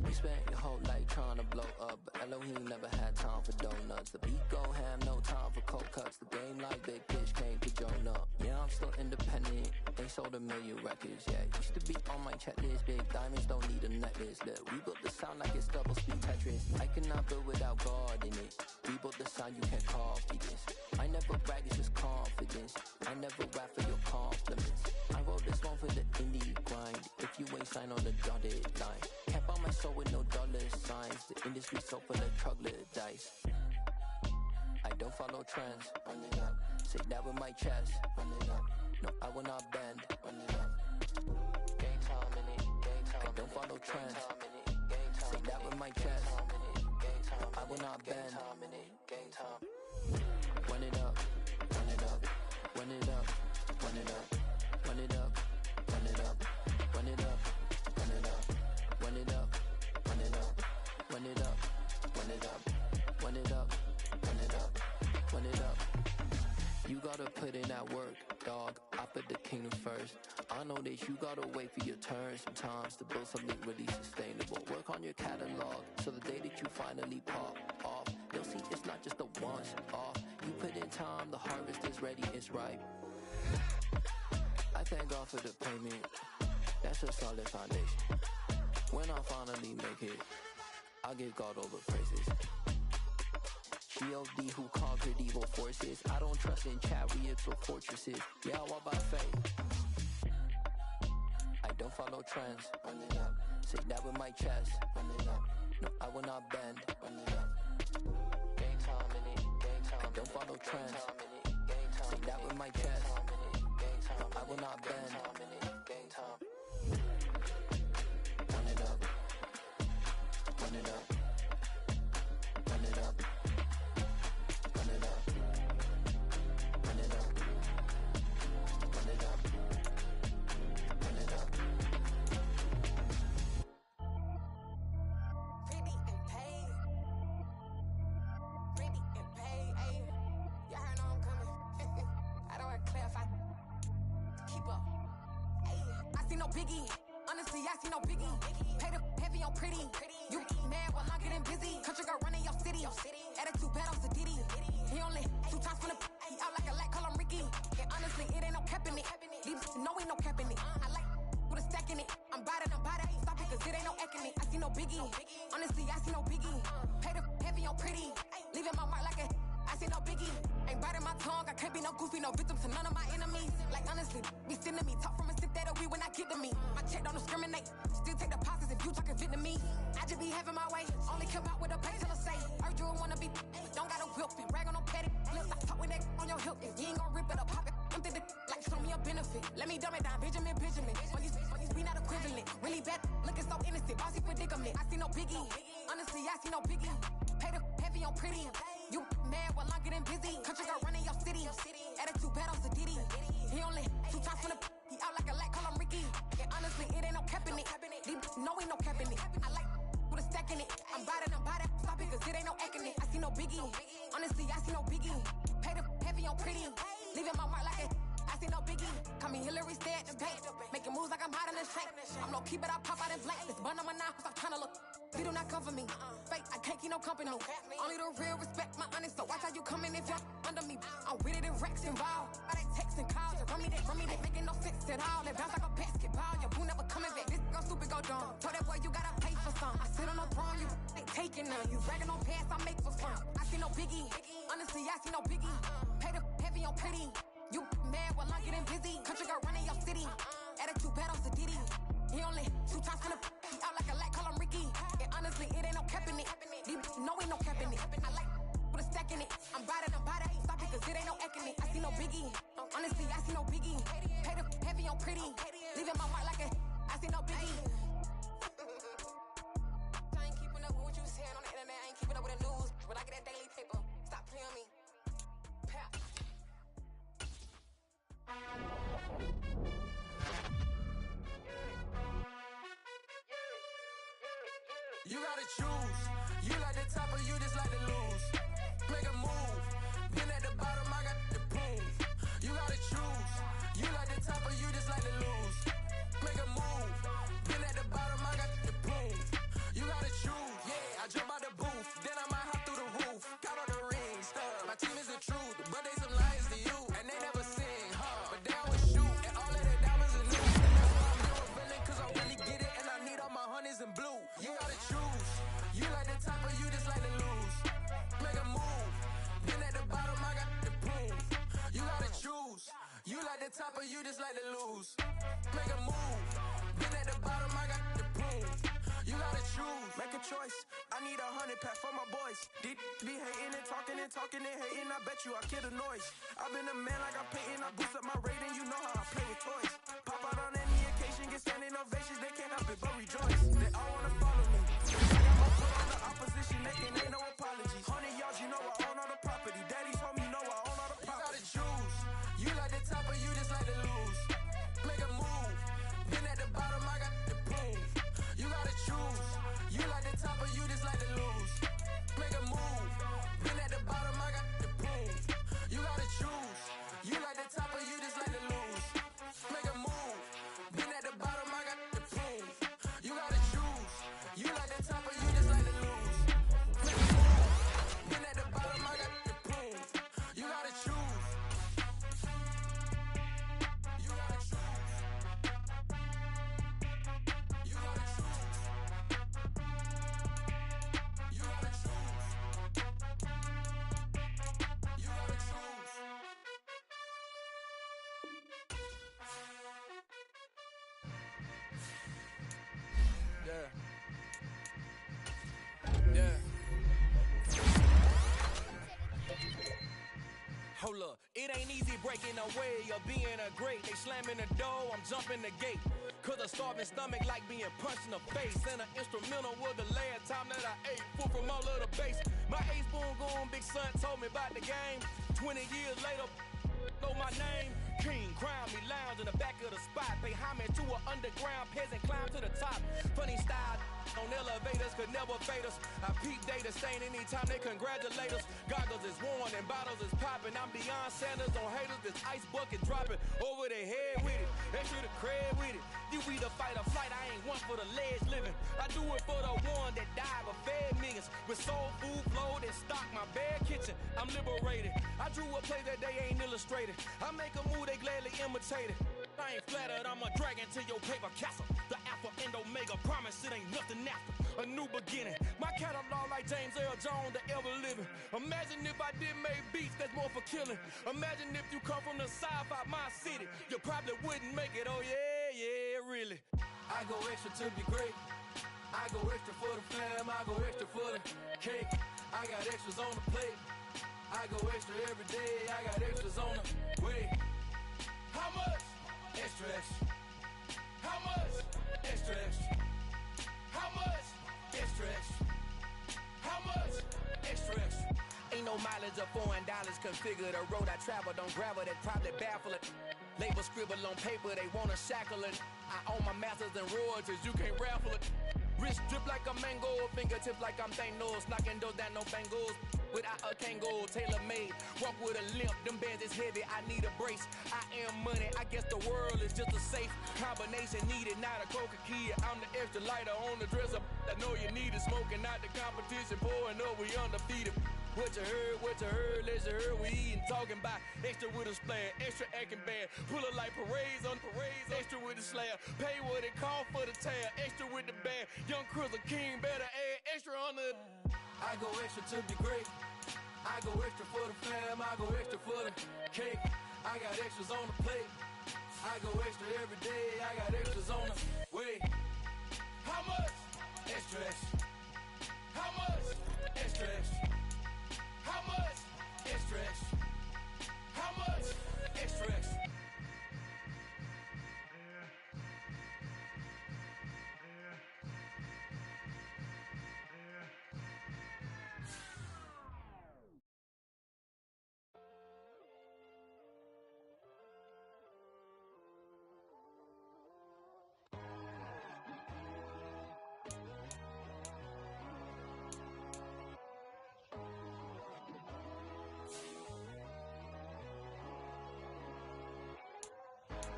You spent your whole life trying to blow up, but Elohim never had time for donuts. The beat go ham, no time for cold cuts. The game like Big Fish came to join up. Yeah, I'm still independent. They sold 1 million records, yeah. Used to be on my checklist. Big diamonds don't need a necklace. Look, we built the sound like it's double speed Tetris. I cannot build without God in it. We built the sound, you can't copy this. I never brag, it's just confidence. I never rap for your compliments. I wrote this one for the indie grind. If you ain't signed on the dotted line, can't buy my soul with no dollar signs. The industry so full of troglodytes. I don't follow trends. Run it up. Say that with my chest. Run it up. No, I will not bend. Run it up. Gang time in it. Gang time. I don't follow trends. Say that with my chest. I will not bend. Gang time. Run it up. Run it up. Run it up. Run it up. Run it up. Run it up. Run it up. Run it up. Run it up. Run it up. Run it up. Run it up. Run it up. Run it up. Run it up. You gotta put in that work, dog. I put the kingdom first. I know that you gotta wait for your turn sometimes to build something really sustainable. Work on your catalog, so the day that you finally pop off, you'll see it's not just a once off. You put in time, the harvest is ready, it's ripe. I thank God for the payment. That's a solid foundation. When I finally make it, I'll give God all the praises. G.O.D. who conquered evil forces. I don't trust in chariots or fortresses. Yeah, I walk by faith. I don't follow trends. Run it up. Say that with my chest. Run it up. No, I will not bend. Run it up. Gang time in it. Gang time. I don't follow trends. Say that with my chest. I will not bend. I see no biggie. Honestly, I see no biggie. Pay the heavy on pretty. You mad while I'm getting busy. Country girl running your city. Attitude bad on Diddy. He only 2 times from the he out like a light, call him Ricky. And honestly, it ain't no cap in it. These know ain't no cap in it. I like with a stack in it. I'm bout it. Stop it, cause it ain't no eck in it. I see no biggie. Honestly, I see no biggie. Pay the heavy on pretty. Leaving my mark like a I see no biggie. Ain't biting my tongue. I can't be no goofy, no victim to none of my enemies. Like honestly, be sending me talk from a sip that we when I get to me. My check don't discriminate. Still take deposits if you talking Vietnamese. I just be having my way. Only come out with a pay till I say. Heard you wanna be, don't gotta whip it. Rag on no petty. Let's stop talk with that on your hip. If you ain't gon' rip it up, pop it. I'm thinking like show me a benefit. Let me dumb it down, Benjamin. When you we not equivalent. Really bad, looking so innocent. Bossy predicament. I see no biggie. Honestly, I see no biggie. Pay the heavy on pretty. You mad while I'm getting busy. Country girl running your city. Attitude bad on Diddy. He only 2 times from the he out like a light, call him Ricky. And honestly, it ain't no cap in it. These know ain't no cap in it. I like with a stack in it. I'm bout it. Stop it, cause it ain't no eck in it. I see no biggie. Honestly, I see no biggie. Pay the heavy on pretty. Leaving my mark like a I see no biggie. Call me Hillary, stay at the bank. Making moves like I'm hot in the shank. I'm low key, but I pop out in blank. This bun on my knife, stop trying to look. They do not come for me. Fake, I can't keep no company. Only the real respect my honest. So watch how you come in if you're under me. I'm with it in Rex involved. I they text and calls. Run me that, making no sense at all. They bounce like a basketball. Your boo never coming back. This go stupid, go dumb. Told that boy you gotta pay for some. I sit on no throne, you ain't taking none. You bragging on pants, I make for fun. I see no biggie. Honestly, I see no biggie. Pay the heavy on pretty. You mad while I'm getting busy. Country girl running your city. Attitude bad on Diddy. He only 2 times from the he out like a light, call him Ricky. And honestly, it ain't no cap in it. These know ain't no cap in it. I like with a stack in it. I'm bout it. Stop it, cause it ain't no eck in it. I see no biggie. Honestly, I see no biggie. Pay the heavy on pretty. Leaving my mark like a I see no biggie. I ain't keeping up with what you saying on the internet. I ain't keeping up with the news. But I get that daily paper. Stop playing on me. Pap. You gotta choose. You like the top or you just like to lose. Make a move. Been at the bottom, I got the prove. You gotta choose. You like the top or you just like to lose. Make a move. Been at the bottom, I got the prove. You gotta choose. Yeah, I jump out the booth. Then I might hop through the roof. Got all the rings. My team is the truth, but they some liars to you. And they never sing, but they always shoot. And all of their diamonds are new. And that's why I'm doing feeling, cause I really get it. And I need all my honeys in blue. You gotta choose. You like the top or you just like to lose. Make a move. Been at the bottom, I got the proof. You gotta choose. You like the top or you just like to lose. Make a move. Been at the bottom, I got the proof. You gotta choose. Make a choice. I need 100 pack for my boys. Deep be hating and talking and hating. I bet you I kill the noise. I've been a man like I'm painting. I boost up my rating. You know how I play with toys. Pop out on any occasion, get standing ovations. They can't help it but rejoice. They all wanna follow me. Opposition, making ain't no apologies. 100 yards, you know I own all the property. Daddy's home, you know I own all the property. You gotta choose. You like the top or you just like to lose. Make a move. Been at the bottom, I got the proof. You gotta choose. You like the top or you just like to lose. Make a move. Been at the bottom, I got the proof. You gotta choose. You like the top or you just like to lose. Make a move. Been at the bottom, I got the proof. You gotta choose. You like the top or you just like to lose. Make a move. Been at the bottom, I got the proof. You gotta choose. You gotta choose. You gotta choose. You gotta choose. You gotta choose. Yeah. Yeah. Hold up, it ain't easy breaking away or being a great. They slamming the door, I'm jumping the gate. Cause a starving stomach like being punched in the face. And an instrumental was the last time that I ate. Food from all of the bass. My ace spoon going, big son told me about the game. 20 years later, know my name. King, crown me, lounge in the back of the spot. Pay homage to an underground peasant, climb to the top. Funny style on elevators could never fade us. I peep data stain anytime they congratulate us. Goggles is worn and bottles is popping. I'm beyond Sanders on haters. This ice bucket dropping over their head with it. extra the cred with it. You either fight or flight, I ain't one for the ledge living. I do it for the one that died but fed millions. With soul food flow that stock my bare kitchen. I'm liberated. I drew a play that they ain't illustrated. I make a move, they gladly imitate it. I ain't flattered, I'm a dragon to your paper castle. The alpha and omega, promise it ain't nothing after. A new beginning. My catalog like James Earl Jones, the ever living. Imagine if I did make beats that's more for killing. Imagine if you come from the south out my city. You probably wouldn't make it, oh yeah, really. I go extra to be great. I go extra for the fam, I go extra for the cake. I got extras on the plate. I go extra every day, I got extras on the way. How much? Extra, extra. How much? Extra, extra. How much? Extra, extra. How much? Extra, extra. Ain't no mileage of $4 configure the road I travel. Don't gravel, that probably baffle it. Label scribble on paper, they wanna shackle it. I own my masters and royalties, you can't raffle it. Wrist drip like a mango, fingertips like I'm Thanos. Knocking those down, no bangles. Without a Kango, tailor-made. Walk with a limp, them bands is heavy, I need a brace. I am money, I guess the world is just a safe combination needed, not a coca key. I'm the extra lighter on the dresser. I know you need it, smoking out the competition, pouring up, we undefeated. What you heard, let's you heard, we eatin', talking about extra with a splash, extra acting bad, pull it like parades on parades, extra with the slab, pay what it call for the tab, extra with the band, young Cruiser King, better add extra on the. I go extra to be great, I go extra for the fam, I go extra for the cake, I got extras on the plate, I go extra every day, I got extras on the way. How much? Extra, extra. How much? Extra, extra. How much? Extra, extra. How much? Extra, extra.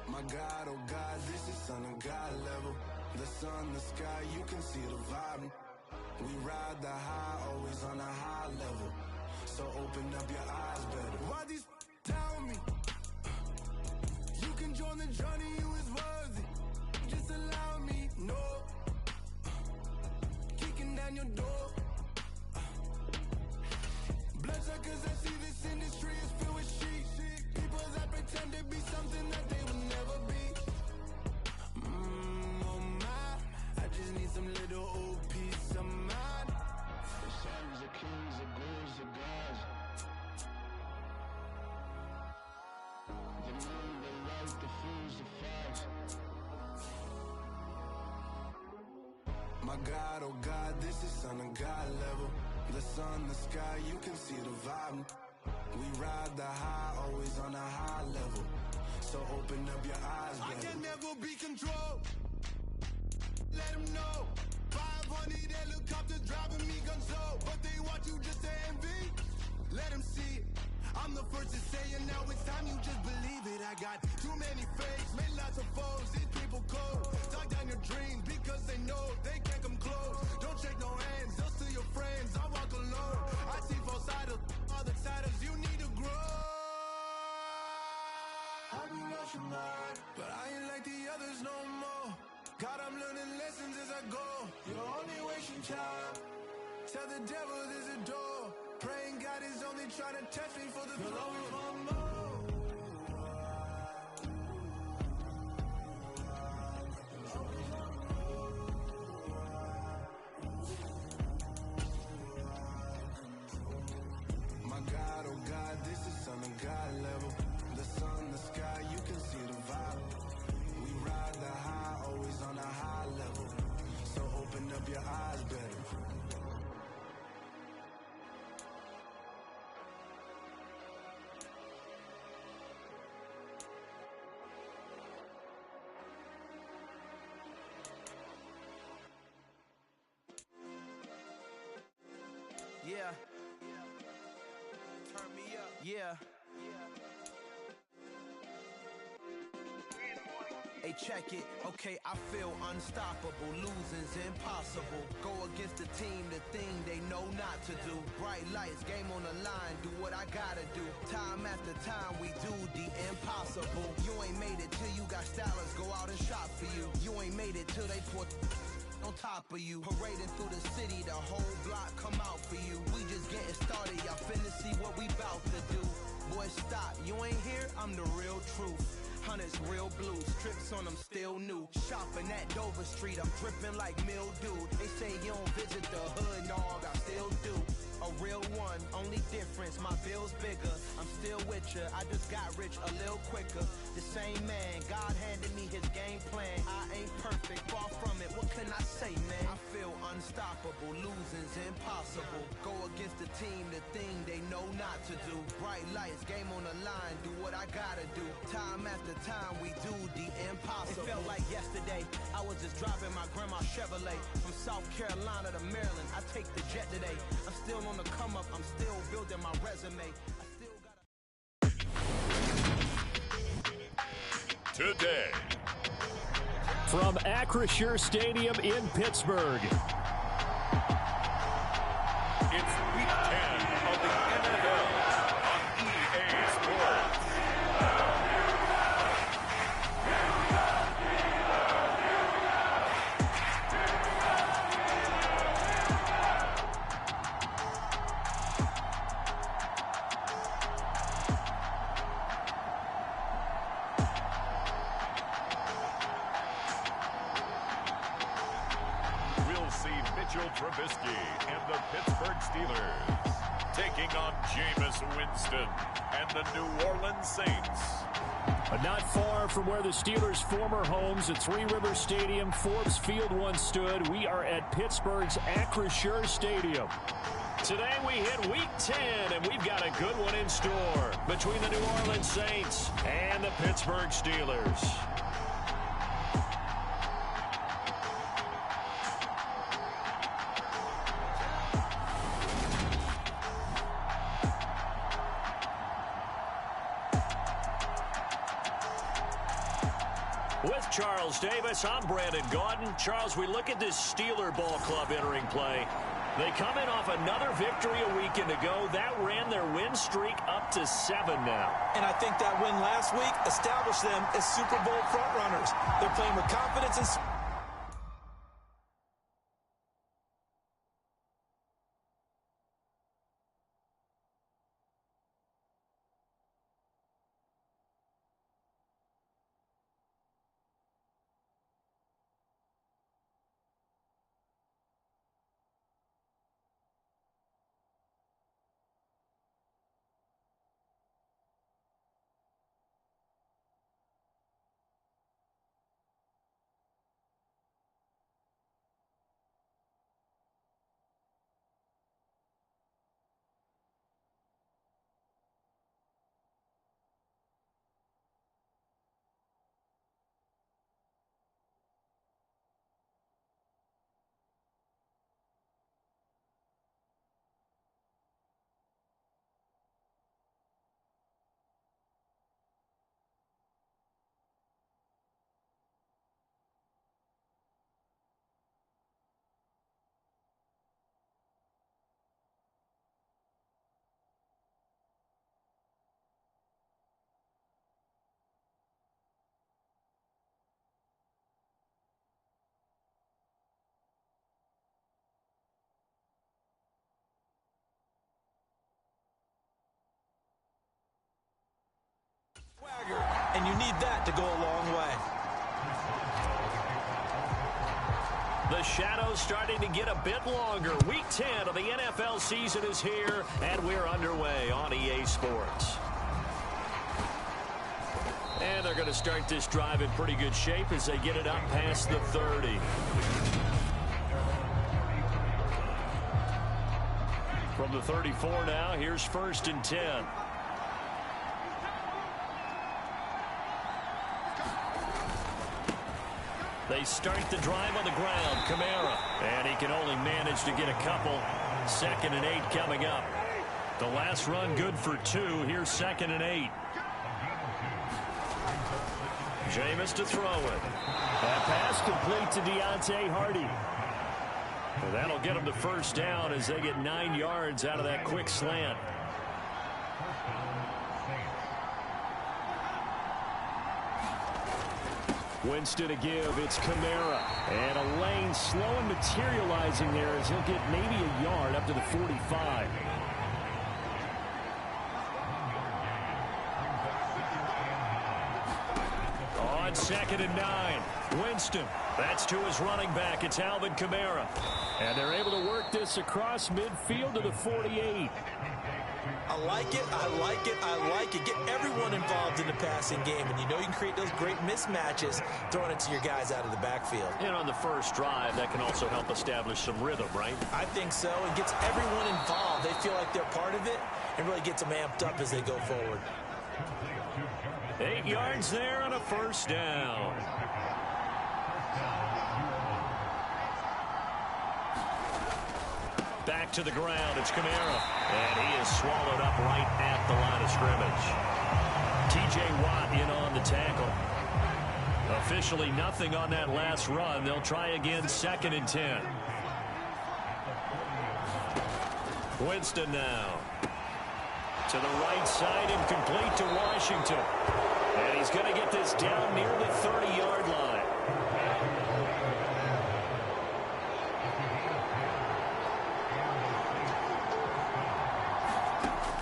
My God, oh God, this is Son of God level. The sun, the sky, you can see the vibe. We ride the high, always on a high level. So open up your eyes better. Why these down me? You can join the journey, you is worthy. Just allow me, no. Kicking down your door. Bloodsuckers that see this industry is filled with shit. People that pretend to be something that they will never be. Oh my, I just need some little old peace of mind. The sons of kings, the gurus, the gods. The moon, the light, the fools, the facts. My God, oh God, this is Son of God level. The sun, the sky, you can see the vibe. We ride the high, always on a high level. So open up your eyes, baby. I can never be controlled. Let them know. 500 helicopters driving me gonzo. But they watch you just to envy. Let them see it. I'm the first to say it, now it's time you just believe it. I got too many fakes, made lots of foes. These people cold. Talk down your dreams because they know they can't come close. Don't shake no hands, those to your friends. I walk alone. I see both sides of other siders. You need to grow. I be lost your mind, but I ain't like the others no more. God, I'm learning lessons as I go. You're only wasting time. Tell the devil there's a door. Praying God is only trying to test me for the you'll always want more. My God, oh God, this is Son of God level. The sun, the sky, you can see the vibe. We ride the high, always on a high level. So open up your eyes better. Yeah. Turn me up. Yeah. check it. Okay, I feel unstoppable. Losing's impossible. Go against the team, the thing they know not to do. Bright lights, game on the line, do what I gotta do. Time after time, we do the impossible. You ain't made it till you got stylers go out and shop for you. You ain't made it till they put on top of you. Parading through the city, the whole block come out for you. We just getting started, y'all finna see what we bout to do. Boy, stop, you ain't here, I'm the real truth. Hunters real blue, strips on them still new. Shopping at Dover Street, I'm dripping like mildew. They say you don't visit the hood, dog, I still do. A real one, only difference, my bill's bigger. I'm still with ya, I just got rich a little quicker. The same man, God handed me his game plan. I ain't perfect, far from it, what can I say, man? I feel unstoppable, losing's impossible. Go against the team, the thing they know not to do. Bright lights, game on the line, do what I gotta do. Time after time, we do the impossible. It felt like yesterday, I was just driving my grandma's Chevrolet. From South Carolina to Maryland, I take the jet today. I'm still on the come up, I'm still building my resume. Today, from Acrisure Stadium in Pittsburgh, it's Week 10 of the NFL on EA Sports. Trubisky and the Pittsburgh Steelers taking on Jameis Winston and the New Orleans Saints. But not far from where the Steelers' former homes at Three Rivers Stadium, Forbes Field once stood, we are at Pittsburgh's Acrisure Stadium. Today we hit Week 10, and we've got a good one in store between the New Orleans Saints and the Pittsburgh Steelers. With Charles Davis, I'm Brandon Gaudin. Charles, we look at this Steeler ball club entering play. They come in off another victory a weekend ago. That ran their win streak up to 7 now. And I think that win last week established them as Super Bowl frontrunners. They're playing with confidence and and you need that to go a long way. The shadow's starting to get a bit longer. Week 10 of the NFL season is here, and we're underway on EA Sports. And they're going to start this drive in pretty good shape as they get it up past the 30. From the 34 now, here's 1st and 10. They start the drive on the ground. Kamara. And he can only manage to get a couple. 2nd and 8 coming up. The last run good for 2. Here's 2nd and 8. Jameis to throw it. That pass complete to Deontay Hardy. Well, that'll get them to first down as they get 9 yards out of that quick slant. Winston to give. It's Kamara. And a lane slow and materializing there as he'll get maybe a yard up to the 45. On 2nd and 9. Winston. That's to his running back. It's Alvin Kamara. And they're able to work this across midfield to the 48. I like it, I like it, I like it. Get everyone involved in the passing game, and you know you can create those great mismatches throwing it to your guys out of the backfield. And on the first drive, that can also help establish some rhythm, right? I think so. It gets everyone involved. They feel like they're part of it and really gets them amped up as they go forward. 8 yards there on a first down. Back to the ground. It's Kamara. And he is swallowed up right at the line of scrimmage. T.J. Watt in on the tackle. Officially nothing on that last run. They'll try again 2nd and 10. Winston now. To the right side, incomplete to Washington. And he's going to get this down near the 30-yard line.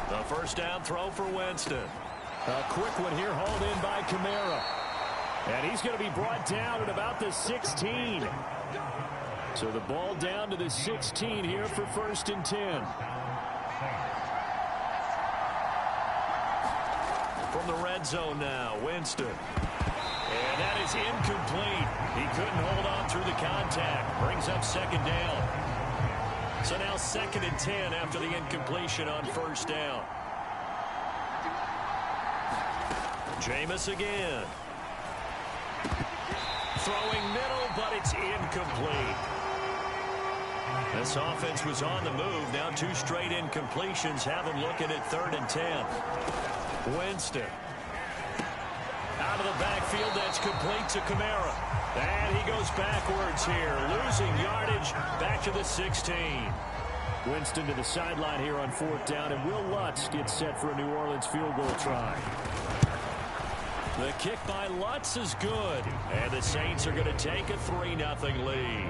The first down throw for Winston. A quick one here, hauled in by Kamara. And he's going to be brought down at about the 16. So the ball down to the 16 here for 1st and 10. From the red zone now, Winston. And that is incomplete. He couldn't hold on through the contact. Brings up 2nd down. So now 2nd and 10 after the incompletion on 1st down. Jameis again. Throwing middle, but it's incomplete. This offense was on the move. Now 2 straight incompletions have them looking at 3rd and 10. Winston. Out of the backfield, that's complete to Kamara. And he goes backwards here, losing yardage back to the 16. Winston to the sideline here on 4th down, and Will Lutz gets set for a New Orleans field goal try. The kick by Lutz is good, and the Saints are going to take a 3-0 lead.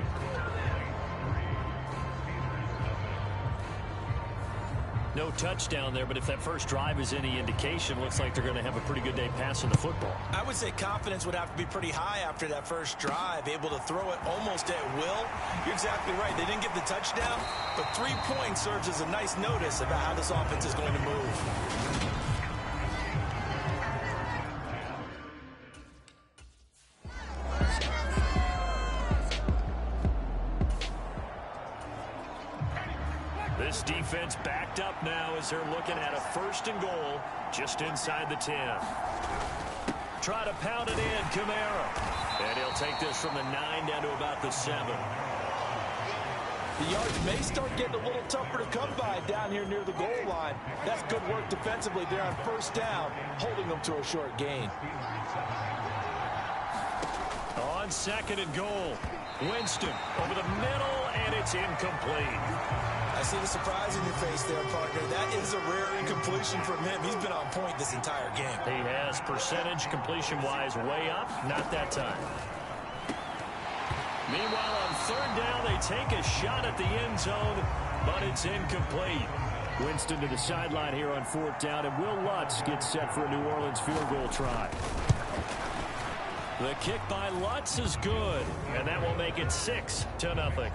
No touchdown there, but if that first drive is any indication, looks like they're going to have a pretty good day passing the football. I would say confidence would have to be pretty high after that first drive, able to throw it almost at will. You're exactly right. They didn't get the touchdown, but 3 points serves as a nice notice about how this offense is going to move. This defense backed up now as they're looking at a 1st and goal just inside the 10. Try to pound it in, Kamara. And he'll take this from the 9 down to about the 7. The yards may start getting a little tougher to come by down here near the goal line. That's good work defensively there on 1st down, holding them to a short gain. On 2nd and goal, Winston over the middle, and it's incomplete. I see the surprise in your face there, partner. That is a rare incompletion from him. He's been on point this entire game. He has percentage completion-wise way up. Not that time. Meanwhile, on 3rd down, they take a shot at the end zone, but it's incomplete. Winston to the sideline here on 4th down, and Will Lutz gets set for a New Orleans field goal try. The kick by Lutz is good, and that will make it 6-0.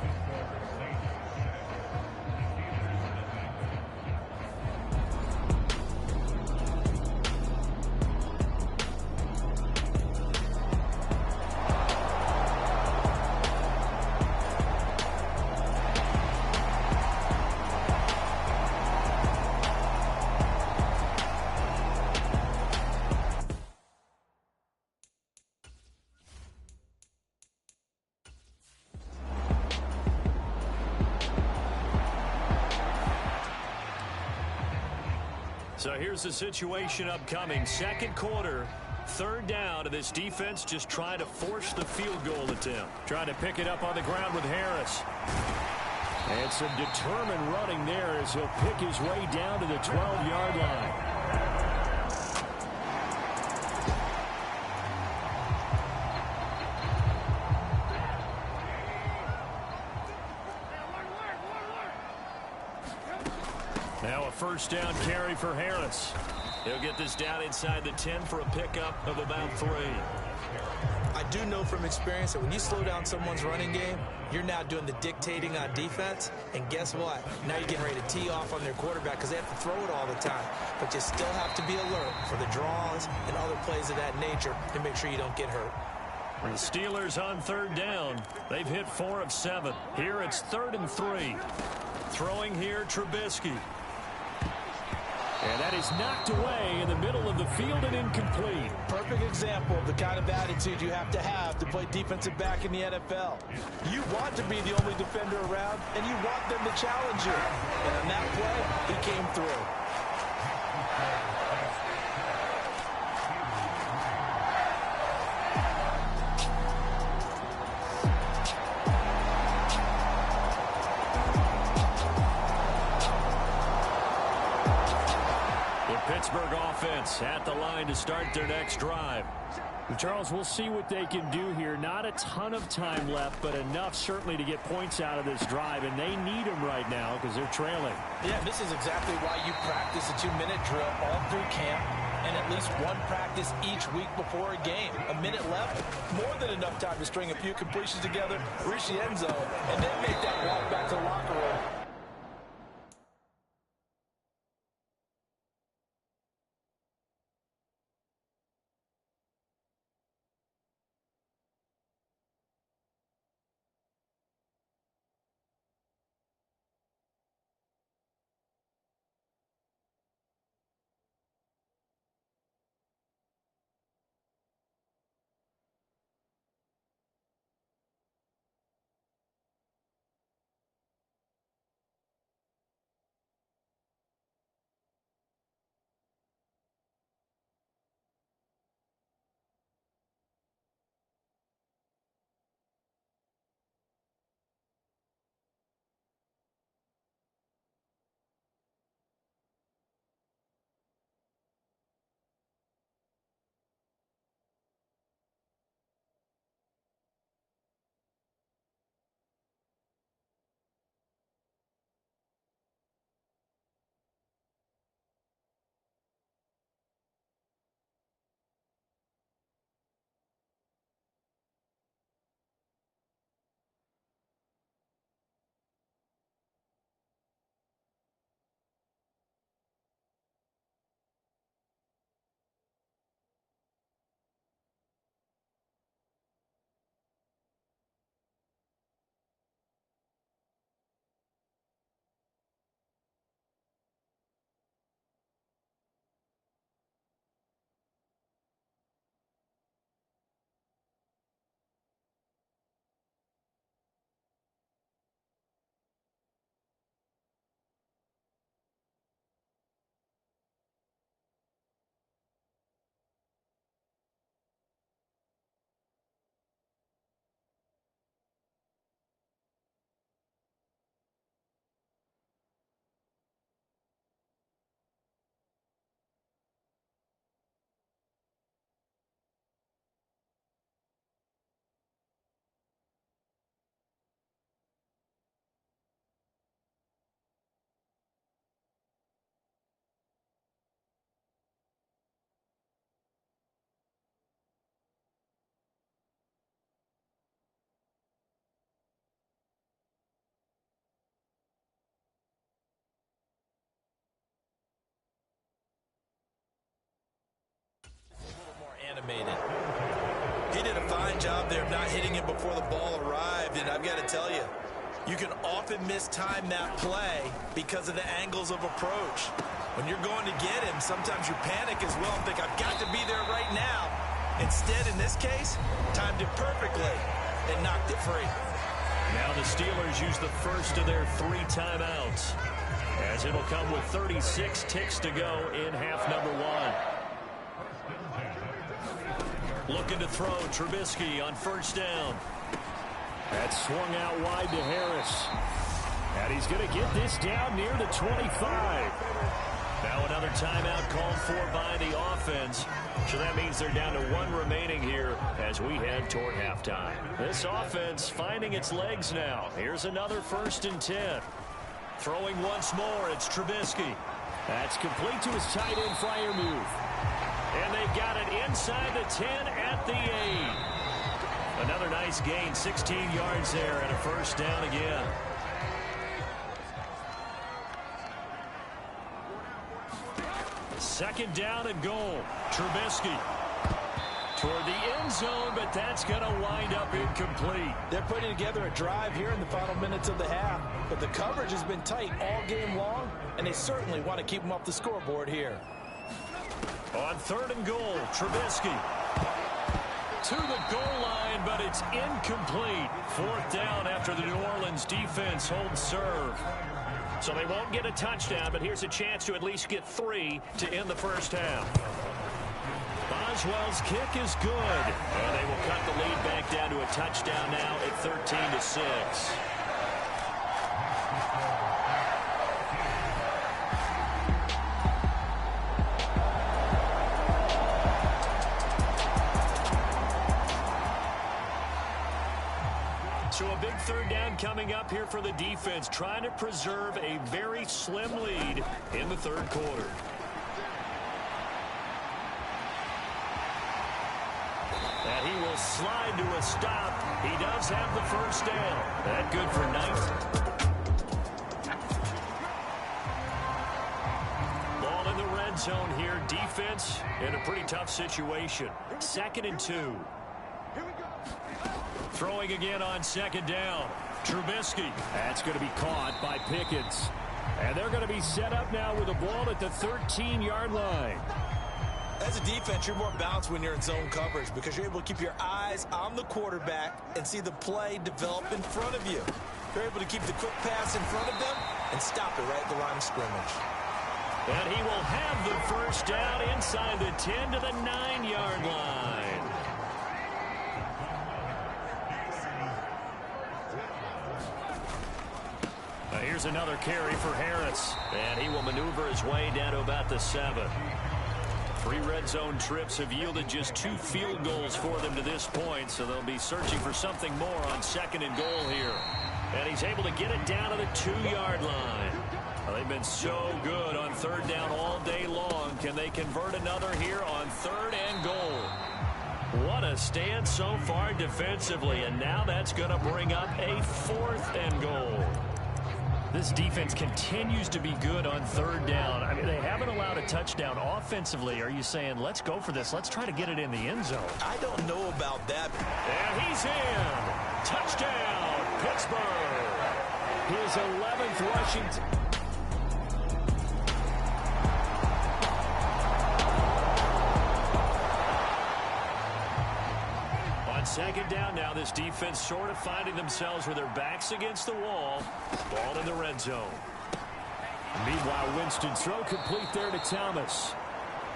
So here's the situation upcoming. 2nd quarter, Third down, and this defense just trying to force the field goal attempt. Trying to pick it up on the ground with Harris. And some determined running there as he'll pick his way down to the 12-yard line. Now a first down carry for Harris. He'll get this down inside the 10 for a pickup of about 3. I do know from experience that when you slow down someone's running game, you're now doing the dictating on defense. And guess what? Now you're getting ready to tee off on their quarterback because they have to throw it all the time. But you still have to be alert for the draws and other plays of that nature to make sure you don't get hurt. The Steelers on third down. They've hit 4 of 7. Here it's 3rd and 3. Throwing here, Trubisky. And that is knocked away in the middle of the field and incomplete. Perfect example of the kind of attitude you have to play defensive back in the NFL. You want to be the only defender around, and you want them to challenge you. And on that play, he came through. Pittsburgh offense at the line to start their next drive. Charles, we'll see what they can do here. Not a ton of time left, but enough certainly to get points out of this drive, and they need them right now because they're trailing. Yeah, this is exactly why you practice a 2-minute drill all through camp and at least one practice each week before a game. A minute left, more than enough time to string a few completions together, reach the end zone, and then make that walk back to the locker room. Animated. He did a fine job there of not hitting him before the ball arrived, and I've got to tell you, you can often mistime that play because of the angles of approach. When you're going to get him, sometimes you panic as well and think, I've got to be there right now. Instead, in this case, timed it perfectly and knocked it free. Now the Steelers use the first of their 3 timeouts, as it'll come with 36 ticks to go in half number 1. Looking to throw, Trubisky on first down. That's swung out wide to Harris. And he's going to get this down near the 25. Now another timeout called for by the offense. So that means they're down to one remaining here as we head toward halftime. This offense finding its legs now. Here's another 1st and 10. Throwing once more, it's Trubisky. That's complete to his tight end, Freiermuth. And they've got it inside the 10 at the 8. Another nice gain, 16 yards there and a 1st down again. Second down and goal. Trubisky toward the end zone, but that's going to wind up incomplete. They're putting together a drive here in the final minutes of the half, but the coverage has been tight all game long, and they certainly want to keep them off the scoreboard here. On 3rd and goal, Trubisky to the goal line, but it's incomplete. 4th down after the New Orleans defense holds serve. So they won't get a touchdown, but here's a chance to at least get 3 to end the first half. Boswell's kick is good, and they will cut the lead back down to a touchdown now at 13-6. So a big 3rd down coming up here for the defense, trying to preserve a very slim lead in the 3rd quarter. And he will slide to a stop. He does have the 1st down. That good for 9. Ball in the red zone here. Defense in a pretty tough situation. 2nd and 2. Throwing again on 2nd down. Trubisky. That's going to be caught by Pickens. And they're going to be set up now with the ball at the 13-yard line. As a defense, you're more balanced when you're in zone coverage because you're able to keep your eyes on the quarterback and see the play develop in front of you. You're able to keep the quick pass in front of them and stop it right at the line of scrimmage. And he will have the 1st down inside the 10 to the 9-yard line. Here's another carry for Harris, and he will maneuver his way down to about the 7. 3 red zone trips have yielded just 2 field goals for them to this point, so they'll be searching for something more on 2nd and goal here. And he's able to get it down to the 2-yard line. Well, they've been so good on 3rd down all day long. Can they convert another here on 3rd and goal? What a stand so far defensively, and now that's going to bring up a 4th and goal. This defense continues to be good on 3rd down. I mean, they haven't allowed a touchdown offensively. Are you saying, let's go for this? Let's try to get it in the end zone. I don't know about that. And he's in. Touchdown, Pittsburgh. His 11th rushing. On 2nd down now, this defense sort of finding themselves with their backs against the wall. Ball in the red zone. Meanwhile, Winston's throw complete there to Thomas.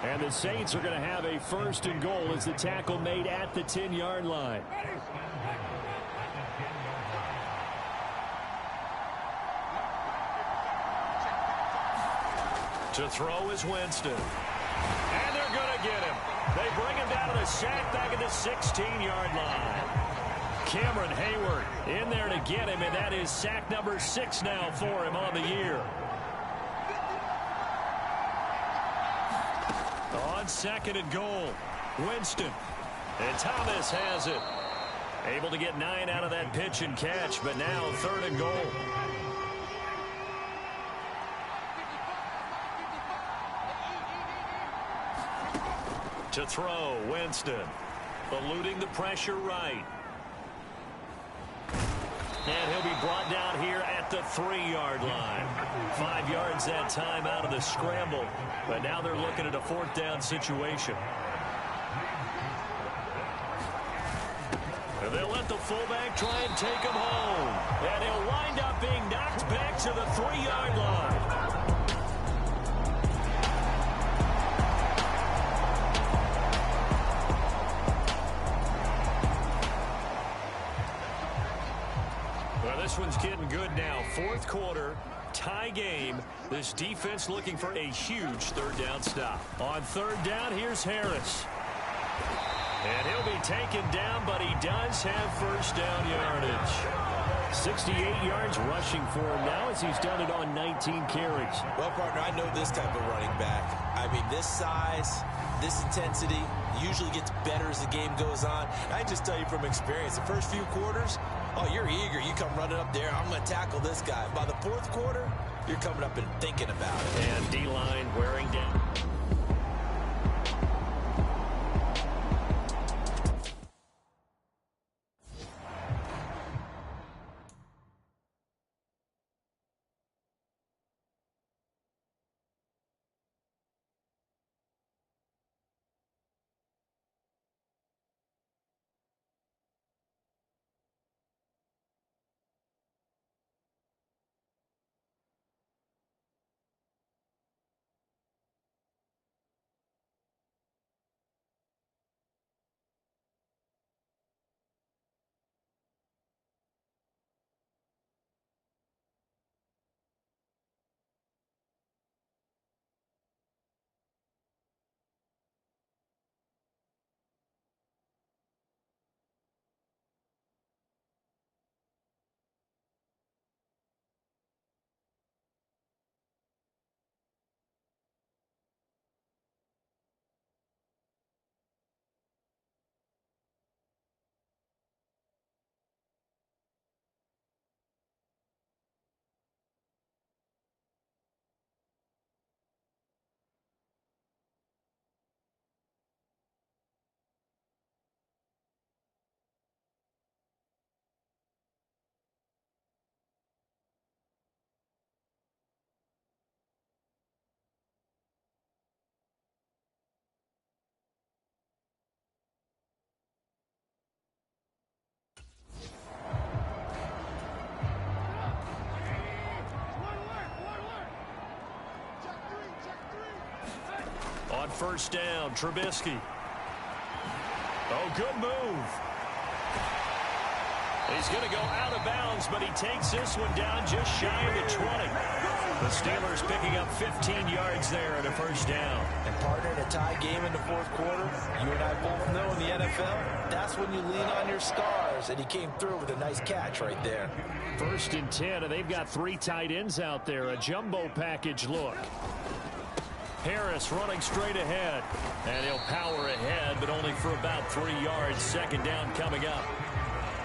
And the Saints are going to have a 1st and goal as the tackle made at the 10-yard line. To throw is Winston. And they're going to get him. They bring him down to the sack back at the 16-yard line. Cameron Hayward in there to get him, and that is sack number 6 now for him on the year. On 2nd and goal, Winston. And Thomas has it. Able to get 9 out of that pitch and catch, but now 3rd and goal. To throw, Winston. Eluding the pressure right. And he'll be brought down here at the 3-yard line. 5 yards that time out of the scramble. But now they're looking at a 4th down situation. And they'll let the fullback try and take him home. And he'll wind up being knocked back to the 3-yard line. Well, this one's getting good now. Fourth quarter, tie game. This defense looking for a huge third down stop. On third down, here's Harris. And he'll be taken down, but he does have first down yardage. 68 yards rushing for him now as he's done it on 19 carries. Well, partner, I know this type of running back. I mean, this size, this intensity usually gets better as the game goes on. I just tell you from experience, the first few quarters, oh, you're eager. You come running up there, I'm going to tackle this guy. By the fourth quarter, you're coming up and thinking about it. And D-line wearing down. On first down, Trubisky. Oh, good move. He's going to go out of bounds, but he takes this one down just shy of the 20. The Steelers picking up 15 yards there at a first down. And partner, in a tie game in the fourth quarter, you and I both know in the NFL, that's when you lean on your stars, and he came through with a nice catch right there. First and 10, and they've got 3 tight ends out there. A jumbo package look. Harris running straight ahead, and he'll power ahead, but only for about 3 yards. Second down coming up.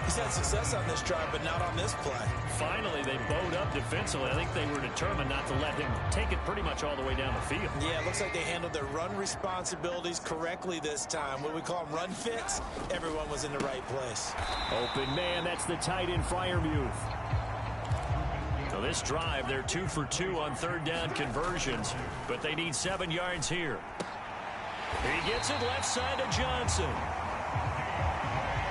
He's had success on this drive, but not on this play. Finally, they bowed up defensively. I think they were determined not to let him take it pretty much all the way down the field. Yeah, it looks like they handled their run responsibilities correctly this time. What we call them run fits, everyone was in the right place. Open man, that's the tight end, Freiermuth. So this drive, they're 2 for 2 on third down conversions, but they need 7 yards here. He gets it left side to Johnson.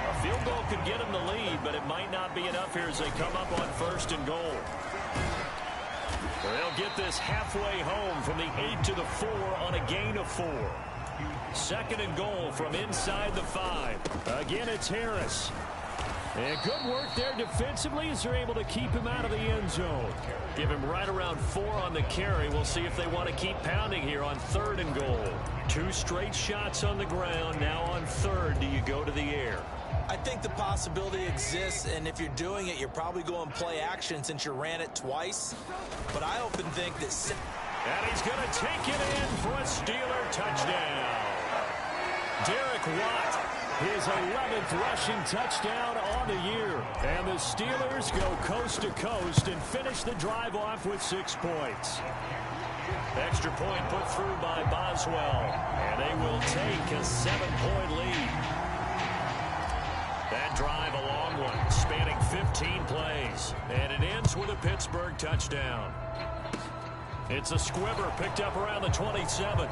A field goal could get him the lead, but it might not be enough here as they come up on first and goal. They'll get this halfway home from the 8 to the 4 on a gain of 4. Second and goal from inside the 5. Again, it's Harris. And good work there defensively as they're able to keep him out of the end zone. Give him right around 4 on the carry. We'll see if they want to keep pounding here on third and goal. 2 straight shots on the ground. Now on third, do you go to the air? I think the possibility exists, and if you're doing it, you're probably going play action since you ran it twice. But I often think that... And he's going to take it in for a Steeler touchdown. Derek Watt, his 11th rushing touchdown on the year. And the Steelers go coast to coast and finish the drive off with 6 points. Extra point put through by Boswell. And they will take a 7-point lead. That drive, a long one, spanning 15 plays. And it ends with a Pittsburgh touchdown. It's a squibber picked up around the 27.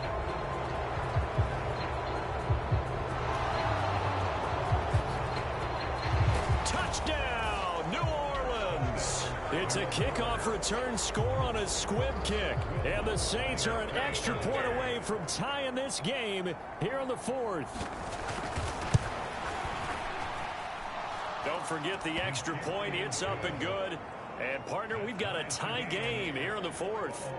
Touchdown, New Orleans. It's a kickoff return score on a squib kick. And the Saints are an extra point away from tying this game here in the 4th. Don't forget the extra point. It's up and good. And, partner, we've got a tie game here in the fourth.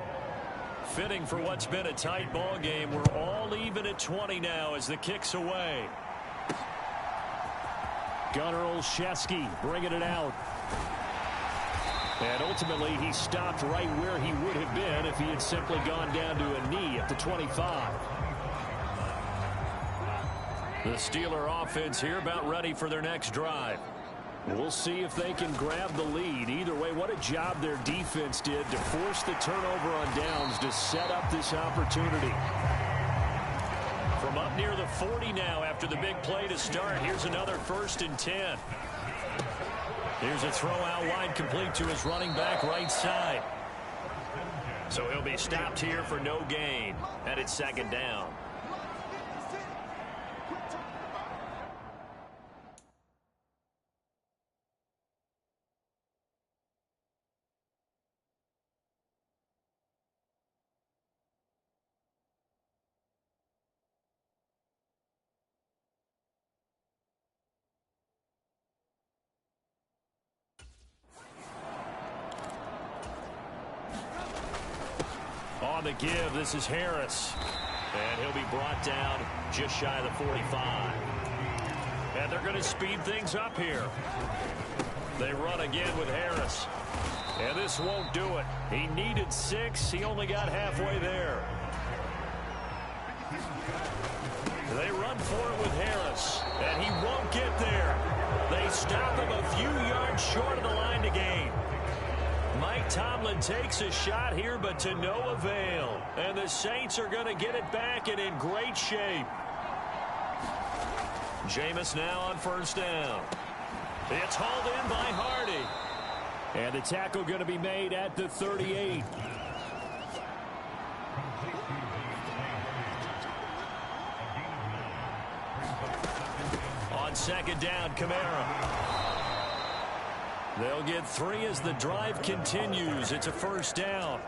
Fitting for what's been a tight ball game. We're all even at 20 now as the kick's away. Gunnar Olszewski bringing it out. And ultimately, he stopped right where he would have been if he had simply gone down to a knee at the 25. The Steeler offense here about ready for their next drive. We'll see if they can grab the lead. Either way, what a job their defense did to force the turnover on downs to set up this opportunity. From up near the 40 now after the big play to start. Here's another 1st and 10. Here's a throw out wide, complete to his running back right side. So he'll be stopped here for no gain. And it's 2nd down. On the give, this is Harris. And he'll be brought down just shy of the 45. And they're going to speed things up here. They run again with Harris. And this won't do it. He needed 6. He only got halfway there. They run for it with Harris. And he won't get there. They stop him a few yards short of the line to gain. Mike Tomlin takes a shot here, but to no avail. And the Saints are going to get it back and in great shape. Jameis now on 1st down. It's hauled in by Hardy. And the tackle going to be made at the 38. On 2nd down, Kamara. They'll get 3 as the drive continues. It's a 1st down.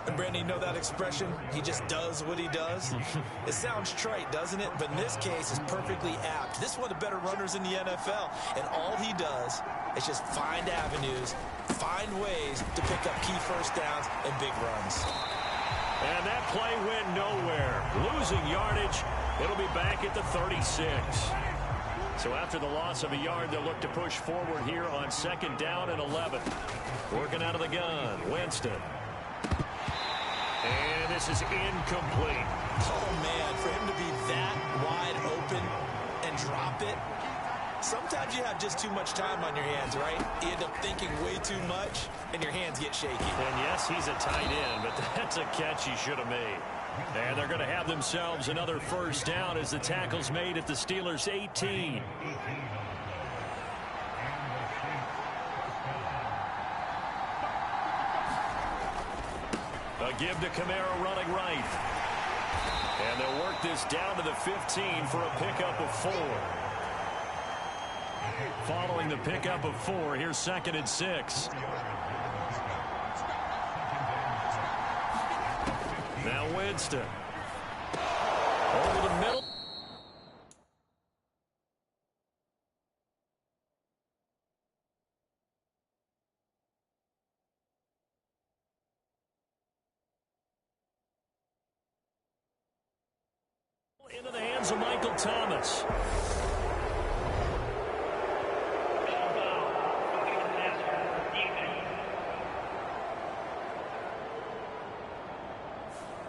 And Brandon, you know that expression? He just does what he does. It sounds trite, doesn't it? But in this case, it's perfectly apt. This is one of the better runners in the NFL. And all he does is just find avenues, find ways to pick up key 1st downs and big runs. And that play went nowhere. Losing yardage. It'll be back at the 36. So after the loss of a yard, they'll look to push forward here on 2nd down and 11. Working out of the gun, Winston. And this is incomplete. Oh, man, for him to be that wide open and drop it. Sometimes you have just too much time on your hands, right? You end up thinking way too much, and your hands get shaky. And yes, he's a tight end, but that's a catch he should have made. And they're going to have themselves another 1st down as the tackle's made at the Steelers' 18. A give to Kamara running right. And they'll work this down to the 15 for a pickup of 4. Following the pickup of 4, here's 2nd and 6. Now Winston. Over the middle. Into the hands of Michael Thomas.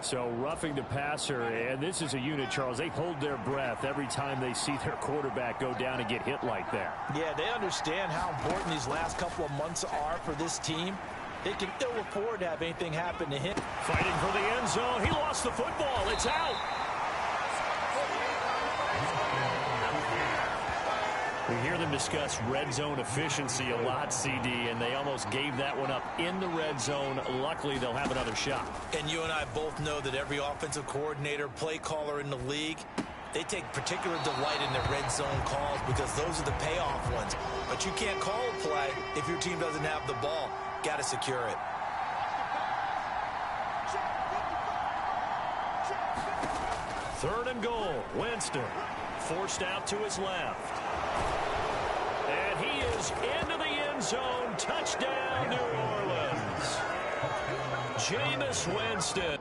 So roughing the passer, and this is a unit, Charles. They hold their breath every time they see their quarterback go down and get hit like that. Yeah, they understand how important these last couple of months are for this team. They can ill afford to have anything happen to him. Fighting for the end zone. He lost the football. It's out. We hear them discuss red zone efficiency a lot, CD, and they almost gave that one up in the red zone. Luckily, they'll have another shot. And you and I both know that every offensive coordinator, play caller in the league, they take particular delight in their red zone calls because those are the payoff ones. But you can't call a play if your team doesn't have the ball. Got to secure it. Third and goal. Winston forced out to his left. And he He is into the end zone. Touchdown, New Orleans. Jameis Winston.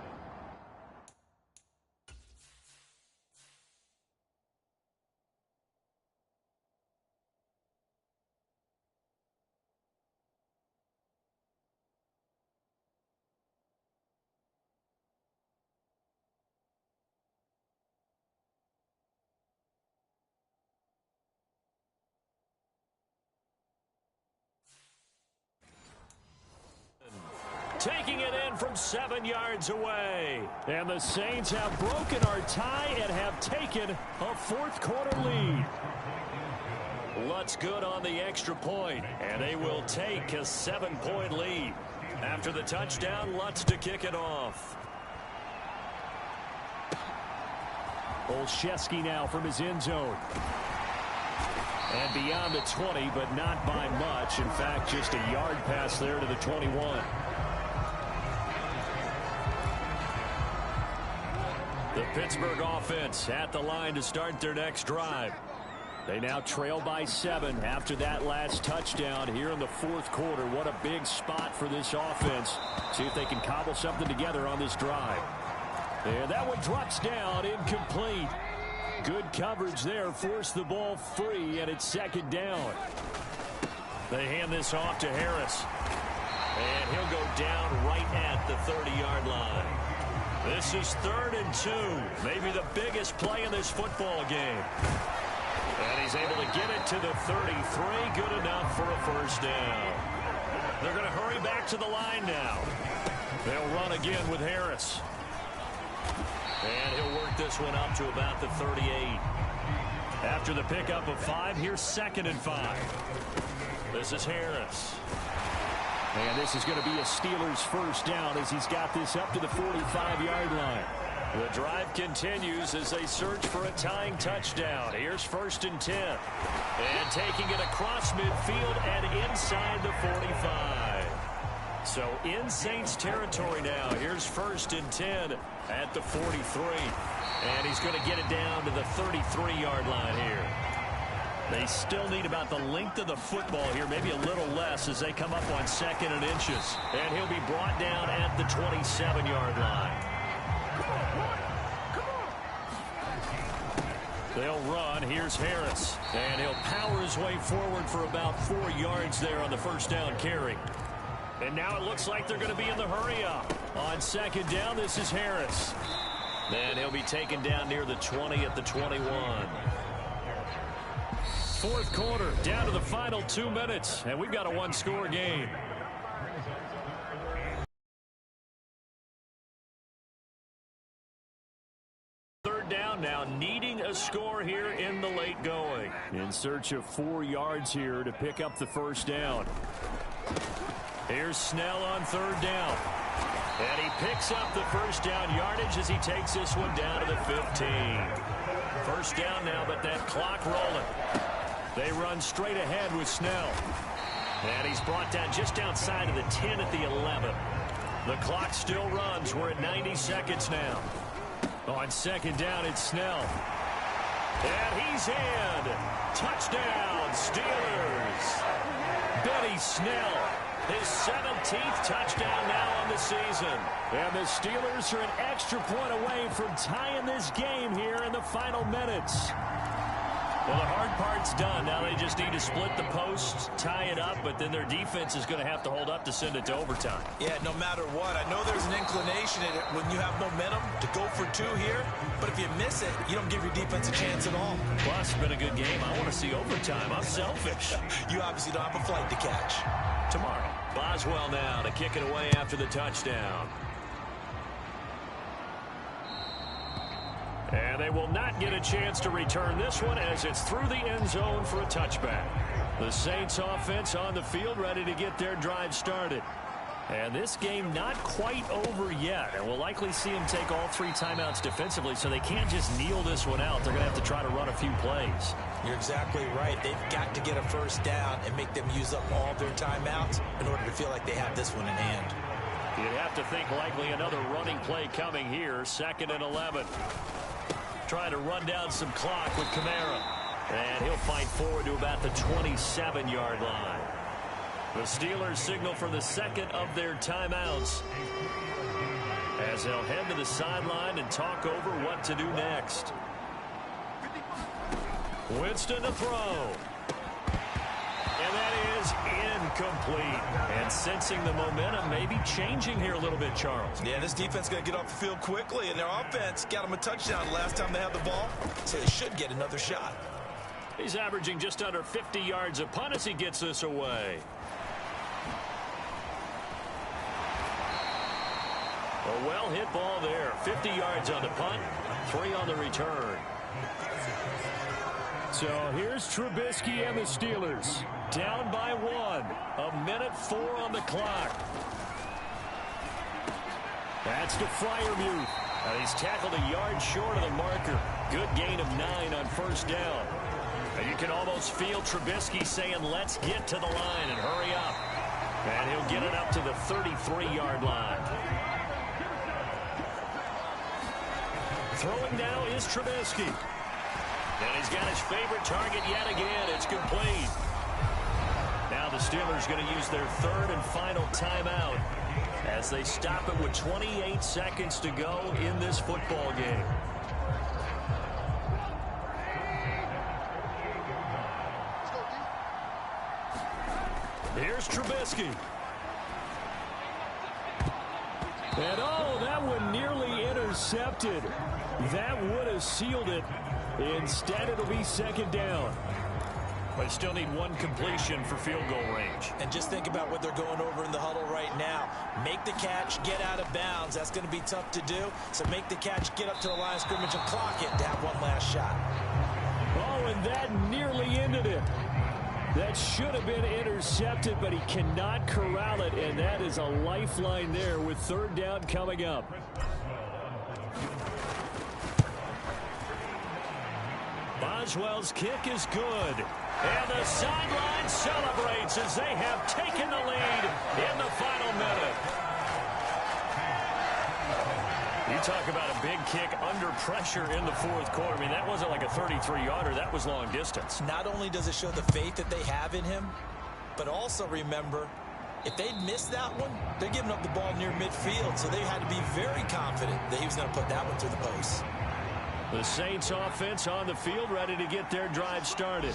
Taking it in from 7 yards away. And the Saints have broken our tie and have taken a fourth-quarter lead. Lutz good on the extra point, and they will take a 7-point lead. After the touchdown, Lutz to kick it off. Olszewski now from his end zone. And beyond the 20, but not by much. In fact, just a yard pass there to the 21. The Pittsburgh offense at the line to start their next drive. They now trail by 7 after that last touchdown here in the fourth quarter. What a big spot for this offense. See if they can cobble something together on this drive. And that one drops down, incomplete. Good coverage there, forced the ball free, and it's second down. They hand this off to Harris. And he'll go down right at the 30-yard line. This is 3rd and 2. Maybe the biggest play in this football game. And he's able to get it to the 33. Good enough for a first down. They're going to hurry back to the line now. They'll run again with Harris. And he'll work this one up to about the 38. After the pickup of 5, here's 2nd and 5. This is Harris. And this is going to be a Steelers first down as he's got this up to the 45-yard line. The drive continues as they search for a tying touchdown. Here's 1st and 10. And taking it across midfield and inside the 45. So in Saints territory now. Here's 1st and 10 at the 43. And he's going to get it down to the 33-yard line here. They still need about the length of the football here, maybe a little less as they come up on 2nd and inches. And he'll be brought down at the 27-yard line. They'll run. Here's Harris. And he'll power his way forward for about 4 yards there on the first down carry. And now it looks like they're going to be in the hurry-up. On 2nd down, this is Harris. Then he'll be taken down near the 20 at the 21. Fourth quarter, down to the final 2 minutes, and we've got a one-score game. Third down now, needing a score here in the late going. In search of 4 yards here to pick up the first down. Here's Snell on 3rd down. And he picks up the first down yardage as he takes this one down to the 15. First down now, but that clock rolling. They run straight ahead with Snell. And he's brought down just outside of the 10 at the 11. The clock still runs. We're at 90 seconds now. On 2nd down, it's Snell. And he's in. Touchdown, Steelers. Benny Snell. His 17th touchdown now on the season. And the Steelers are an extra point away from tying this game here in the final minutes. Well, the hard part's done. Now they just need to split the posts, tie it up, but then their defense is going to have to hold up to send it to overtime. Yeah, no matter what. I know there's an inclination in it when you have momentum to go for 2 here, but if you miss it, you don't give your defense a chance at all. Plus, it's been a good game. I want to see overtime. I'm selfish. You obviously don't have a flight to catch. Tomorrow. Boswell now to kick it away after the touchdown. And they will not get a chance to return this one as it's through the end zone for a touchback. The Saints offense on the field ready to get their drive started. And this game not quite over yet. And we'll likely see them take all 3 timeouts defensively, so they can't just kneel this one out. They're going to have to try to run a few plays. You're exactly right. They've got to get a first down and make them use up all their timeouts in order to feel like they have this one in hand. You'd have to think likely another running play coming here. 2nd and 11. Trying to run down some clock with Kamara. And he'll fight forward to about the 27-yard line. The Steelers signal for the second of their timeouts as they'll head to the sideline and talk over what to do next. Winston to throw. And that is incomplete. And sensing the momentum maybe changing here a little bit, Charles. Yeah, this defense is going to get off the field quickly, and their offense got them a touchdown last time they had the ball, so they should get another shot. He's averaging just under 50 yards a punt as he gets this away. A well-hit ball there. 50 yards on the punt, 3 on the return. So here's Trubisky and the Steelers. Down by 1. 1:04 on the clock. That's to Freiermuth. And he's tackled a yard short of the marker. Good gain of 9 on first down. And you can almost feel Trubisky saying, let's get to the line and hurry up. And he'll get it up to the 33-yard line. Throwing now is Trubisky. And he's got his favorite target yet again. It's complete. Now the Steelers going to use their third and final timeout as they stop it with 28 seconds to go in this football game. Here's Trubisky. And oh, that one nearly intercepted. That would have sealed it. Instead, it'll be second down. They still need one completion for field goal range. And just think about what they're going over in the huddle right now. Make the catch, get out of bounds. That's going to be tough to do. So make the catch, get up to the line of scrimmage, and clock it to have one last shot. Oh, and that nearly ended it. That should have been intercepted, but he cannot corral it, and that is a lifeline there with third down coming up. Boswell's kick is good. And the sideline celebrates as they have taken the lead in the final minute. You talk about a big kick under pressure in the fourth quarter. I mean, that wasn't like a 33-yarder. That was long distance. Not only does it show the faith that they have in him, but also remember, if they'd missed that one, they're giving up the ball near midfield, so they had to be very confident that he was going to put that one through the post. The Saints offense on the field, ready to get their drive started.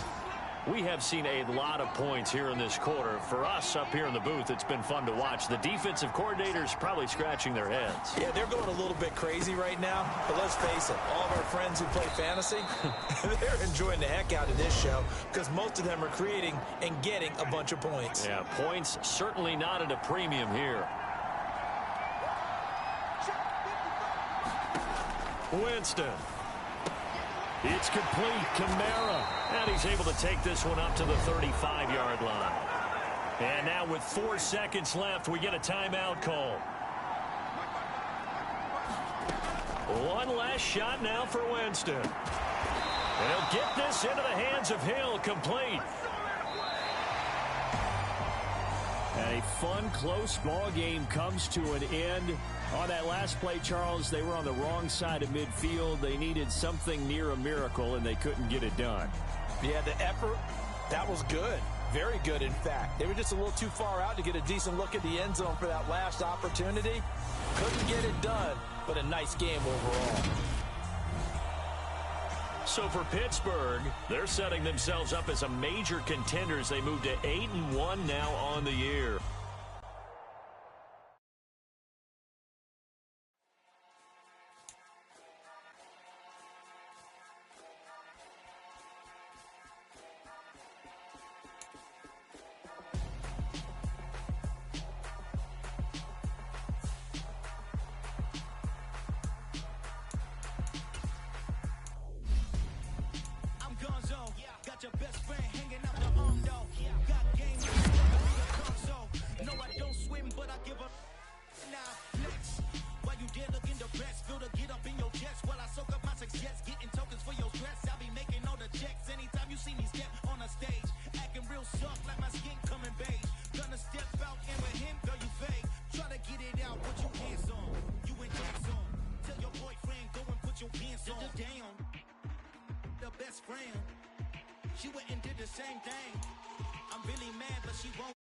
We have seen a lot of points here in this quarter. For us up here in the booth, it's been fun to watch. The defensive coordinators probably scratching their heads. Yeah, they're going a little bit crazy right now. But let's face it, all of our friends who play fantasy, they're enjoying the heck out of this show because most of them are creating and getting a bunch of points. Yeah, points certainly not at a premium here. Winston. It's complete. Kamara. And he's able to take this one up to the 35-yard line. And now with 4 seconds left, we get a timeout call. One last shot now for Winston. And he'll get this into the hands of Hill, complete. And a fun, close ball game comes to an end. On that last play, Charles, they were on the wrong side of midfield. They needed something near a miracle, and they couldn't get it done. Yeah, the effort, that was good. Very good, in fact. They were just a little too far out to get a decent look at the end zone for that last opportunity. Couldn't get it done, but a nice game overall. So for Pittsburgh, they're setting themselves up as a major contender as they move to 8-1 now on the year. She went and did the same thing. I'm really mad, but she won't.